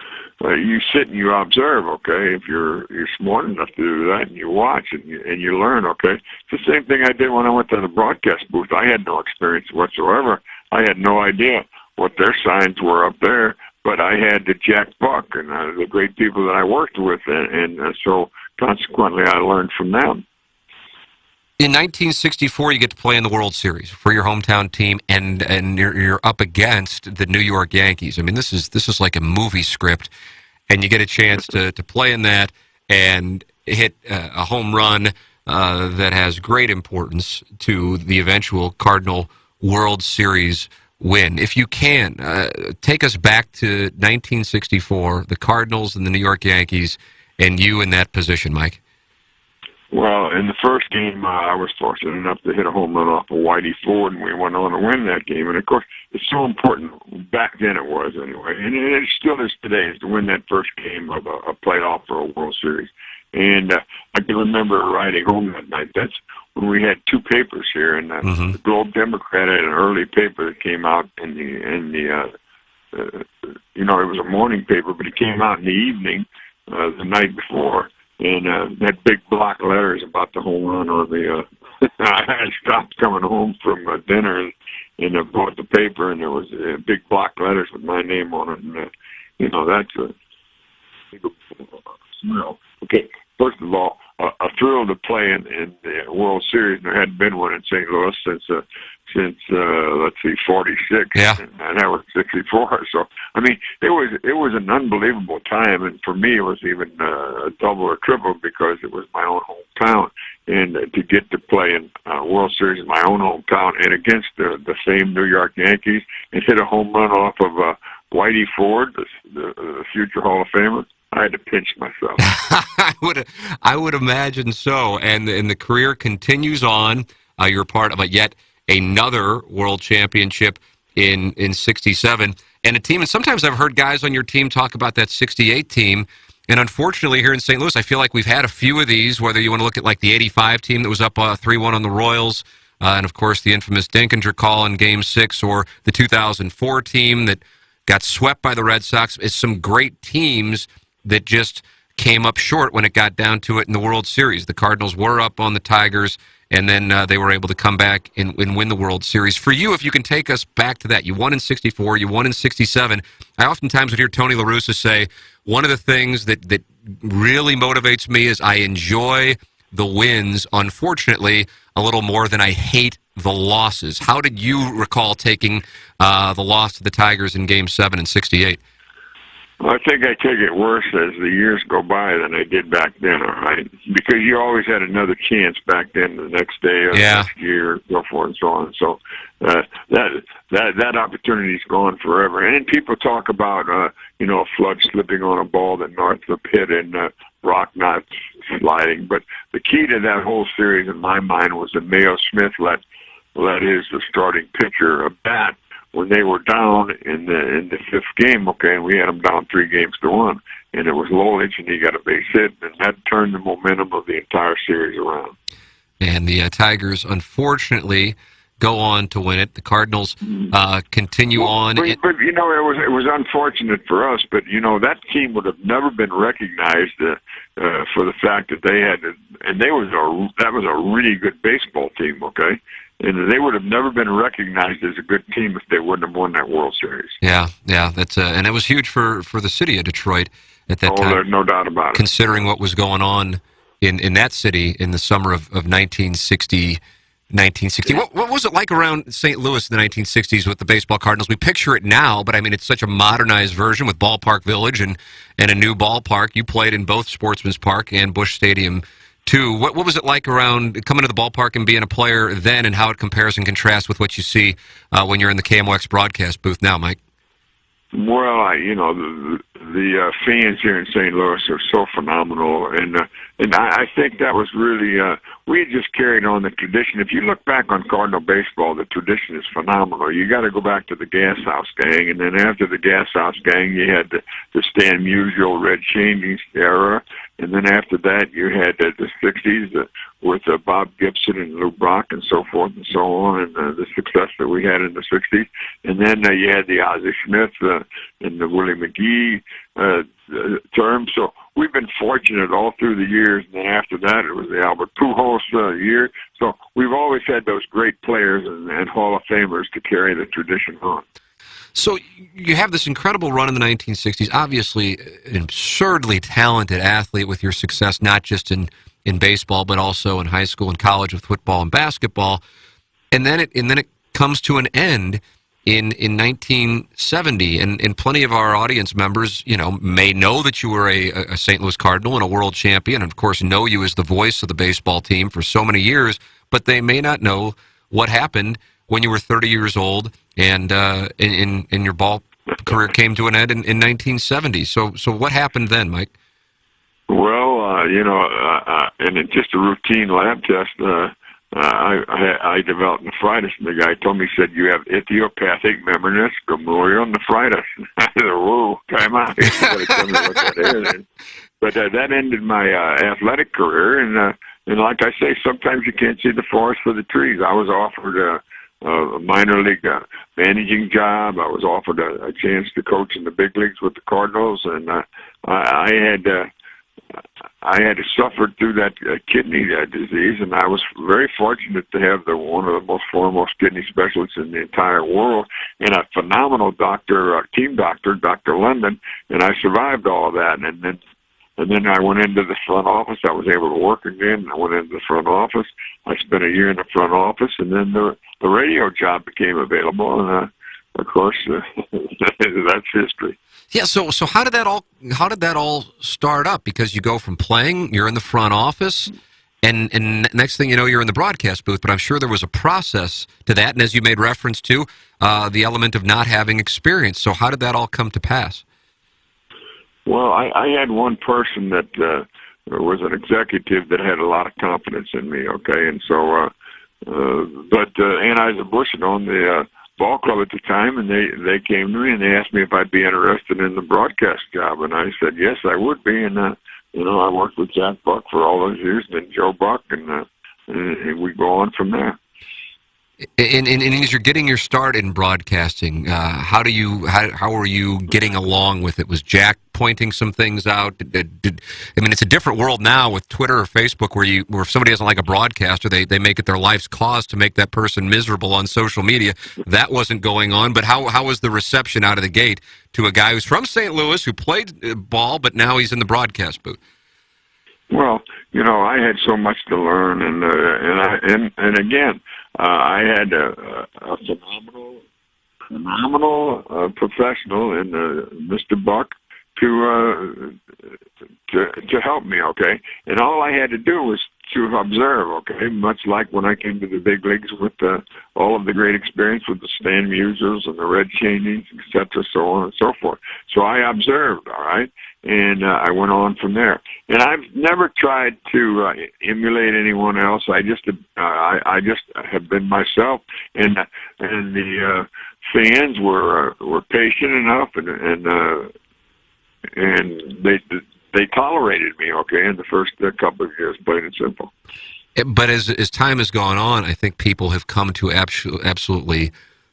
you sit and you observe, okay? If you're smart enough to do that, and you watch and you learn, okay? It's the same thing I did when I went to the broadcast booth. I had no experience whatsoever. I had no idea what their signs were up there, but I had the Jack Buck and the great people that I worked with, and so consequently I learned from them. In 1964, you get to play in the World Series for your hometown team, and you're up against the New York Yankees. I mean, this is like a movie script, and you get a chance to play in that and hit a home run that has great importance to the eventual Cardinal World Series win. If you can, take us back to 1964, the Cardinals and the New York Yankees, and you in that position, Mike. Well, in the first game, I was fortunate enough to hit a home run off of Whitey Ford, and we went on to win that game. And, of course, it's so important. Back then it was, anyway. And it still is today, is to win that first game of a playoff for a World Series. And I can remember riding home that night. That's when we had two papers here. And the Globe Democrat had an early paper that came out in the it was a morning paper, but it came out in the evening the night before. And had big block letters about the home run on the. I had stopped coming home from dinner and I bought the paper, and there was big block letters with my name on it. And that's a smell. Okay, first of all, a thrill to play in the World Series. There hadn't been one in St. Louis since 46. Yeah. And that was 64. So I mean, it was an unbelievable time, and for me, it was even a double or triple because it was my own hometown, and to get to play in World Series in my own hometown and against the same New York Yankees and hit a home run off of Whitey Ford, the future Hall of Famer. I had to pinch myself. I would imagine so. And the career continues on. You're part of yet another World Championship in 67. And a team, and sometimes I've heard guys on your team talk about that 68 team. And unfortunately, here in St. Louis, I feel like we've had a few of these, whether you want to look at like the 85 team that was up 3-1 on the Royals, and of course the infamous Dinkinger call in Game 6, or the 2004 team that got swept by the Red Sox. It's some great teams that just came up short when it got down to it in the World Series. The Cardinals were up on the Tigers, and then they were able to come back and win the World Series. For you, if you can take us back to that, you won in 64, you won in 67. I oftentimes would hear Tony La Russa say, one of the things that really motivates me is I enjoy the wins, unfortunately, a little more than I hate the losses. How did you recall taking the loss to the Tigers in Game 7 in 68? Well, I think I take it worse as the years go by than I did back then, all right? Because you always had another chance back then, the next day or the next year, so forth and so on. So that opportunity's gone forever. And then people talk about, a flood slipping on a ball that north of the pit and rock not sliding. But the key to that whole series, in my mind, was that Mayo Smith let his starting pitcher a bat when they were down in the fifth game, okay, and we had them down 3-1, and it was Lolich, and he got a base hit, and that turned the momentum of the entire series around. And the Tigers, unfortunately, go on to win it. The Cardinals continue on. But it was unfortunate for us, but that team would have never been recognized for the fact that they had, and that was a really good baseball team, okay. And they would have never been recognized as a good team if they wouldn't have won that World Series. Yeah, that's and it was huge for the city of Detroit at that time. There's no doubt about it. Considering what was going on in that city in the summer of 1960. What was it like around St. Louis in the 1960s with the baseball Cardinals? We picture it now, but I mean, it's such a modernized version with Ballpark Village and a new ballpark. You played in both Sportsman's Park and Busch Stadium, too. What was it like around coming to the ballpark and being a player then, and how it compares and contrasts with what you see when you're in the KMOX broadcast booth now, Mike? Well, the fans here in St. Louis are so phenomenal, and I think that was really we just carried on the tradition. If you look back on Cardinal baseball, the tradition is phenomenal. You got to go back to the Gas House Gang, and then after the Gas House Gang, you had the Stan Musial, Red Cheney era, and then after that, you had the '60s with Bob Gibson and Lou Brock and so forth and so on, and the success that we had in the '60s, and then you had the Ozzie Smith and the Willie McGee term. So we've been fortunate all through the years, and then after that, it was the Albert Pujols year. So we've always had those great players and Hall of Famers to carry the tradition on. So you have this incredible run in the 1960s, obviously an absurdly talented athlete with your success, not just in baseball, but also in high school and college with football and basketball. And then it comes to an end in 1970, and plenty of our audience members, may know that you were a St. Louis Cardinal and a world champion, and of course know you as the voice of the baseball team for so many years, but they may not know what happened when you were 30 years old and in your ball career came to an end in 1970. So what happened then, Mike? Well, and in just a routine lab test, I developed nephritis, and the guy told me, he said, you have idiopathic membranous glomerular nephritis. I said, whoa, time out. You got to tell me what that is. But that ended my athletic career, and like I say, sometimes you can't see the forest for the trees. I was offered a minor league managing job. I was offered a chance to coach in the big leagues with the Cardinals, and I had suffered through that kidney disease, and I was very fortunate to have one of the most foremost kidney specialists in the entire world, and a phenomenal doctor, team doctor, Dr. London, and I survived all of that. And then I went into the front office. I was able to work again. I went into the front office. I spent a year in the front office, and then the radio job became available, and of course, that's history. Yeah. So how did that all start up? Because you go from playing, you're in the front office, and next thing you know, you're in the broadcast booth. But I'm sure there was a process to that, and as you made reference to, the element of not having experience. So how did that all come to pass? Well, I had one person that was an executive that had a lot of confidence in me. Okay, and so, but Anheuser-Busch had owned the ball club at the time, and they came to me and they asked me if I'd be interested in the broadcast job, and I said yes, I would be. And I worked with Jack Buck for all those years, and then Joe Buck, and we go on from there. And as you're getting your start in broadcasting, how are you getting along with it? Was Jack pointing some things out? It's a different world now with Twitter or Facebook, where if somebody doesn't like a broadcaster, they make it their life's cause to make that person miserable on social media. That wasn't going on. But how was the reception out of the gate to a guy who's from St. Louis, who played ball, but now he's in the broadcast booth? Well, I had so much to learn, and again, I had a phenomenal professional in Mr. Buck to help me, okay? And all I had to do was to observe, okay? Much like when I came to the big leagues with all of the great experience with the Stan Musials and the Red Cheneys, et cetera, so on and so forth. So I observed, all right? And I went on from there. And I've never tried to emulate anyone else. I just have been myself, and the fans were patient enough, and they tolerated me, okay, in the first couple of years, plain and simple. But as time has gone on, I think people have come to absolutely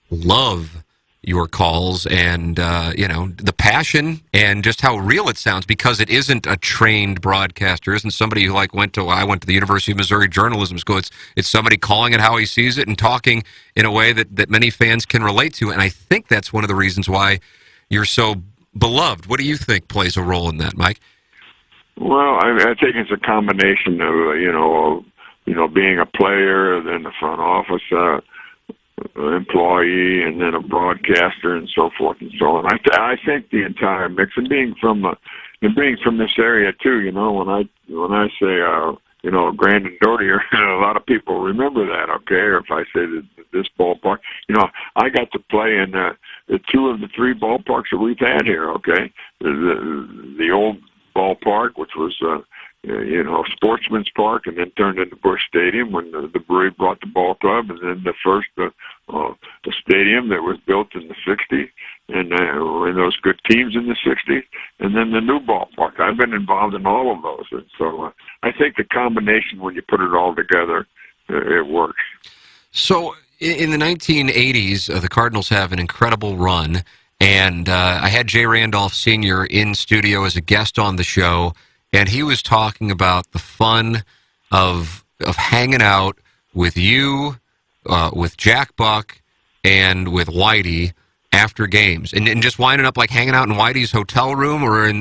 love your calls and, the passion and just how real it sounds, because it isn't a trained broadcaster, isn't somebody who I went to the University of Missouri journalism school. It's somebody calling it how he sees it and talking in a way that many fans can relate to. And I think that's one of the reasons why you're so beloved. What do you think plays a role in that, Mike? Well, I think it's a combination of, being a player, then the front office employee, and then a broadcaster, and so forth and so on. I think the entire mix, and being from this area too. When I say Grandin Doty, a lot of people remember that. Okay, or if I say that this ballpark, I got to play in the two of the three ballparks that we've had here. Okay, the old ballpark, which was Sportsman's Park, and then turned into Busch Stadium when the Brewery brought the ball club, and then the first the stadium that was built in the '60s, and those good teams in the '60s, and then the new ballpark. I've been involved in all of those, and so I think the combination, when you put it all together, it works. So in the 1980s, the Cardinals have an incredible run, and I had Jay Randolph Sr. in studio as a guest on the show, and he was talking about the fun of hanging out with you, with Jack Buck, and with Whitey after games, and just winding up like hanging out in Whitey's hotel room or in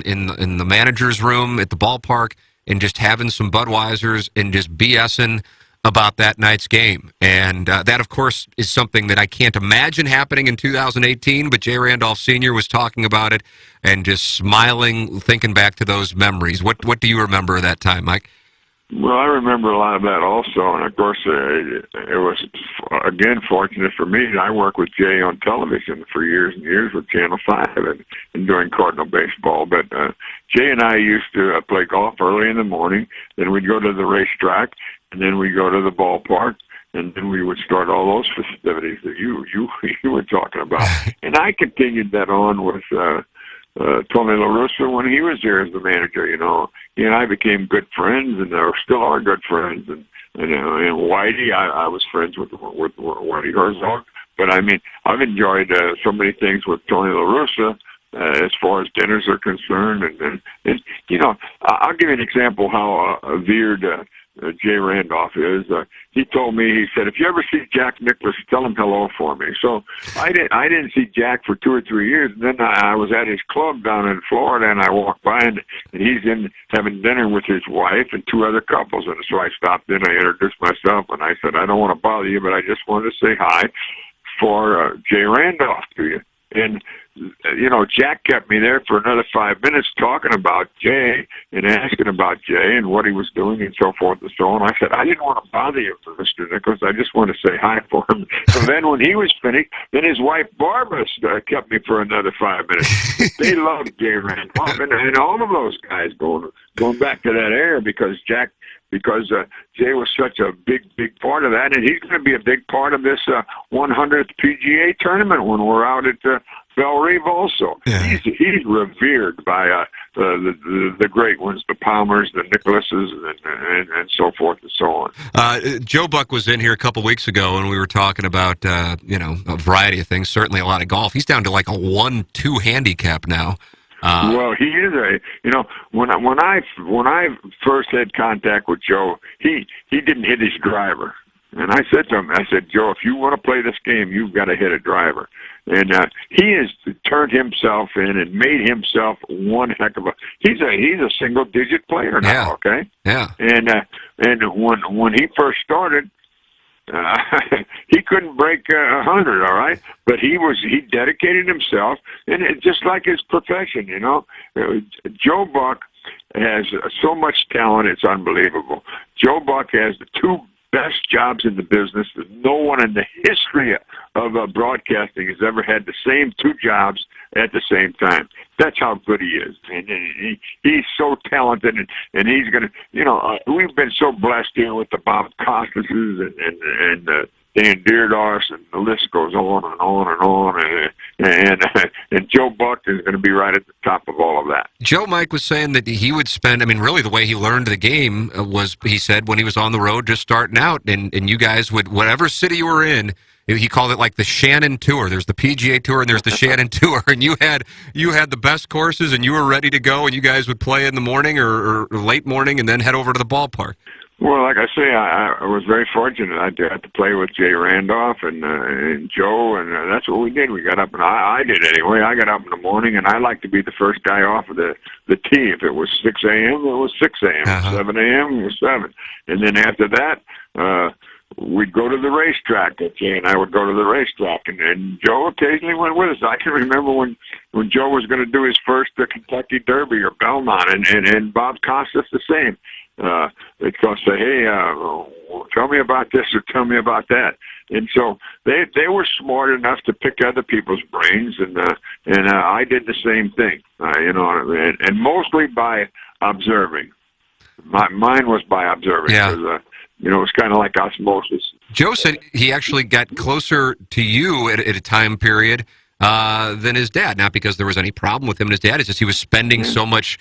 the manager's room at the ballpark, and just having some Budweisers and just BSing about that night's game. And that, of course, is something that I can't imagine happening in 2018, but Jay Randolph Sr. was talking about it and just smiling, thinking back to those memories. What do you remember of that time, Mike? Well, I remember a lot of that also, and of course, it was, again, fortunate for me. I worked with Jay on television for years and years with Channel 5 and doing Cardinal baseball, but Jay and I used to play golf early in the morning, then we'd go to the racetrack, and then we'd go to the ballpark, and then we would start all those festivities that you were talking about. And I continued that on with Tony La Russa when he was there as the manager. He and I became good friends, and still are good friends. And Whitey, I was friends with Whitey Herzog. But I mean, I've enjoyed so many things with Tony La Russa as far as dinners are concerned. And I'll give you an example how veered Jay Randolph is. He told me, he said, if you ever see Jack Nicklaus, tell him hello for me. So I didn't see Jack for 2 or 3 years. And then I was at his club down in Florida, and I walked by, and he's in having dinner with his wife and 2 other couples. And so I stopped in, I introduced myself, and I said, I don't want to bother you, but I just wanted to say hi for Jay Randolph to you. And Jack kept me there for another 5 minutes talking about Jay and asking about Jay and what he was doing and so forth and so on. I said, I didn't want to bother you, Mr. Nicholas. I just want to say hi for him. So then when he was finished, then his wife Barbara kept me for another 5 minutes. They loved Jay Randolph, and all of those guys going back to that era because Jay was such a big part of that, and he's going to be a big part of this 100th PGA tournament when we're out at Belle Reve also. Yeah. He's revered by the great ones, the Palmers, the Nicholases, and so forth and so on. Joe Buck was in here a couple weeks ago, and we were talking about a variety of things, certainly a lot of golf. He's down to like a 1-2 handicap now. Well, he is when I first had contact with Joe, he didn't hit his driver. And I said to him, Joe, if you want to play this game, you've got to hit a driver. And he has turned himself in and made himself one heck of he's a single digit player now, okay? Yeah. And when he first started, He couldn't break 100, all right, but he dedicated himself, and just like his profession, you know. Joe Buck has so much talent, it's unbelievable. Joe Buck has the two best jobs in the business. No one in the history of broadcasting has ever had the same two jobs at the same time. That's how good he is. And he's so talented, and he's going to, you know, we've been so blessed here with the Bob Costas and Dan Deerdorfs, and the list goes on and on and on. And Joe Buck is going to be right at the top of all of that. Joe Mike was saying that he would spend, I mean, really the way he learned the game was, he said, when he was on the road just starting out, and you guys would, whatever city you were in, he called it like the Shannon Tour. There's the PGA Tour and there's the Shannon Tour, and you had the best courses, and you were ready to go, and you guys would play in the morning or late morning and then head over to the ballpark. Well, like I say, I was very fortunate. I got to play with Jay Randolph and Joe, and that's what we did. We got up, and I did anyway. I got up in the morning, and I like to be the first guy off of the tee. If it was 6 a.m., it was 6 a.m. 7 a.m., it was 7. And then after that, we'd go to the racetrack. Jay and I would go to the racetrack, and Joe occasionally went with us. I can remember when Joe was going to do his first Kentucky Derby or Belmont, and Bob Costas the same. They'd say, hey, tell me about this or tell me about that. And so they were smart enough to pick other people's brains, and I did the same thing, you know, and mostly by observing. Mine was by observing. Yeah. You know, it was kind of like osmosis. Joe said he actually got closer to you at a time period than his dad. Not because there was any problem with him and his dad. It's just he was spending so much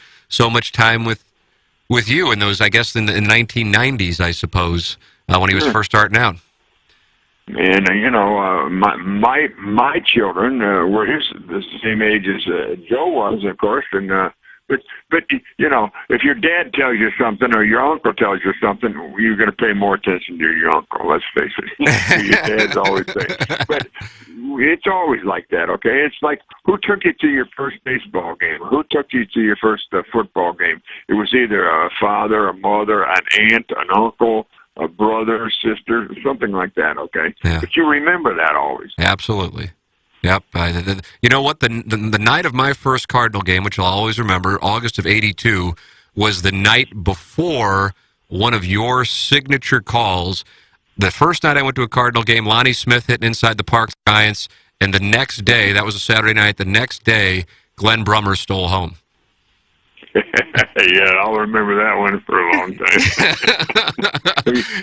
time with you in those, I guess, in the 1990s, I suppose, when he was first starting out. And you know, my children were the same age as Joe was, of course, and but you know, if your dad tells you something or your uncle tells you something, you're going to pay more attention to your uncle. Let's face it. Your dad's always saying, but it's always like that. Okay, it's like, who took you to your first baseball game? Who took you to your first football game? It was either a father, a mother, an aunt, an uncle, a brother, sister, something like that. Okay, yeah. But you remember that always. Absolutely. Yep. You know what? The night of my first Cardinal game, which I'll always remember, August of '82, was the night before one of your signature calls. The first night I went to a Cardinal game, Lonnie Smith hitting inside the Park Giants, and the next day, that was a Saturday night, the next day, Glenn Brummer stole home. Yeah, I'll remember that one for a long time.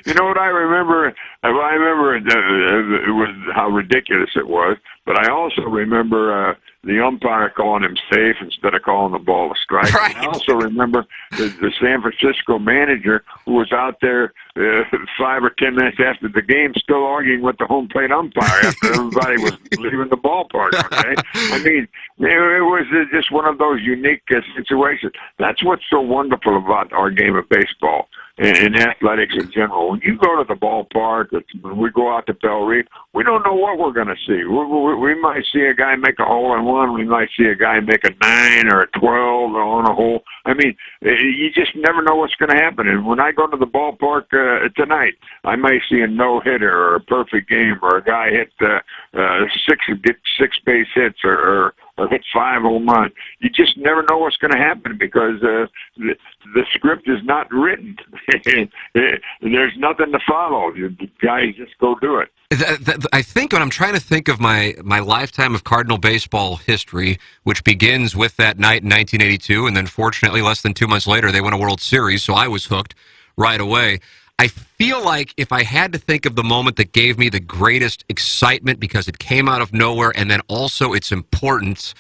You know what I remember? I remember it was how ridiculous it was, but I also remember the umpire calling him safe instead of calling the ball a strike. Right. I also remember the San Francisco manager who was out there 5 or 10 minutes after the game still arguing with the home plate umpire after everybody was leaving the ballpark. Okay, I mean, it was just one of those unique situations. That's what's so wonderful about our game of baseball and athletics in general. When you go to the ballpark, when we go out to Bell Reef, we don't know what we're going to see. We might see a guy make a hole-in-one. We might see a guy make a 9 or a 12 on a hole. I mean, you just never know what's going to happen. And when I go to the ballpark tonight, I might see a no-hitter or a perfect game, or a guy hit six base hits or hit 5 home runs. You just never know what's going to happen because the script is not written. There's nothing to follow. The guys just go do it. I think when I'm trying to think of my lifetime of Cardinal baseball history, which begins with that night in 1982, and then fortunately less than 2 months later they won a World Series, so I was hooked right away. I feel like if I had to think of the moment that gave me the greatest excitement because it came out of nowhere and then also its importance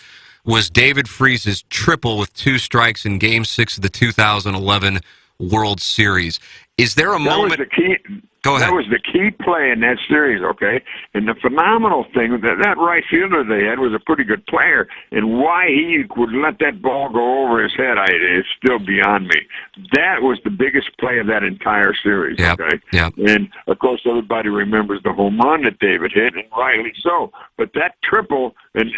was David Freese's triple with 2 strikes in Game 6 of the 2011 World Series. Is there a moment... That was the key. Go ahead. That was the key play in that series, okay? And the phenomenal thing, that right fielder they had was a pretty good player, and why he would let that ball go over his head is still beyond me. That was the biggest play of that entire series, okay? Yep. And, of course, everybody remembers the home run that David hit, and rightly so. But that triple, and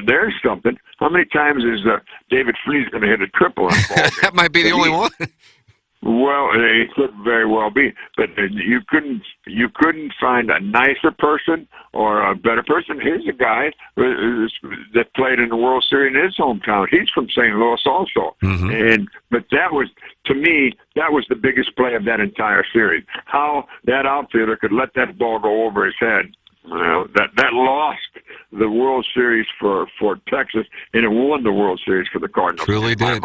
there's something. How many times is David Freese going to hit a triple in a ball game? That might be the only one. Well, it could very well be, but you couldn't find a nicer person or a better person. Here's a guy that played in the World Series in his hometown. He's from St. Louis also, but that was, to me, that was the biggest play of that entire series. How that outfielder could let that ball go over his head. That lost the World Series for Texas, and it won the World Series for the Cardinals. Truly did.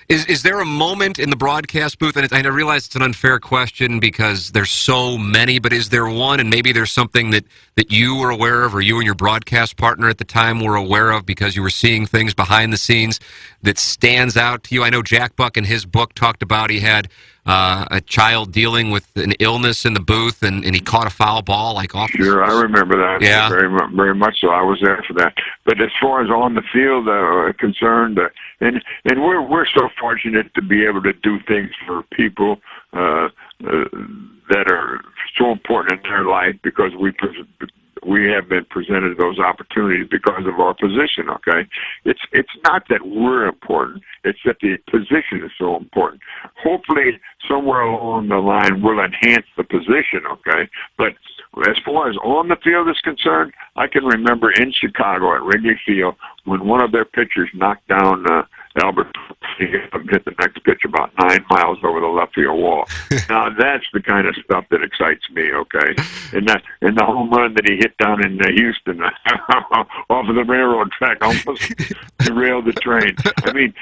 Is there a moment in the broadcast booth, and I realize it's an unfair question because there's so many, but is there one, and maybe there's something that you were aware of, or you and your broadcast partner at the time were aware of because you were seeing things behind the scenes that stands out to you? I know Jack Buck in his book talked about he had a child dealing with an illness in the booth, and he caught a foul ball like off. Sure, I remember that. Yeah, very much so. I was there for that. But as far as on the field concerned, and we're so fortunate to be able to do things for people that are so important in their life because we have been presented those opportunities because of our position, okay? It's not that we're important, it's that the position is so important. Hopefully, somewhere along the line, we'll enhance the position, okay? But as far as on the field is concerned, I can remember in Chicago at Wrigley Field when one of their pitchers knocked down Albert hit the next pitch about 9 miles over the left field wall. Now that's the kind of stuff that excites me, okay? And the home run that he hit down in Houston off of the railroad track almost derailed the train. I mean,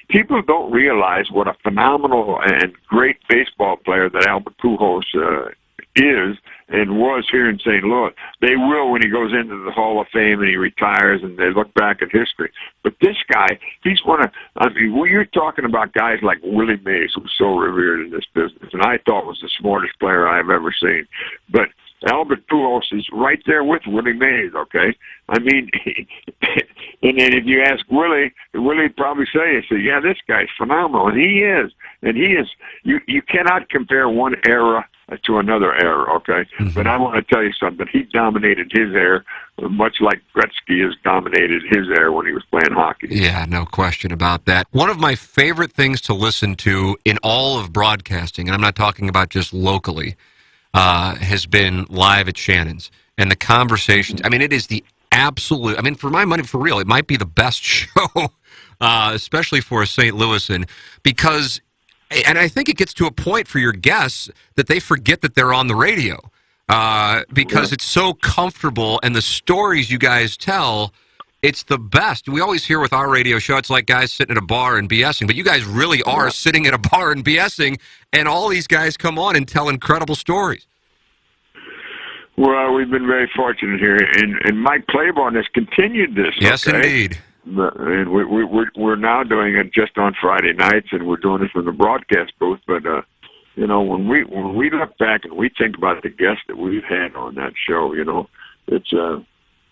people don't realize what a phenomenal and great baseball player that Albert Pujols is and was here in St. Louis. They will when he goes into the Hall of Fame and he retires and they look back at history. But this guy, he's you're talking about guys like Willie Mays, who's so revered in this business, and I thought was the smartest player I've ever seen. But Albert Pujols is right there with Willie Mays, okay? I mean, and then if you ask Willie probably say, yeah, this guy's phenomenal, and he is. And he is, you cannot compare one era to another era, okay? But I want to tell you something. He dominated his era much like Gretzky has dominated his era when he was playing hockey. Yeah, no question about that. One of my favorite things to listen to in all of broadcasting, and I'm not talking about just locally, has been live at Shannon's. And the conversations, I mean, it is the absolute, I mean, for my money, for real, it might be the best show, especially for a St. Louisan, because, and I think it gets to a point for your guests that they forget that they're on the radio because it's so comfortable, and the stories you guys tell, it's the best. We always hear with our radio show, it's like guys sitting at a bar and BSing, but you guys really are sitting at a bar and BSing, and all these guys come on and tell incredible stories. Well, we've been very fortunate here, and Mike Claiborne has continued this. Yes, okay? Indeed. And we're now doing it just on Friday nights, and we're doing it from the broadcast booth. But when we look back and we think about the guests that we've had on that show, it's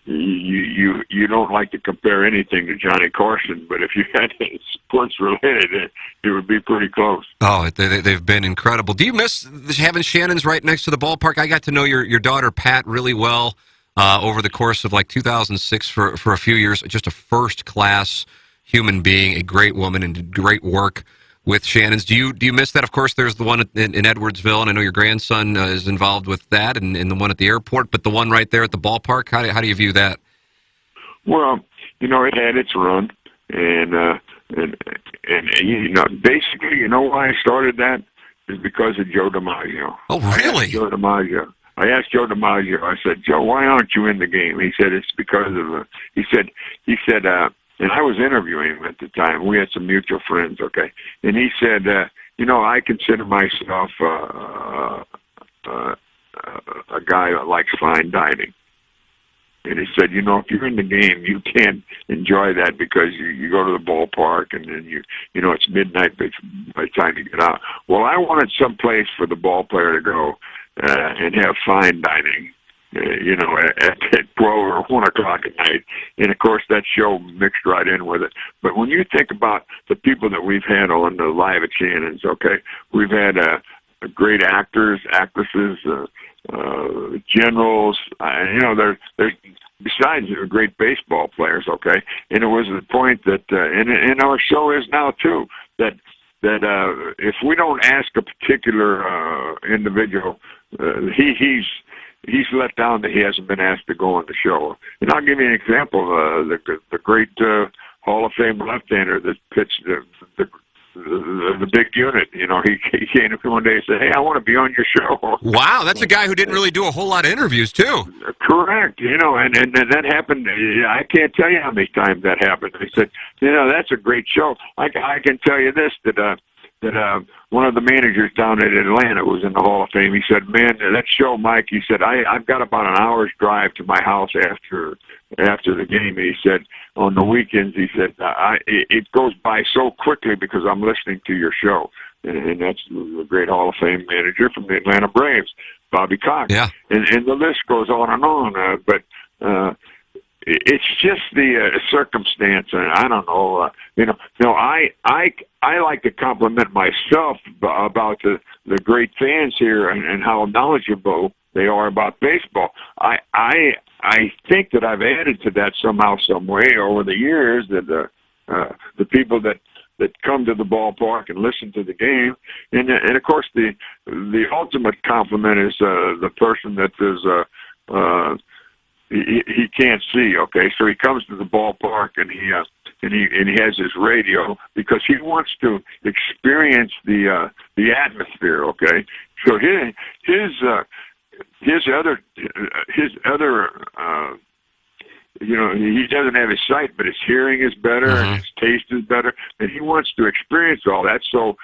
you don't like to compare anything to Johnny Carson, but if you had sports related, it would be pretty close. Oh, they've been incredible. Do you miss having Shannon's right next to the ballpark? I got to know your daughter Pat really well over the course of like 2006 for a few years. Just a first-class human being, a great woman, and did great work with Shannon's. Do you miss that? Of course, there's the one in Edwardsville, and I know your grandson is involved with that, and the one at the airport, but the one right there at the ballpark, how do you view that? Well, it had its run, and basically, why I started that is because of Joe DiMaggio. Oh, really? Joe DiMaggio. I asked Joe DiMaggio, I said, Joe, why aren't you in the game? He said, it's because of, he said, and I was interviewing him at the time. We had some mutual friends, okay? And he said, I consider myself a guy that likes fine dining. And he said, if you're in the game, you can't enjoy that because you go to the ballpark and then it's midnight by the time you get out. Well, I wanted some place for the ball player to go and have fine dining, at 12 or 1 o'clock at night. And, of course, that show mixed right in with it. But when you think about the people that we've had on the Live at Shannon's, okay, we've had great actors, actresses, generals, there's besides great baseball players, okay? And it was the point that, and our show is now, too, that that if we don't ask a particular individual, he's let down that he hasn't been asked to go on the show. And I'll give you an example. The great Hall of Fame left-hander that pitched the big unit. You know, he came to me one day and said, "Hey, I want to be on your show." Wow, that's a guy who didn't really do a whole lot of interviews, too. Correct. You know, and that happened. I can't tell you how many times that happened. He said, "You know, that's a great show. I can tell you this, that one of the managers down in Atlanta was in the Hall of Fame. He said, "Man, that show, Mike," he said, I've got about an hour's drive to my house after the game." He said, "On the weekends," he said, it goes by so quickly because I'm listening to your show." And that's the great Hall of Fame manager from the Atlanta Braves, Bobby Cox. Yeah. And the list goes on and on. But it's just the circumstance, and I don't know. I like to compliment myself about the great fans here and how knowledgeable they are about baseball. I think that I've added to that somehow, some way over the years. That the people that come to the ballpark and listen to the game, and of course the ultimate compliment is the person that is. He can't see, okay? So he comes to the ballpark and he has his radio because he wants to experience the atmosphere, okay? So his other he doesn't have his sight, but his hearing is better and his taste is better, and he wants to experience all that. So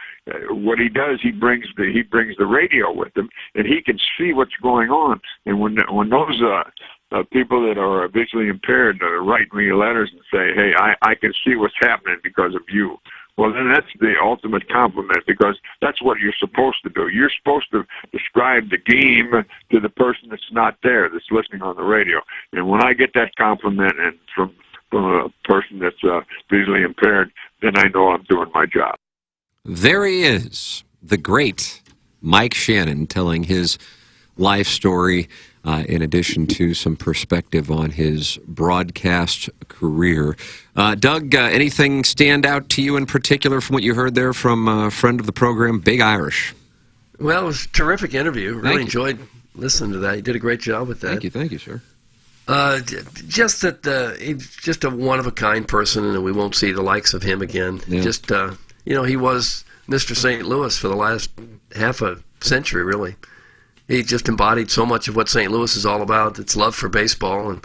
what he does, he brings the radio with him, and he can see what's going on. And when those people that are visually impaired write me letters and say, "Hey, I can see what's happening because of you." Well, then that's the ultimate compliment because that's what you're supposed to do. You're supposed to describe the game to the person that's not there, that's listening on the radio. And when I get that compliment and from a person that's visually impaired, then I know I'm doing my job. There he is, the great Mike Shannon, telling his life story in addition to some perspective on his broadcast career. Doug, anything stand out to you in particular from what you heard there from a friend of the program, Big Irish? Well, it was a terrific interview. Really enjoyed listening to that. You did a great job with that. Thank you, sir. Just that he's just a one-of-a-kind person, and we won't see the likes of him again. Yeah. Just, he was Mr. St. Louis for the last half a century, really. He just embodied so much of what St. Louis is all about. It's love for baseball and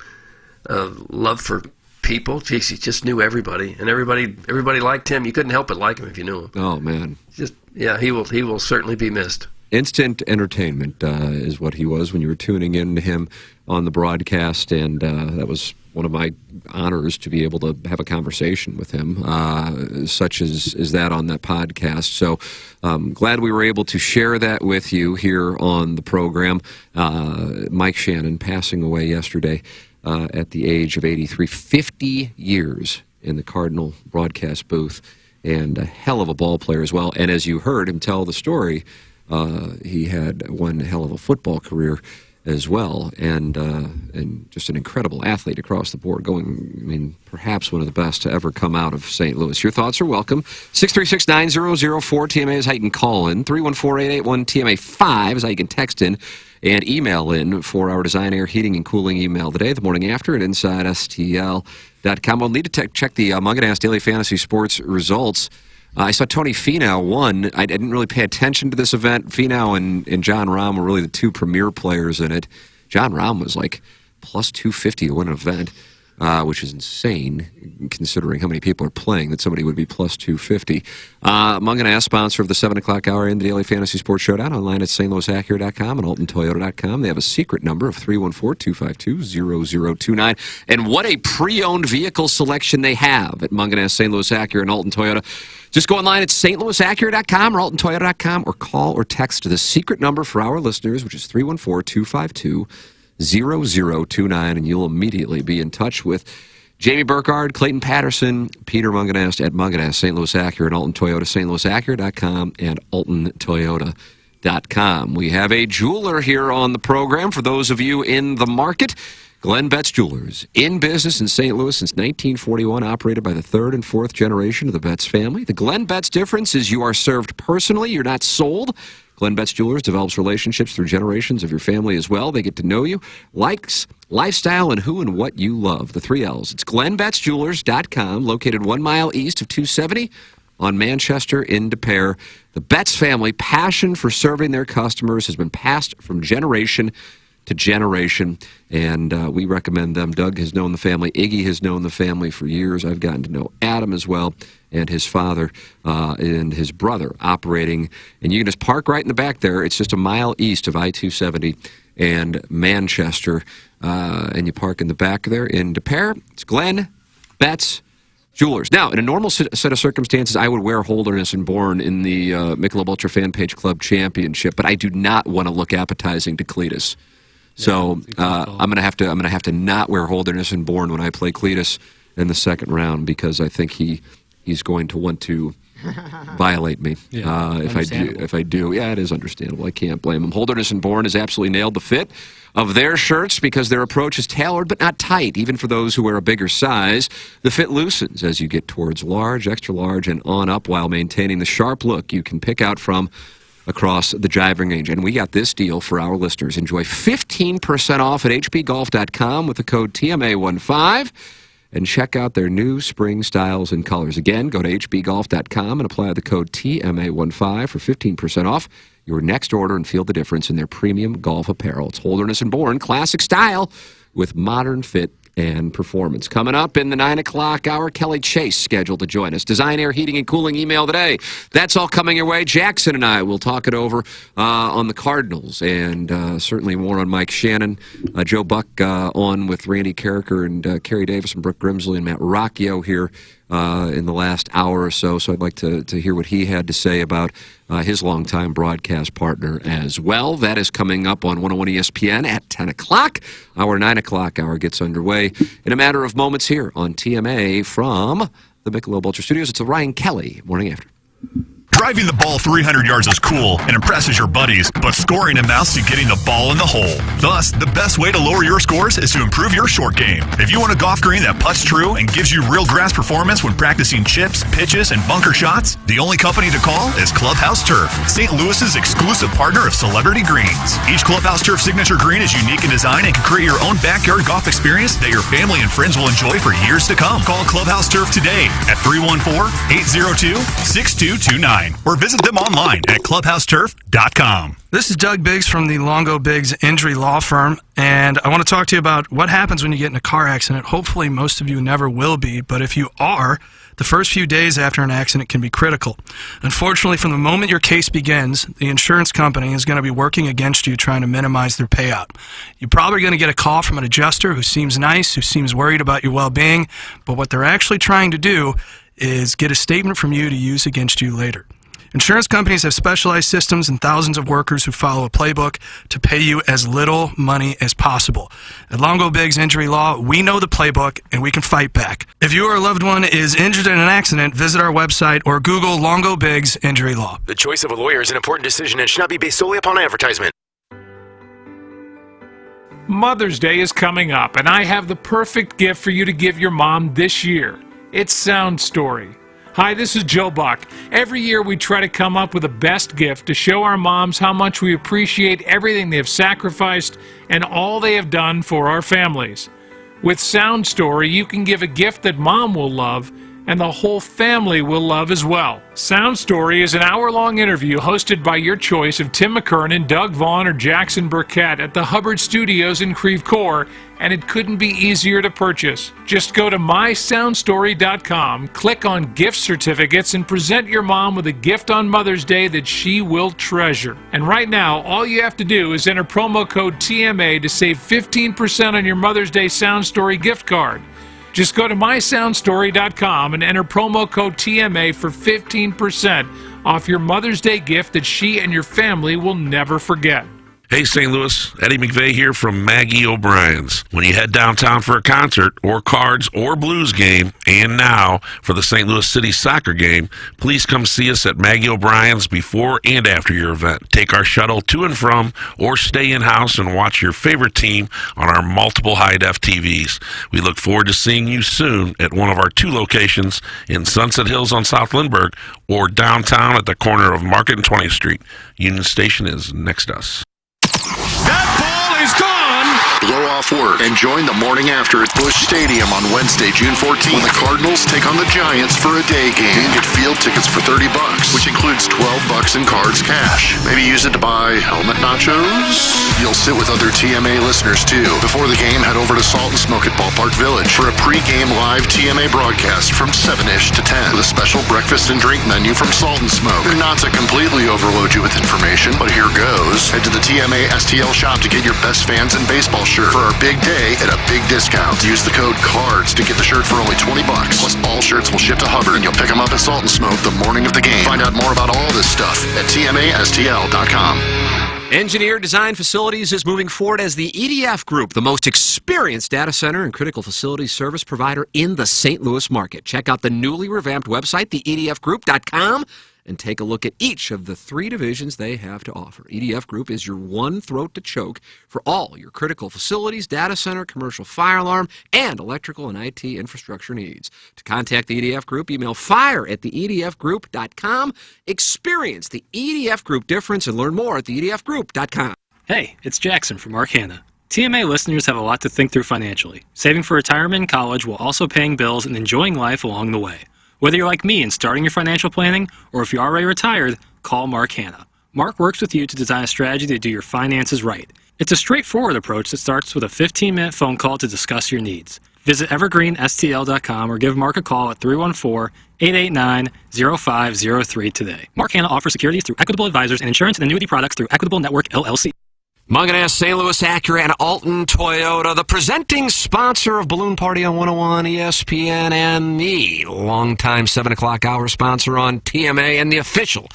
love for people. Jeez, he just knew everybody, and everybody liked him. You couldn't help but like him if you knew him. Oh, man. He will certainly be missed. Instant entertainment is what he was when you were tuning in to him on the broadcast, and that was one of my honors to be able to have a conversation with him, such as that on that podcast. So glad we were able to share that with you here on the program. Mike Shannon passing away yesterday at the age of 83, 50 years in the Cardinal broadcast booth, and a hell of a ball player as well. And as you heard him tell the story, he had one hell of a football career as well, and just an incredible athlete across the board, perhaps one of the best to ever come out of St. Louis. Your thoughts are welcome. 636-9004, TMA is how you can call in. 314-881-TMA5 is how you can text in and email in for our Design Air Heating and Cooling email today, the morning after at InsideSTL.com. We'll need to check the Munganast Daily Fantasy Sports results. I saw Tony Finau won. I didn't really pay attention to this event. Finau and John Rahm were really the two premier players in it. John Rahm was like plus 250 to win an event, which is insane considering how many people are playing that somebody would be plus 250. Munganast, sponsor of the 7 o'clock hour in the Daily Fantasy Sports Showdown, online at stlouisacura.com and altontoyota.com. They have a secret number of 314-252-0029. And what a pre-owned vehicle selection they have at Munganast, St. Louis Acura, and Alton Toyota. Just go online at stlouisacura.com or altontoyota.com or call or text the secret number for our listeners, which is 314-252-0029, and you'll immediately be in touch with Jamie Burkhardt, Clayton Patterson, Peter Munganast at Munganast, St. Louis Acura, and Alton Toyota, stlouisacura.com and altontoyota.com. We have a jeweler here on the program for those of you in the market. Glenn Betts Jewelers, in business in St. Louis since 1941, operated by the third and fourth generation of the Betts family. The Glenn Betts difference is you are served personally, you're not sold. Glenn Betts Jewelers develops relationships through generations of your family as well. They get to know you, likes, lifestyle, and who and what you love. The 3 L's. It's GlennBettsJewelers.com, located 1 mile east of 270 on Manchester in De Pere. The Betts family passion for serving their customers has been passed from generation to generation, and we recommend them. Doug has known the family. Iggy has known the family for years. I've gotten to know Adam as well, and his father and his brother operating. And you can just park right in the back there. It's just a mile east of I-270 and Manchester, and you park in the back there in De Pere. It's Glenn Betts Jewelers. Now, in a normal set of circumstances, I would wear Holderness and Bourne in the Michelob Ultra Fan Page Club Championship, but I do not want to look appetizing to Cletus. So I'm gonna have to not wear Holderness and Bourne when I play Cletus in the second round, because I think he's going to want to violate me if I do. Yeah, it is understandable. I can't blame him. Holderness and Bourne has absolutely nailed the fit of their shirts because their approach is tailored but not tight. Even for those who wear a bigger size, the fit loosens as you get towards large, extra large, and on up, while maintaining the sharp look you can pick out from across the driving range. And we got this deal for our listeners. Enjoy 15% off at hbgolf.com with the code TMA15 and check out their new spring styles and colors. Again, go to hbgolf.com and apply the code TMA15 for 15% off your next order and feel the difference in their premium golf apparel. It's Holderness and Bourne, classic style with modern fit and performance. Coming up in the 9 o'clock hour, Kelly Chase scheduled to join us. Design, Air, Heating, and Cooling email today. That's all coming your way. Jackson and I will talk it over on the Cardinals, and certainly more on Mike Shannon. Joe Buck on with Randy Carricker and Kerry Davis and Brooke Grimsley and Matt Rocchio here in the last hour or so. So I'd like to hear what he had to say about his longtime broadcast partner as well. That is coming up on 101 ESPN at 10 o'clock. Our 9 o'clock hour gets underway in a matter of moments here on TMA from the Michelob Ultra Studios. It's the Ryan Kelly Morning After. Driving the ball 300 yards is cool and impresses your buddies, but scoring amounts to getting the ball in the hole. Thus, the best way to lower your scores is to improve your short game. If you want a golf green that putts true and gives you real grass performance when practicing chips, pitches, and bunker shots, the only company to call is Clubhouse Turf, St. Louis's exclusive partner of Celebrity Greens. Each Clubhouse Turf signature green is unique in design and can create your own backyard golf experience that your family and friends will enjoy for years to come. Call Clubhouse Turf today at 314-802-6229. Or visit them online at clubhouseturf.com. This is Doug Biggs from the Longo Biggs Injury Law Firm, and I want to talk to you about what happens when you get in a car accident. Hopefully most of you never will be, but if you are, the first few days after an accident can be critical. Unfortunately, from the moment your case begins, the insurance company is going to be working against you, trying to minimize their payout. You're probably going to get a call from an adjuster who seems nice, who seems worried about your well-being, but what they're actually trying to do is get a statement from you to use against you later. Insurance companies have specialized systems and thousands of workers who follow a playbook to pay you as little money as possible. At Longo Biggs Injury Law, we know the playbook and we can fight back. If you or a loved one is injured in an accident, visit our website or Google Longo Biggs Injury Law. The choice of a lawyer is an important decision and should not be based solely upon advertisement. Mother's Day is coming up, and I have the perfect gift for you to give your mom this year. It's Sound Story. Hi, this is Joe Buck. Every year we try to come up with the best gift to show our moms how much we appreciate everything they have sacrificed and all they have done for our families. With Sound Story, you can give a gift that mom will love and the whole family will love as well. Sound Story is an hour-long interview hosted by your choice of Tim McKernan, Doug Vaughn, or Jackson Burkett at the Hubbard Studios in Creve Coeur, and it couldn't be easier to purchase. Just go to mysoundstory.com, click on gift certificates, and present your mom with a gift on Mother's Day that she will treasure. And right now, all you have to do is enter promo code TMA to save 15% on your Mother's Day Sound Story gift card. Just go to mysoundstory.com and enter promo code TMA for 15% off your Mother's Day gift that she and your family will never forget. Hey, St. Louis, Eddie McVeigh here from Maggie O'Brien's. When you head downtown for a concert or cards or blues game, and now for the St. Louis City soccer game, please come see us at Maggie O'Brien's before and after your event. Take our shuttle to and from, or stay in-house and watch your favorite team on our multiple high-def TVs. We look forward to seeing you soon at one of our 2 locations in Sunset Hills on South Lindbergh or downtown at the corner of Market and 20th Street. Union Station is next to us. That ball is gone! Blow off work and join the morning after at Busch Stadium on Wednesday, June 14th, when the Cardinals take on the Giants for a day game. You can get field tickets for $30, which includes $12 in cards cash. Maybe use it to buy helmet nachos? You'll sit with other TMA listeners, too. Before the game, head over to Salt and Smoke at Ballpark Village for a pre-game live TMA broadcast from 7-ish to 10 with a special breakfast and drink menu from Salt and Smoke. Not to completely overload you with information, but here goes. Head to the TMA STL shop to get your best fans in baseball shirt for our big day at a big discount. Use the code CARDS to get the shirt for only $20. Plus, all shirts will ship to Hubbard, and you'll pick them up at Salt and Smoke the morning of the game. Find out more about all this stuff at TMASTL.com. Engineer Design Facilities is moving forward as the EDF Group, the most experienced data center and critical facilities service provider in the St. Louis market. Check out the newly revamped website, theedfgroup.com, and take a look at each of the 3 divisions they have to offer. EDF Group is your one throat to choke for all your critical facilities, data center, commercial fire alarm, and electrical and IT infrastructure needs. To contact the EDF Group, email fire@theedfgroup.com. Experience the EDF Group difference and learn more at theedfgroup.com. Hey, it's Jackson from Mark Hanna. TMA listeners have a lot to think through financially. Saving for retirement and college while also paying bills and enjoying life along the way. Whether you're like me and starting your financial planning, or if you're already retired, call Mark Hanna. Mark works with you to design a strategy to do your finances right. It's a straightforward approach that starts with a 15-minute phone call to discuss your needs. Visit evergreenstl.com or give Mark a call at 314-889-0503 today. Mark Hanna offers securities through Equitable Advisors and insurance and annuity products through Equitable Network, LLC. Munganess, St. Louis Acura, and Alton Toyota, the presenting sponsor of Balloon Party on 101 ESPN, and the longtime 7 o'clock hour sponsor on TMA, and the official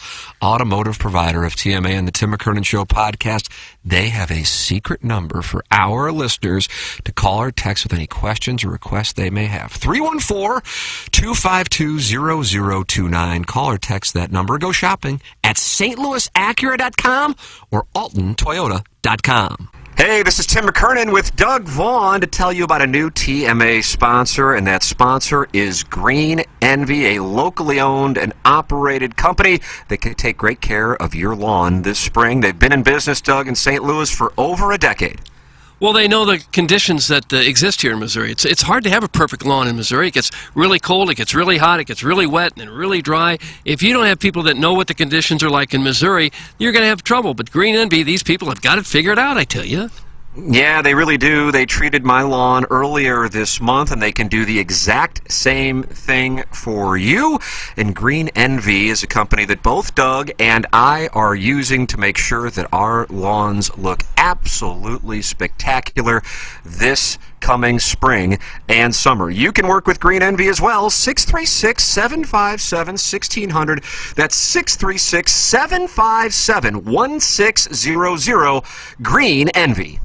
automotive provider of TMA and the Tim McKernan Show podcast. They have a secret number for our listeners to call or text with any questions or requests they may have. 314-252-0029. Call or text that number. Go shopping at stlouisacura.com or altontoyota.com. Hey, this is Tim McKernan with Doug Vaughn to tell you about a new TMA sponsor, and that sponsor is Green Envy, a locally owned and operated company that can take great care of your lawn this spring. They've been in business, Doug, in St. Louis for over a decade. Well, they know the conditions that exist here in Missouri. It's hard to have a perfect lawn in Missouri. It gets really cold, it gets really hot, it gets really wet, and really dry. If you don't have people that know what the conditions are like in Missouri, you're going to have trouble. But Green Envy, these people have got it figured out, I tell you. Yeah, they really do. They treated my lawn earlier this month, and they can do the exact same thing for you. And Green Envy is a company that both Doug and I are using to make sure that our lawns look absolutely spectacular this coming spring and summer. You can work with Green Envy as well. 636-757-1600. That's 636-757-1600. Green Envy.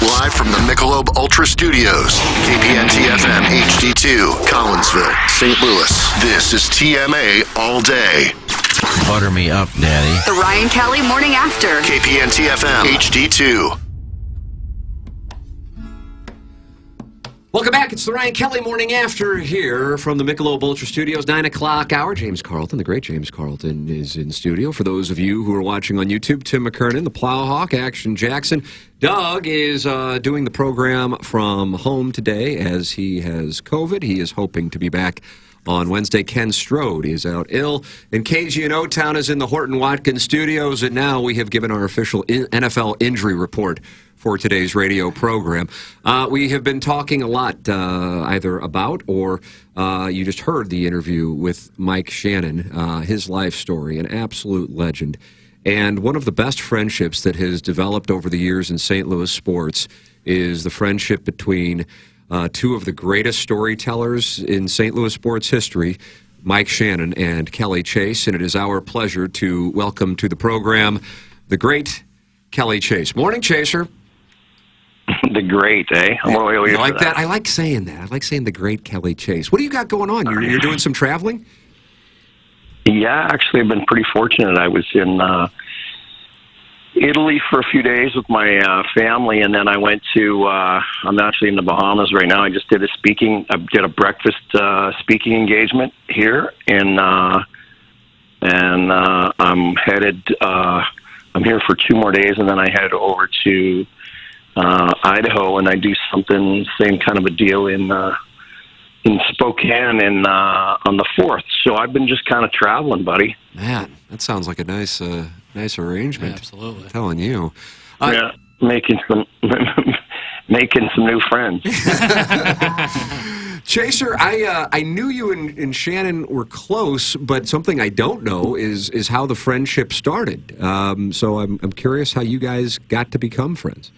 Live from the Michelob Ultra Studios, KPNT-FM HD2, Collinsville, St. Louis. This is TMA All Day. Butter me up, Daddy. The Ryan Kelly Morning After. KPNT-FM HD2. Welcome back. It's the Ryan Kelly Morning After here from the Michelob Ultra Studios, 9 o'clock hour. James Carlton, the great James Carlton, is in studio. For those of you who are watching on YouTube, Tim McKernan, the Plowhawk, Action Jackson. Doug is doing the program from home today as he has COVID. He is hoping to be back on Wednesday. Ken Strode is out ill. And KGNO Town is in the Horton Watkins studios. And now we have given our official NFL injury report for today's radio program. We have been talking a lot either about or you just heard the interview with Mike Shannon, his life story, an absolute legend. And one of the best friendships that has developed over the years in St. Louis sports is the friendship between two of the greatest storytellers in St. Louis sports history, Mike Shannon and Kelly Chase. And it is our pleasure to welcome to the program the great Kelly Chase. Morning, Chaser. The great, eh? I'm I like that. I like saying that. I like saying the great Kelly Chase. What do you got going on? You're doing some traveling? Yeah, actually, I've been pretty fortunate. I was in Italy for a few days with my family, and then I went to. I'm actually in the Bahamas right now. I just did a breakfast speaking engagement here, and I'm headed. I'm here for 2 more days, and then I head over to Idaho, and I do something same kind of a deal in Spokane on the 4th. So I've been just kind of traveling, buddy. Man, that sounds like a nice arrangement. Yeah, absolutely. I'm telling you. Yeah, making some new friends. Chaser, I knew you and Shannon were close, but something I don't know is how the friendship started. So I'm curious how you guys got to become friends.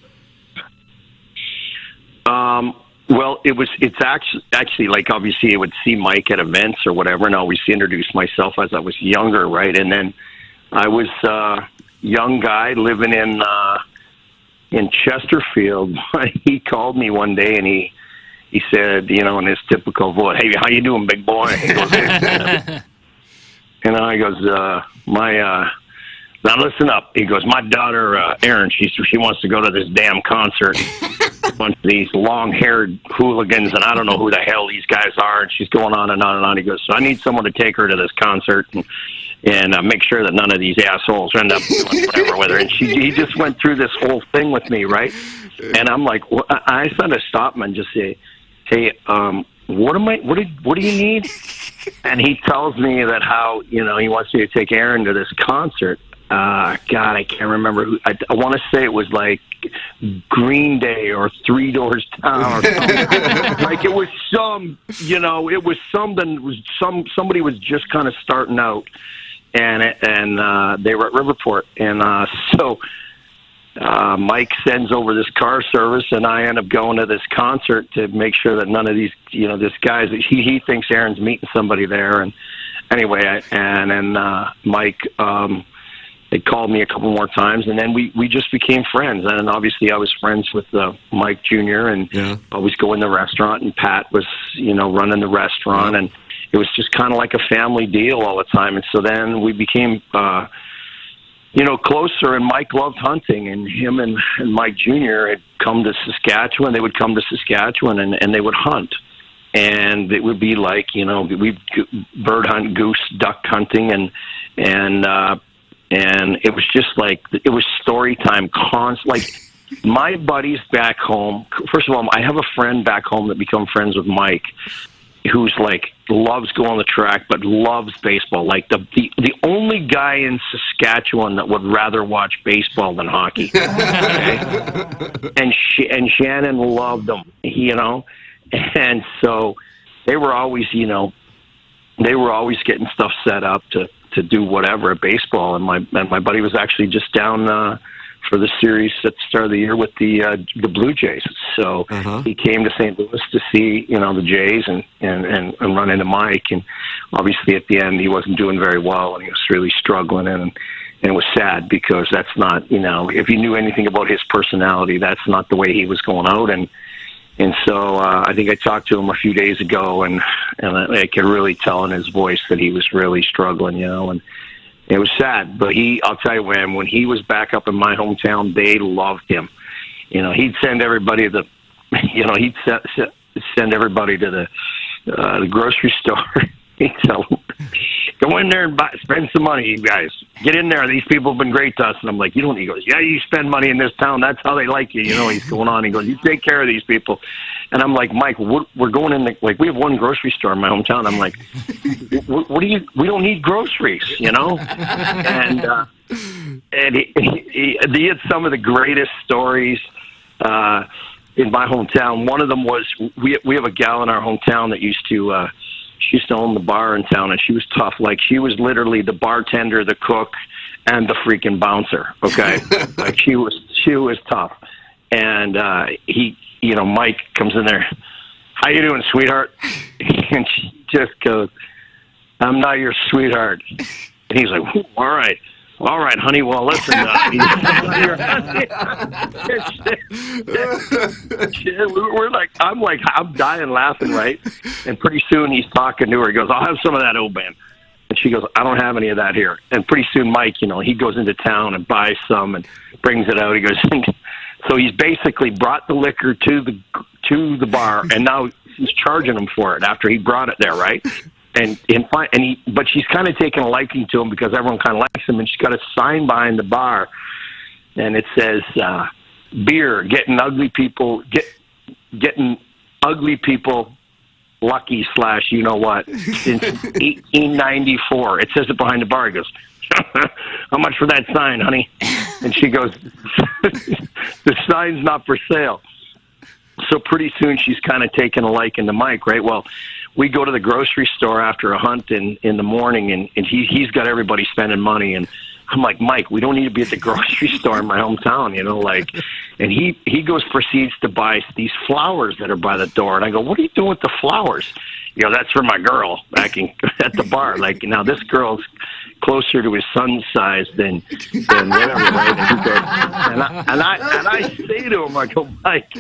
Well, it's actually like, obviously I would see Mike at events or whatever, and I always introduce myself as I was younger, right? And then I was a young guy living in Chesterfield. He called me one day and he said, in his typical voice, "Hey, how you doing, big boy?" He goes, and I goes, now listen up. He goes, "My daughter, Erin, she wants to go to this damn concert. A bunch of these long-haired hooligans, and I don't know who the hell these guys are." And she's going on and on and on. He goes, "So I need someone to take her to this concert and make sure that none of these assholes end up doing whatever with her." And he just went through this whole thing with me, right? And I'm like, I sort of stop him and just say, "Hey, what do you need?" And he tells me that how, he wants me to take Erin to this concert. God, I can't remember who. I want to say it was like Green Day or Three Doors Down or something. Like it was it was something. Somebody was just kind of starting out, and they were at Riverport, and so Mike sends over this car service, and I end up going to this concert to make sure that none of these, this guy's, he thinks Erin's meeting somebody there, and anyway, and Mike. They called me a couple more times, and then we just became friends. And obviously, I was friends with Mike Jr. and always go in the restaurant. And Pat was, running the restaurant, and it was just kind of like a family deal all the time. And so then we became, closer. And Mike loved hunting, and him and Mike Jr. had come to Saskatchewan. They would come to Saskatchewan, and they would hunt. And it would be like, we'd bird hunt, goose, duck hunting, and it was just like, it was story time, like my buddies back home. First of all, I have a friend back home that become friends with Mike, who's like, loves going on the track, but loves baseball. Like the only guy in Saskatchewan that would rather watch baseball than hockey. Okay? And Shannon loved them, and so they were always, getting stuff set up to do whatever at baseball, and my buddy was actually just down for the series at the start of the year with the Blue Jays. So he came to St. Louis to see the Jays and run into Mike, and obviously at the end he wasn't doing very well, and he was really struggling, and it was sad because that's not, if you knew anything about his personality, that's not the way he was going out, and so I think I talked to him a few days ago, and I could really tell in his voice that he was really struggling, and it was sad. But I'll tell you, when he was back up in my hometown, they loved him. He'd send everybody he'd send everybody to the grocery store. He'd tell them, "Go in there and spend some money, you guys. Get in there. These people have been great to us." And I'm like, "You don't." He goes, "Yeah, you spend money in this town. That's how they like you." He's going on. He goes, "You take care of these people." And I'm like, "Mike, we're going in we have one grocery store in my hometown." I'm like, "What do you? We don't need groceries, And he had some of the greatest stories in my hometown. One of them was we have a gal in our hometown that used to. She used to own the bar in town, and she was tough. Like, she was literally the bartender, the cook, and the freaking bouncer, okay? Like, she was tough. And Mike comes in there, "How you doing, sweetheart?" And she just goes, "I'm not your sweetheart." And he's like, "All right." All right, honey. Well, listen. I'm dying laughing, right? And pretty soon he's talking to her. He goes, "I'll have some of that Oban." And she goes, "I don't have any of that here." And pretty soon Mike, he goes into town and buys some and brings it out. He goes, so he's basically brought the liquor to the bar, and now he's charging him for it after he brought it there, right? But she's kind of taken a liking to him because everyone kind of likes him, and she's got a sign behind the bar, and it says, "Beer, getting ugly people lucky / you know what, since 1894. It says it behind the bar. He goes, "How much for that sign, honey?" And she goes, "The sign's not for sale." So pretty soon she's kind of taking a liking to Mike, right? Well, we go to the grocery store after a hunt in the morning, and he's got everybody spending money, and I'm like, "Mike, we don't need to be at the grocery store in my hometown, and he proceeds to buy these flowers that are by the door, and I go, "What are you doing with the flowers?" "That's for my girl back at the bar." Now this girl's closer to his son's size than whatever, right? And he goes, and I say to him, I go, "Mike,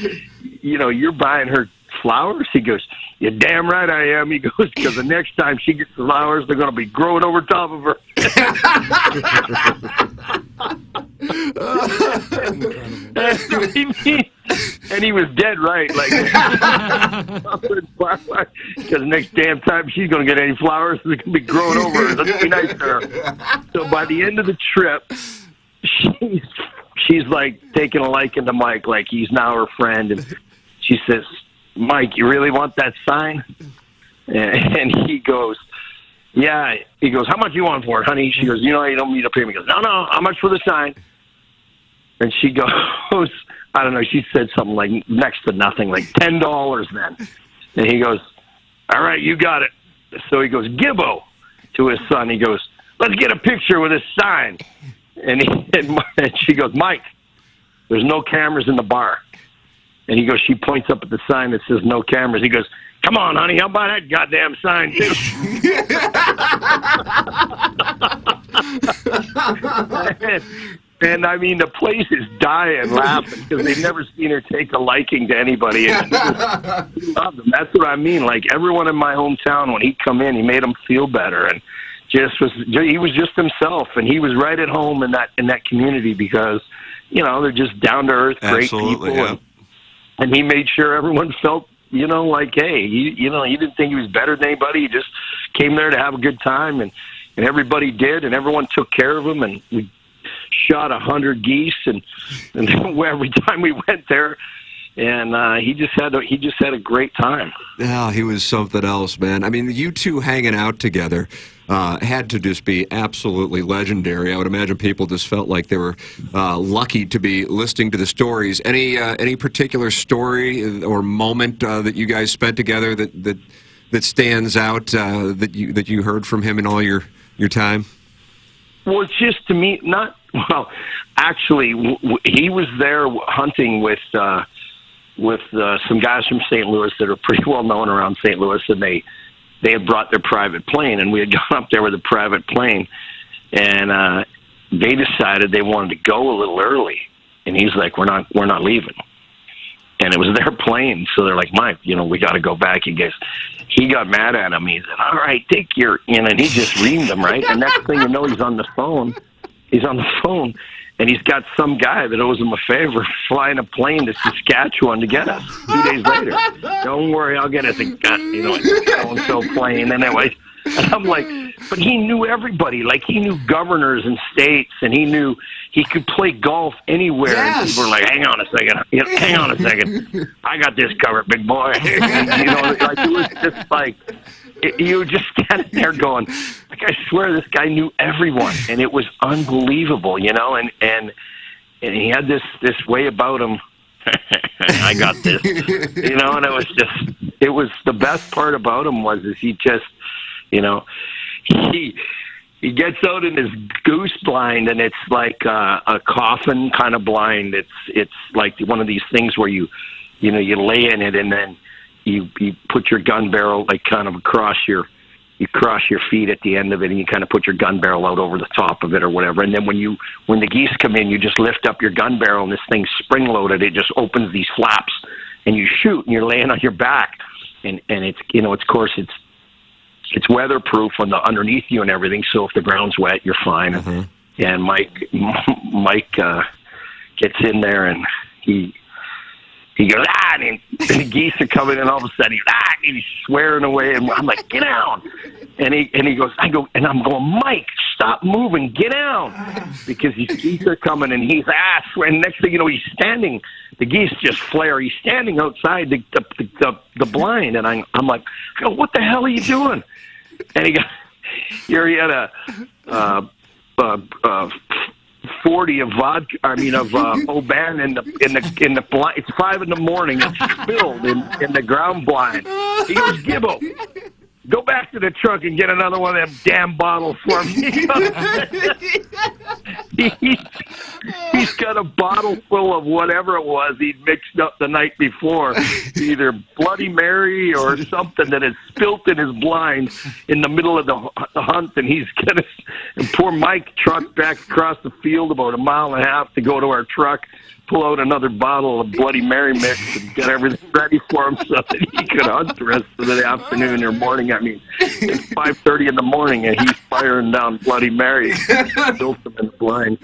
you're buying her flowers?" He goes, "You're damn right I am." He goes, "Because the next time she gets flowers, they're going to be growing over top of her." And he was dead right. Because next damn time she's going to get any flowers, they're going to be growing over her. That's be nice to her. So by the end of the trip, she's like taking a liking to Mike, like he's now her friend, and she says, "Mike, you really want that sign?" And he goes, "Yeah." He goes, "How much you want for it, honey?" She goes, "You don't need to pay me." He goes, "No, how much for the sign?" And she goes, I don't know, she said something like next to nothing, like $10 then. And he goes, "All right, you got it." So he goes, "Gibbo," to his son. He goes, "Let's get a picture with this sign." And she goes, "Mike, there's no cameras in the bar." And he goes, she points up at the sign that says no cameras. He goes, "Come on, honey, how about that goddamn sign, too?" And I mean, the place is dying laughing because they've never seen her take a liking to anybody. And he loved them. That's what I mean. Like everyone in my hometown, when he'd come in, he made them feel better, and he was just himself, and he was right at home in that community because they're just down to earth, great people, yeah. and he made sure everyone felt like, hey, he didn't think he was better than anybody. He just came there to have a good time, and everybody did, and everyone took care of him, and we shot 100 geese, and every time we went there, and he just had a great time. Yeah, he was something else, man. I mean, you two hanging out together had to just be absolutely legendary. I would imagine people just felt like they were lucky to be listening to the stories. Any particular story or moment that you guys spent together that stands out that you heard from him in all your time? Well, it's just to me, actually, he was there hunting with some guys from St. Louis that are pretty well known around St. Louis, and they had brought their private plane, and we had gone up there with a private plane, and they decided they wanted to go a little early, and he's like, we're not leaving. And it was their plane, so they're like, "Mike, we got to go back." He got mad at him. He said, "All right, take your," and he just reamed them, right? And next thing you know, he's on the phone, and he's got some guy that owes him a favor flying a plane to Saskatchewan to get us 2 days later. "Don't worry, I'll get us a so-and-so plane." And anyway, and I'm like, but he knew everybody. Like, he knew governors and states, and he knew he could play golf anywhere. Yes. And people were like, hang on a second. I got this covered, big boy. It was just like, you were just standing there going, like, I swear this guy knew everyone, and it was unbelievable, and he had this way about him. I got this, and it was the best part about him was he just, he gets out in his goose blind, and it's like a coffin kind of blind. It's like one of these things where you lay in it, and then you put your gun barrel like kind of across your you cross your feet at the end of it, and you kind of put your gun barrel out over the top of it or whatever. And then when the geese come in, you just lift up your gun barrel, and this thing's spring loaded. It just opens these flaps, and you shoot, and you're laying on your back, and it's of course it's weatherproof on the underneath you and everything. So if the ground's wet, you're fine. Mm-hmm. And Mike gets in there, and he goes, and the geese are coming in. All of a sudden, he's swearing away, and I'm like, get down. And he goes, I'm going, Mike, stop moving, get down, because these geese are coming, and he's and next thing you know, he's standing. The geese just flare. He's standing outside the blind, and I'm like, what the hell are you doing? And he had a 40 of vodka. Oban in the blind. It's 5 a.m. It's spilled in the ground blind. He goes, Gibbo, go back to the truck and get another one of them damn bottles for me. He's got a bottle full of whatever it was he'd mixed up the night before, either Bloody Mary or something that had spilt in his blind in the middle of the hunt, and and poor Mike trucked back across the field about 1.5 miles to go to our truck, pull out another bottle of Bloody Mary mix and get everything ready for him so that he could hunt the rest of the afternoon or morning. It's 5:30 in the morning, and he's firing down Bloody Mary. Built them in the blind.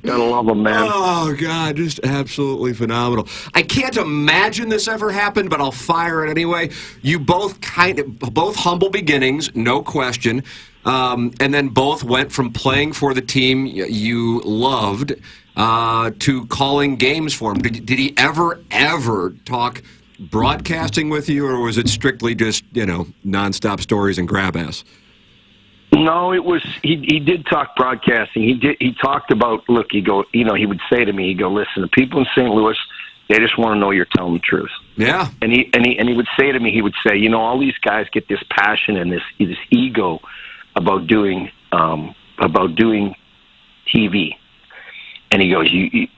Gotta love him, man. Oh, God, just absolutely phenomenal. I can't imagine this ever happened, but I'll fire it anyway. You both both humble beginnings, no question, and then both went from playing for the team you loved to calling games for him. Did he ever talk broadcasting with you, or was it strictly just, nonstop stories and grab ass? No, it was, he did talk broadcasting. He talked about, look, he would say to me, listen, the people in St. Louis, they just want to know you're telling the truth. Yeah. And he would say to me, all these guys get this passion and this ego about doing TV. And he goes, you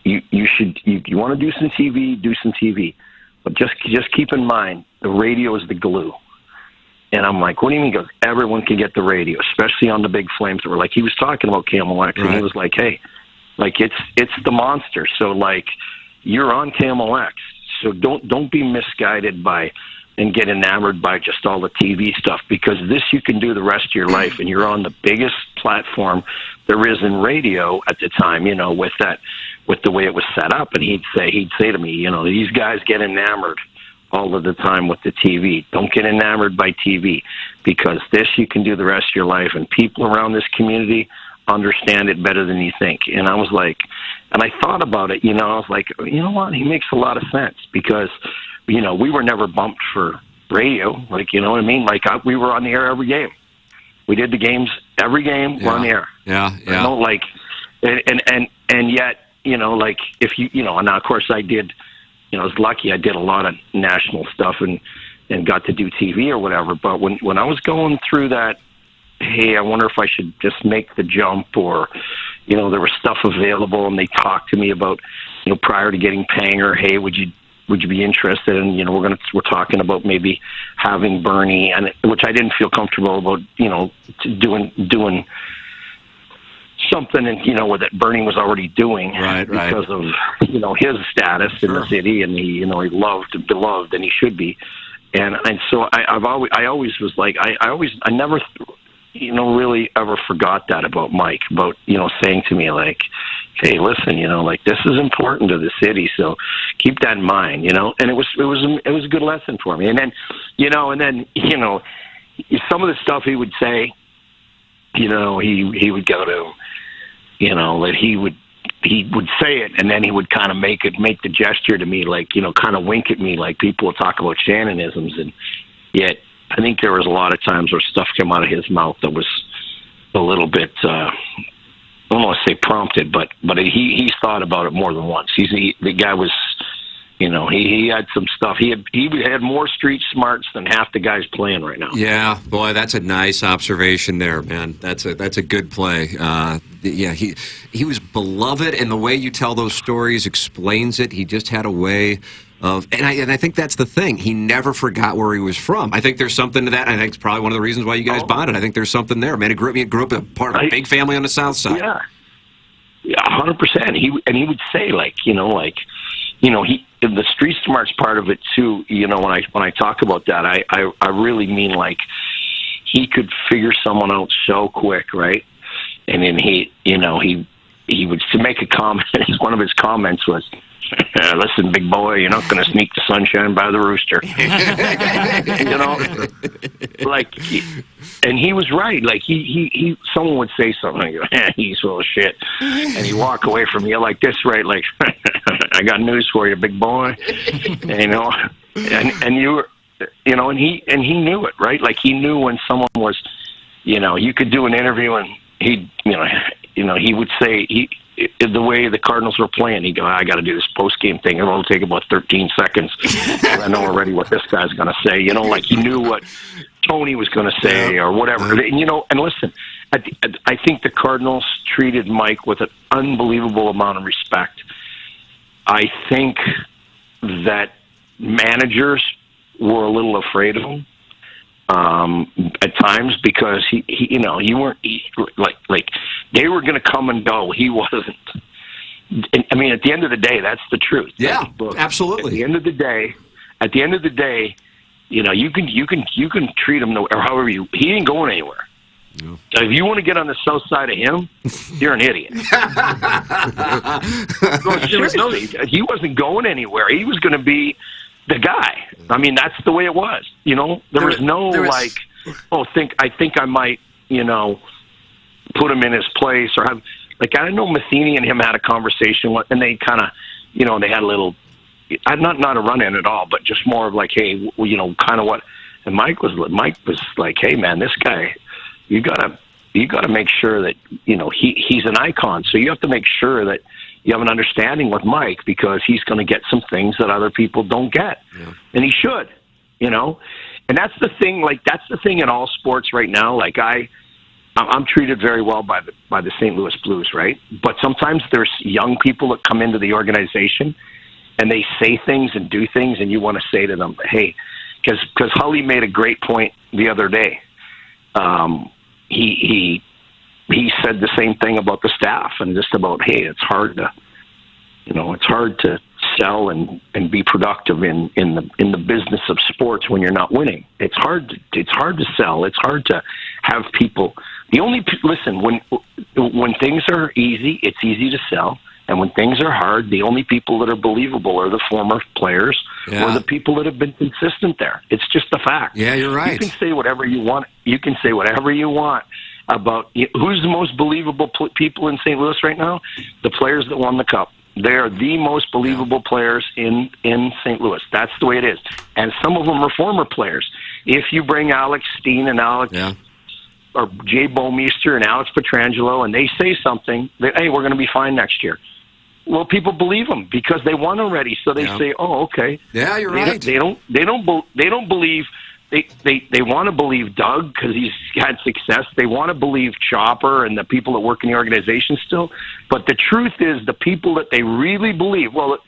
want to do some TV, but just keep in mind, the radio is the glue. And I'm like, what do you mean? He goes, everyone can get the radio, especially on the big flames. That were like, he was talking about KMOX, and he was like, hey, it's the monster. So you're on KMOX, so don't be misguided by and get enamored by just all the TV stuff, because this you can do the rest of your life, and you're on the biggest platform there is in radio at the time, with the way it was set up. And he'd say to me, these guys get enamored all of the time with the TV. Don't get enamored by TV, because this you can do the rest of your life, and people around this community understand it better than you think. And I was like, and I thought about it, I was like, you know what? He makes a lot of sense, because we were never bumped for radio. You know what I mean? We were on the air every game. We did the games every game. We're on the air. Yeah. And yet, if and now of course I did, I was lucky. I did a lot of national stuff and got to do TV or whatever. But when I was going through that, hey, I wonder if I should just make the jump, or, there was stuff available, and they talked to me about, prior to getting Panger, hey, would you be interested in, we're talking about maybe having Bernie, and which I didn't feel comfortable about, doing something, and with that Bernie was already doing, because of his status in the city, and he loved and beloved, and he should be, and so I always was like, I never really ever forgot that about Mike, about saying to me hey, listen, this is important to the city, so keep that in mind, and it was a good lesson for me. And then some of the stuff he would say, he would go to, that he would say it, and then he would kind of make the gesture to me, kind of wink at me, like people will talk about Shannonisms, and yet I think there was a lot of times where stuff came out of his mouth that was a little bit, I don't want to say prompted, but he's thought about it more than once. The guy was, he had some stuff. He had more street smarts than half the guys playing right now. Yeah, boy, that's a nice observation there, man. That's a good play. He was beloved, and the way you tell those stories explains it. He just had a way And I think that's the thing. He never forgot where he was from. I think there's something to that. I think it's probably one of the reasons why you guys bonded. I think there's something there. Man, he grew up a part of a big family on the South Side. Yeah, 100%. He would say the street smarts part of it too. When I talk about that, I really mean like he could figure someone out so quick, right? And then he would make a comment. One of his comments was, "Listen, big boy, you're not going to sneak the sunshine by the rooster." And he was right. Like someone would say something, he's full of shit, and he'd walk away from you like this, right? Like, I got news for you, big boy. And you were, and he knew it, right? Like he knew when someone was, you could do an interview and he would say the way the Cardinals were playing, he'd go, "I got to do this post-game thing. It'll take about 13 seconds. I know already what this guy's going to say." Like he knew what Tony was going to say or whatever. And listen, I think the Cardinals treated Mike with an unbelievable amount of respect. I think that managers were a little afraid of him at times because you weren't like they were going to come and go. He wasn't. I mean, at the end of the day, that's the truth. Yeah, absolutely. At the end of the day, you can treat him however he ain't going anywhere. No. So if you want to get on the south side of him, you're an idiot. He wasn't going anywhere. He was going to be the guy. I mean, that's the way it was. There was no I think I might, put him in his place or have, like, I know Matheny and him had a conversation and they kind of, they had a little, not a run in at all, but just more of like, hey, kind of what, and Mike was like, hey man, this guy, you gotta make sure that, he's an icon. So you have to make sure that you have an understanding with Mike because he's going to get some things that other people don't get. Yeah. And he should, and that's the thing in all sports right now. Like I'm treated very well by the St. Louis Blues, right? But sometimes there's young people that come into the organization and they say things and do things, and you want to say to them, hey, because Hully made a great point the other day. He said the same thing about the staff and just about, hey, it's hard to sell and be productive in the business of sports when you're not winning. It's hard to sell. It's hard to have people. Listen, when things are easy, it's easy to sell. And when things are hard, the only people that are believable are the former players or the people that have been consistent there. It's just a fact. Yeah, you're right. You can say whatever you want. About who's the most believable people in St. Louis right now? The players that won the Cup. They are the most believable players in St. Louis. That's the way it is. And some of them are former players. If you bring Alex Steen and or Jay Bomeister and Alex Pietrangelo, and they say something that, hey, we're going to be fine next year. Well, people believe them because they won already. So they say, oh, okay. Yeah, you're right. They don't believe. They want to believe Doug because he's had success. They want to believe Chopper and the people that work in the organization still. But the truth is, the people that they really believe, are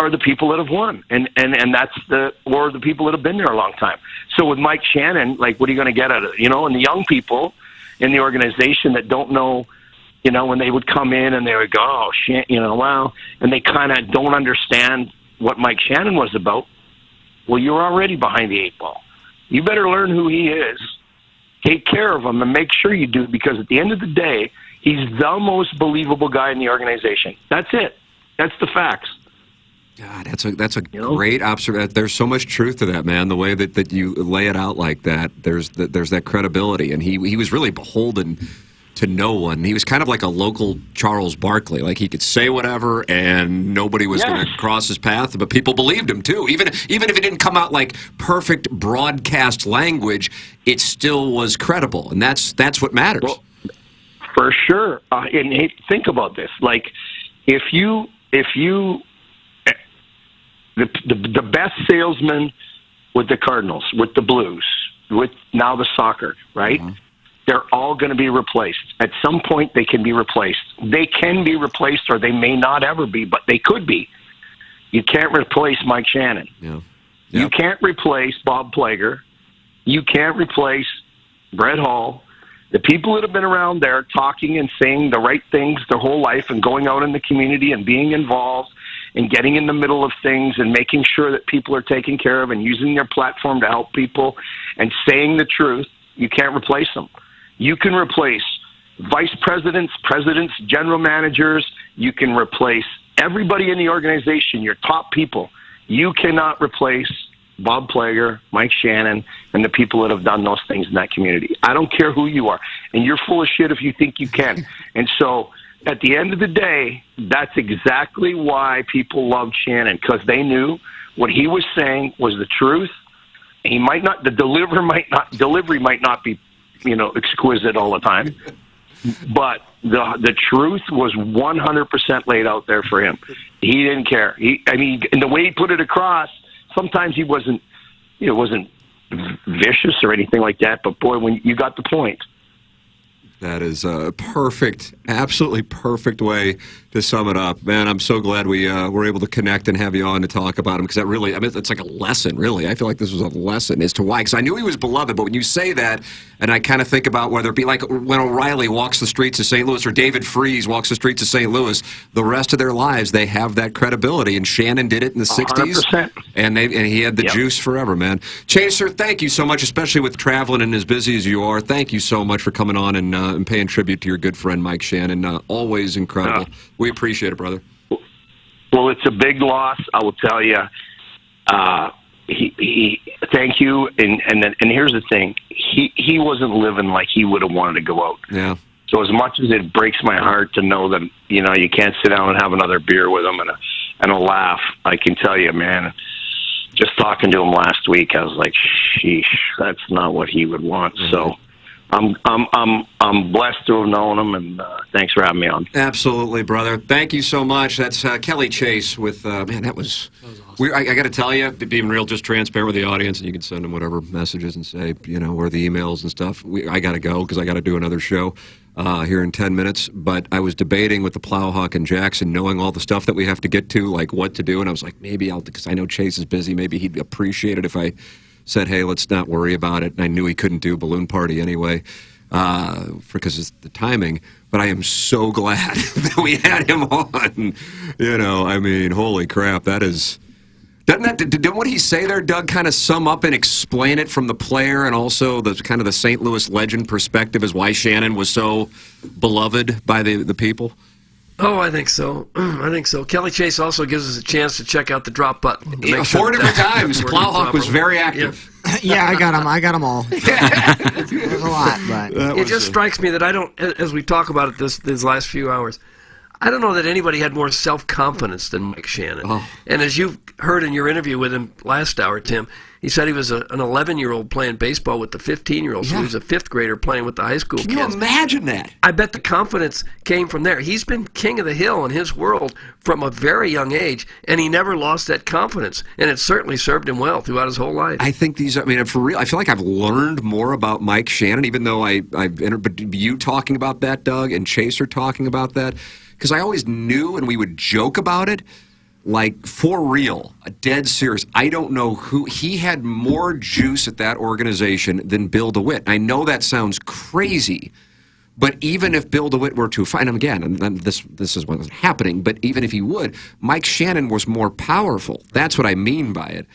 the people that have won, and that's the people that have been there a long time. So with Mike Shannon, like, what are you going to get out of it? And the young people in the organization that don't know, when they would come in and they would go, oh shit, and they kind of don't understand what Mike Shannon was about. Well, you're already behind the 8 ball. You better learn who he is, take care of him, and make sure you do, because at the end of the day, he's the most believable guy in the organization. That's it. That's the facts. God, that's a great observation. There's so much truth to that, man. The way that you lay it out like that, there's that credibility, and he was really beholden to no one. He was kind of like a local Charles Barkley. Like, he could say whatever and nobody was going to cross his path, but people believed him too. Even if it didn't come out like perfect broadcast language, it still was credible, and that's what matters. Well, for sure. And hey, think about this. Like, if you the best salesman with the Cardinals, with the Blues, with now the soccer, right? Mm-hmm. They're all going to be replaced. At some point, they can be replaced. They can be replaced, or they may not ever be, but they could be. You can't replace Mike Shannon. Yeah. You can't replace Bob Plager. You can't replace Brett Hall. The people that have been around there talking and saying the right things their whole life and going out in the community and being involved and getting in the middle of things and making sure that people are taken care of and using their platform to help people and saying the truth, you can't replace them. You can replace vice presidents, presidents, general managers. You can replace everybody in the organization, your top people. You cannot replace Bob Plager, Mike Shannon, and the people that have done those things in that community. I don't care who you are. And you're full of shit if you think you can. And so at the end of the day, that's exactly why people loved Shannon, because they knew what he was saying was the truth. He might not, the delivery might not be, exquisite all the time, but the truth was 100% laid out there for him. He didn't care. And the way he put it across, sometimes he wasn't vicious or anything like that, but boy, when you got the point. That is a perfect, absolutely perfect way to sum it up. Man, I'm so glad we were able to connect and have you on to talk about him, because that really, it's like a lesson, really. I feel like this was a lesson as to why, because I knew he was beloved, but when you say that, and I kind of think about whether it be like when O'Reilly walks the streets of St. Louis or David Freese walks the streets of St. Louis, the rest of their lives, they have that credibility, and Shannon did it in the 60s, 100%. and he had the juice forever, man. Chaser, thank you so much, especially with traveling and as busy as you are. Thank you so much for coming on and paying tribute to your good friend Mike Shannon. Always incredible. We appreciate it, brother. Well, it's a big loss, I will tell you. He thank you, and here's the thing: he wasn't living like he would have wanted to go out. Yeah. So as much as it breaks my heart to know that you can't sit down and have another beer with him and a laugh, I can tell you, man. Just talking to him last week, I was like, sheesh, that's not what he would want. Mm-hmm. So. I'm blessed to have known him, and thanks for having me on. Absolutely, brother. Thank you so much. That's Kelly Chase with, man, that was awesome. I got to tell you, being real, just transparent with the audience, and you can send them whatever messages and say, or the emails and stuff. I got to go because I got to do another show here in 10 minutes, but I was debating with the Plowhawk and Jackson, knowing all the stuff that we have to get to, like what to do, and I was like, maybe because I know Chase is busy, maybe he'd appreciate it if I said, hey, let's not worry about it. And I knew he couldn't do Balloon Party anyway because of the timing. But I am so glad that we had him on. Holy crap, that is... Didn't what he say there, Doug, kind of sum up and explain it from the player and also the kind of the St. Louis legend perspective as why Shannon was so beloved by the people? Oh, I think so. Kelly Chase also gives us a chance to check out the drop button. Yeah, 4 different times. Plowhawk was very active. Yeah, I got them all. There's a lot, but it just strikes me that I don't, as we talk about it these last few hours, I don't know that anybody had more self-confidence than Mike Shannon. Oh. And as you heard in your interview with him last hour, Tim, he said he was an 11-year-old playing baseball with the 15-year-olds. Yeah. So he was a 5th grader playing with the high school kids. Can you imagine that? I bet the confidence came from there. He's been king of the hill in his world from a very young age, and he never lost that confidence. And it certainly served him well throughout his whole life. I think for real, I feel like I've learned more about Mike Shannon, even though but you talking about that, Doug, and Chaser talking about that, because I always knew, and we would joke about it, like, for real, dead serious. I don't know who. He had more juice at that organization than Bill DeWitt. I know that sounds crazy, but even if Bill DeWitt were to find him again, and this is what was happening, but even if he would, Mike Shannon was more powerful. That's what I mean by it.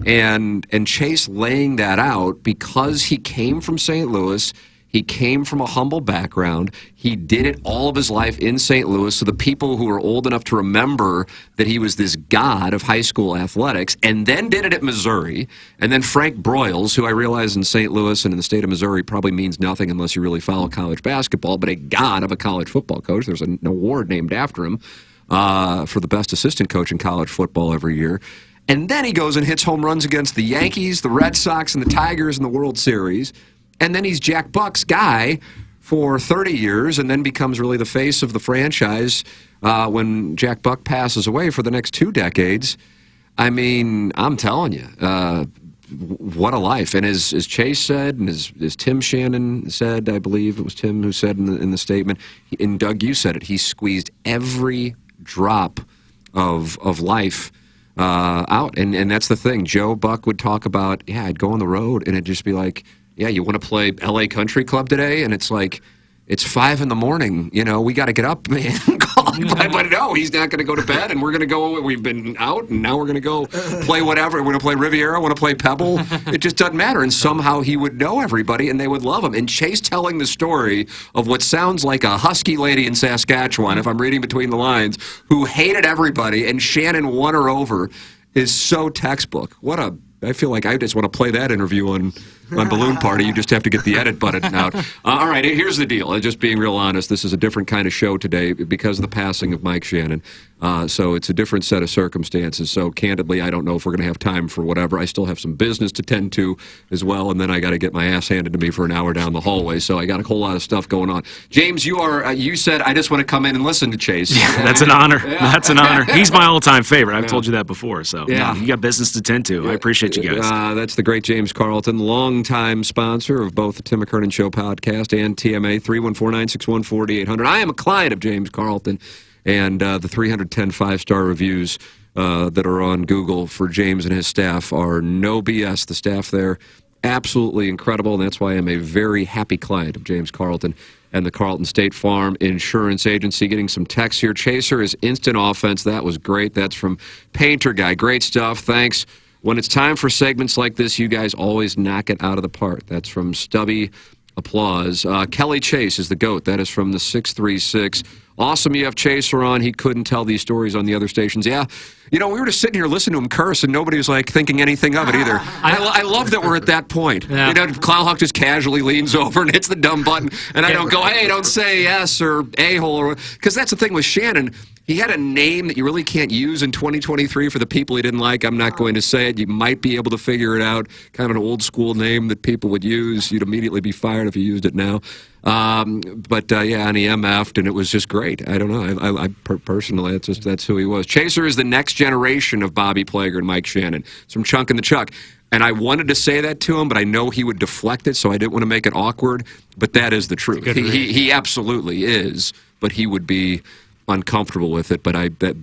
And Chase laying that out, because he came from St. Louis, he came from a humble background. He did it all of his life in St. Louis. So the people who are old enough to remember that he was this god of high school athletics, and then did it at Missouri. And then Frank Broyles, who I realize in St. Louis and in the state of Missouri probably means nothing unless you really follow college basketball, but a god of a college football coach. There's an award named after him for the best assistant coach in college football every year. And then he goes and hits home runs against the Yankees, the Red Sox, and the Tigers in the World Series. And then he's Jack Buck's guy for 30 years and then becomes really the face of the franchise when Jack Buck passes away for the next 2 decades. I'm telling you, what a life. And as Chase said, and as Tim Shannon said, I believe it was Tim who said in the statement, and Doug, you said it, he squeezed every drop of life out. And that's the thing. Joe Buck would talk about, I'd go on the road, and it'd just be like, you want to play L.A. Country Club today? And it's like, it's 5 a.m, we got to get up, man. But no, he's not going to go to bed, and we're going to go, we've been out, and now we're going to go play whatever. We're going to play Riviera, want to play Pebble. It just doesn't matter. And somehow he would know everybody, and they would love him. And Chase telling the story of what sounds like a husky lady in Saskatchewan, if I'm reading between the lines, who hated everybody, and Shannon won her over, is so textbook. I feel like I just want to play that interview on Balloon Party. You just have to get the edit button out. All right, here's the deal. Just being real honest, this is a different kind of show today because of the passing of Mike Shannon. So it's a different set of circumstances. So candidly, I don't know if we're going to have time for whatever. I still have some business to tend to as well, and then I got to get my ass handed to me for an hour down the hallway. So I got a whole lot of stuff going on. James, you said I just want to come in and listen to Chase. Yeah, that's an honor. Yeah. That's an honor. He's my all-time favorite. I've told you that before. So you got business to tend to. I appreciate you guys. That's the great James Carlton, longtime sponsor of both the Tim McKernan Show podcast and TMA, 314-961-4800. I am a client of James Carlton, and the 310 five-star reviews that are on Google for James and his staff are no BS. The staff there, absolutely incredible, and that's why I'm a very happy client of James Carlton and the Carlton State Farm Insurance Agency. Getting some text here. Chaser is instant offense. That was great. That's from Painter Guy. Great stuff. Thanks. When it's time for segments like this, you guys always knock it out of the park. That's from Stubby Applause. Kelly Chase is the GOAT. That is from the 636. Awesome you have Chaser on. He couldn't tell these stories on the other stations. Yeah, we were just sitting here listening to him curse, and nobody was, thinking anything of it either. I love that we're at that point. Yeah. Clownhawk just casually leans over and hits the dumb button, and I don't go, hey, don't say yes or a-hole. Because that's the thing with Shannon. He had a name that you really can't use in 2023 for the people he didn't like. I'm not going to say it. You might be able to figure it out. Kind of an old school name that people would use. You'd immediately be fired if you used it now. And he MF'd, and it was just great. I don't know. I personally, that's who he was. Chaser is the next generation of Bobby Plager and Mike Shannon. It's from Chunk and the Chuck. And I wanted to say that to him, but I know he would deflect it, so I didn't want to make it awkward. But that is the truth. He absolutely is, but he would be uncomfortable with it, but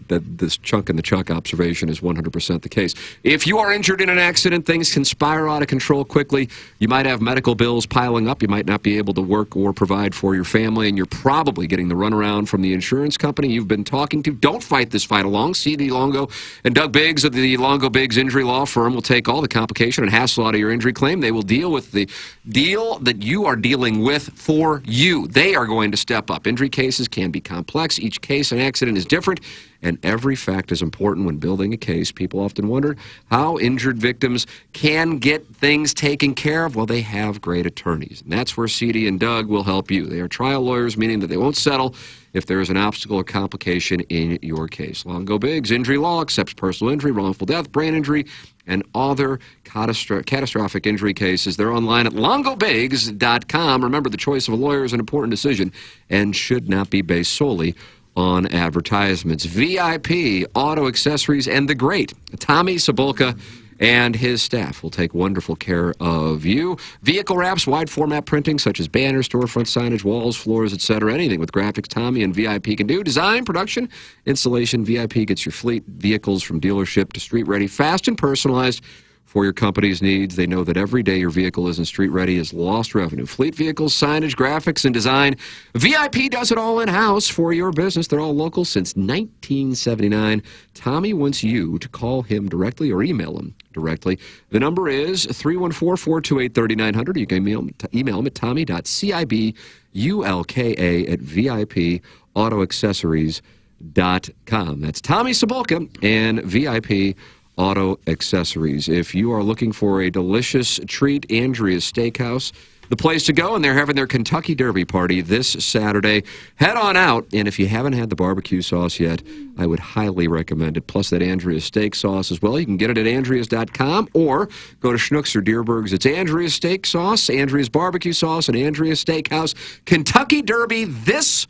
this Chunk and the Chuck observation is 100% the case. If you are injured in an accident, things can spiral out of control quickly. You might have medical bills piling up. You might not be able to work or provide for your family, and you're probably getting the runaround from the insurance company you've been talking to. Don't fight this fight along. C.D. Longo and Doug Biggs of the Longo Biggs Injury Law Firm will take all the complication and hassle out of your injury claim. They will deal with the deal that you are dealing with for you. They are going to step up. Injury cases can be complex. Each case an accident is different, and every fact is important when building a case. People often wonder how injured victims can get things taken care of. Well, they have great attorneys, and that's where CD and Doug will help you. They are trial lawyers, meaning that they won't settle if there is an obstacle or complication in your case. Longo Biggs Injury Law accepts personal injury, wrongful death, brain injury, and other catastrophic injury cases. They're online at longobiggs.com. Remember, the choice of a lawyer is an important decision and should not be based solely on advertisements. VIP Auto Accessories and the great Tommy Cebulka and his staff will take wonderful care of you. Vehicle wraps, wide format printing such as banners, storefront signage, walls, floors, etc. Anything with graphics Tommy and VIP can do. Design, production, installation. VIP gets your fleet vehicles from dealership to street ready, fast and personalized for your company's needs. They know that every day your vehicle isn't street ready is lost revenue. Fleet vehicles, signage, graphics, and design. VIP does it all in-house for your business. They're all local since 1979. Tommy wants you to call him directly or email him directly. The number is 314-428-3900. You can email him at tommy.cibulka@VIPAutoaccessories.com. That's Tommy Cebulka and VIP Auto Accessories. If you are looking for a delicious treat, Andrea's Steakhouse, the place to go, and they're having their Kentucky Derby party this Saturday. Head on out, and if you haven't had the barbecue sauce yet, I would highly recommend it, plus that Andrea's Steak Sauce as well. You can get it at andreas.com or go to Schnucks or Deerberg's. It's Andrea's Steak Sauce, Andrea's Barbecue Sauce, and Andrea's Steakhouse. Kentucky Derby this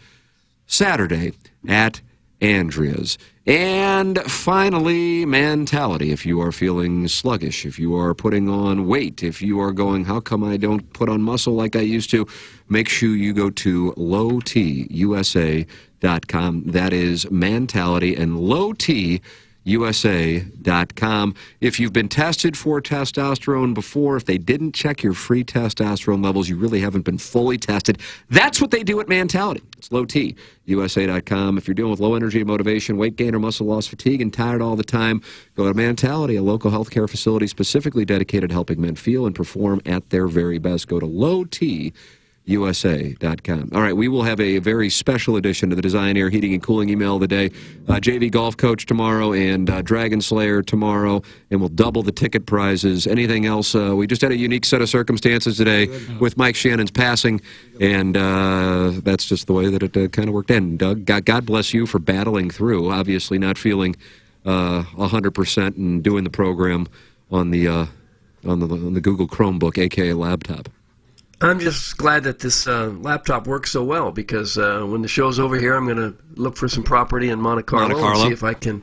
Saturday at Andrea's. And finally, mentality. If you are feeling sluggish, if you are putting on weight, if you are going, how come I don't put on muscle like I used to, make sure you go to lowtusa.com. That is mentality, and Low T USA.com. If you've been tested for testosterone before, if they didn't check your free testosterone levels, you really haven't been fully tested. That's what they do at Mentality. It's low T, USA.com. If you're dealing with low energy, motivation, weight gain, or muscle loss, fatigue, and tired all the time, go to Mentality, a local healthcare facility specifically dedicated to helping men feel and perform at their very best. Go to low T, USA.com. All right, we will have a very special edition to the Design Air Heating and Cooling email of the day. JV Golf Coach tomorrow and Dragon Slayer tomorrow, and we'll double the ticket prizes. Anything else? We just had a unique set of circumstances today with Mike Shannon's passing, and that's just the way that it kind of worked. And Doug, God bless you for battling through, obviously not feeling 100% and doing the program on the Google Chromebook, aka laptop. I'm just glad that this laptop works so well, because when the show's over here, I'm going to look for some property in Monte Carlo and see if I can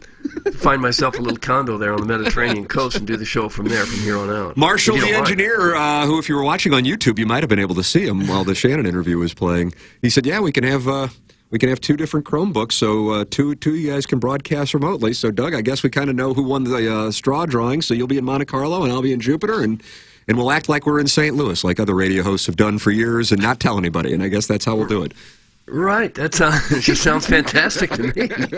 find myself a little condo there on the Mediterranean coast and do the show from there from here on out. Marshall, the engineer, who, if you were watching on YouTube, you might have been able to see him while the Shannon interview was playing. He said, yeah, we can have two different Chromebooks, so two of you guys can broadcast remotely. So, Doug, I guess we kind of know who won the straw drawing, so you'll be in Monte Carlo and I'll be in Jupiter, and we'll act like we're in St. Louis, like other radio hosts have done for years, and not tell anybody. And I guess that's how we'll do it. Right. That just sounds fantastic to me.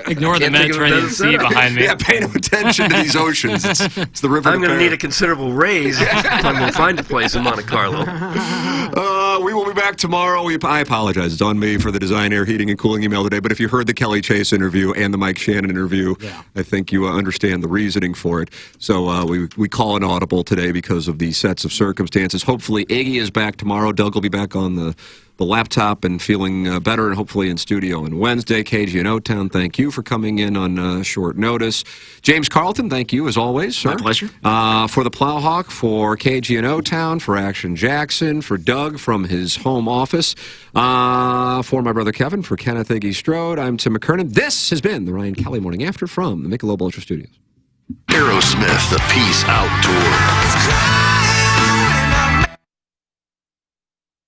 Ignore the Mediterranean Sea behind me. Yeah, pay no attention to these oceans. It's the river. I'm going to need a considerable raise if I'm going to find a place in Monte Carlo. We will be back tomorrow. I apologize. It's on me for the Design Air Heating and Cooling email today. But if you heard the Kelly Chase interview and the Mike Shannon interview, I think you understand the reasoning for it. So we call an audible today because of these sets of circumstances. Hopefully Iggy is back tomorrow. Doug will be back on the laptop and feeling better, and hopefully in studio on Wednesday. KG in O-Town, thank you for coming in on short notice. James Carlton, thank you as always, sir. My pleasure. For the Plowhawk, for KG in O-Town, for Action Jackson, for Doug from his home office, for my brother Kevin, for Kenneth Iggy Strode, I'm Tim McKernan. This has been the Ryan Kelly Morning After from the Michelob Ultra Studios. Aerosmith, the Peace Out Tour.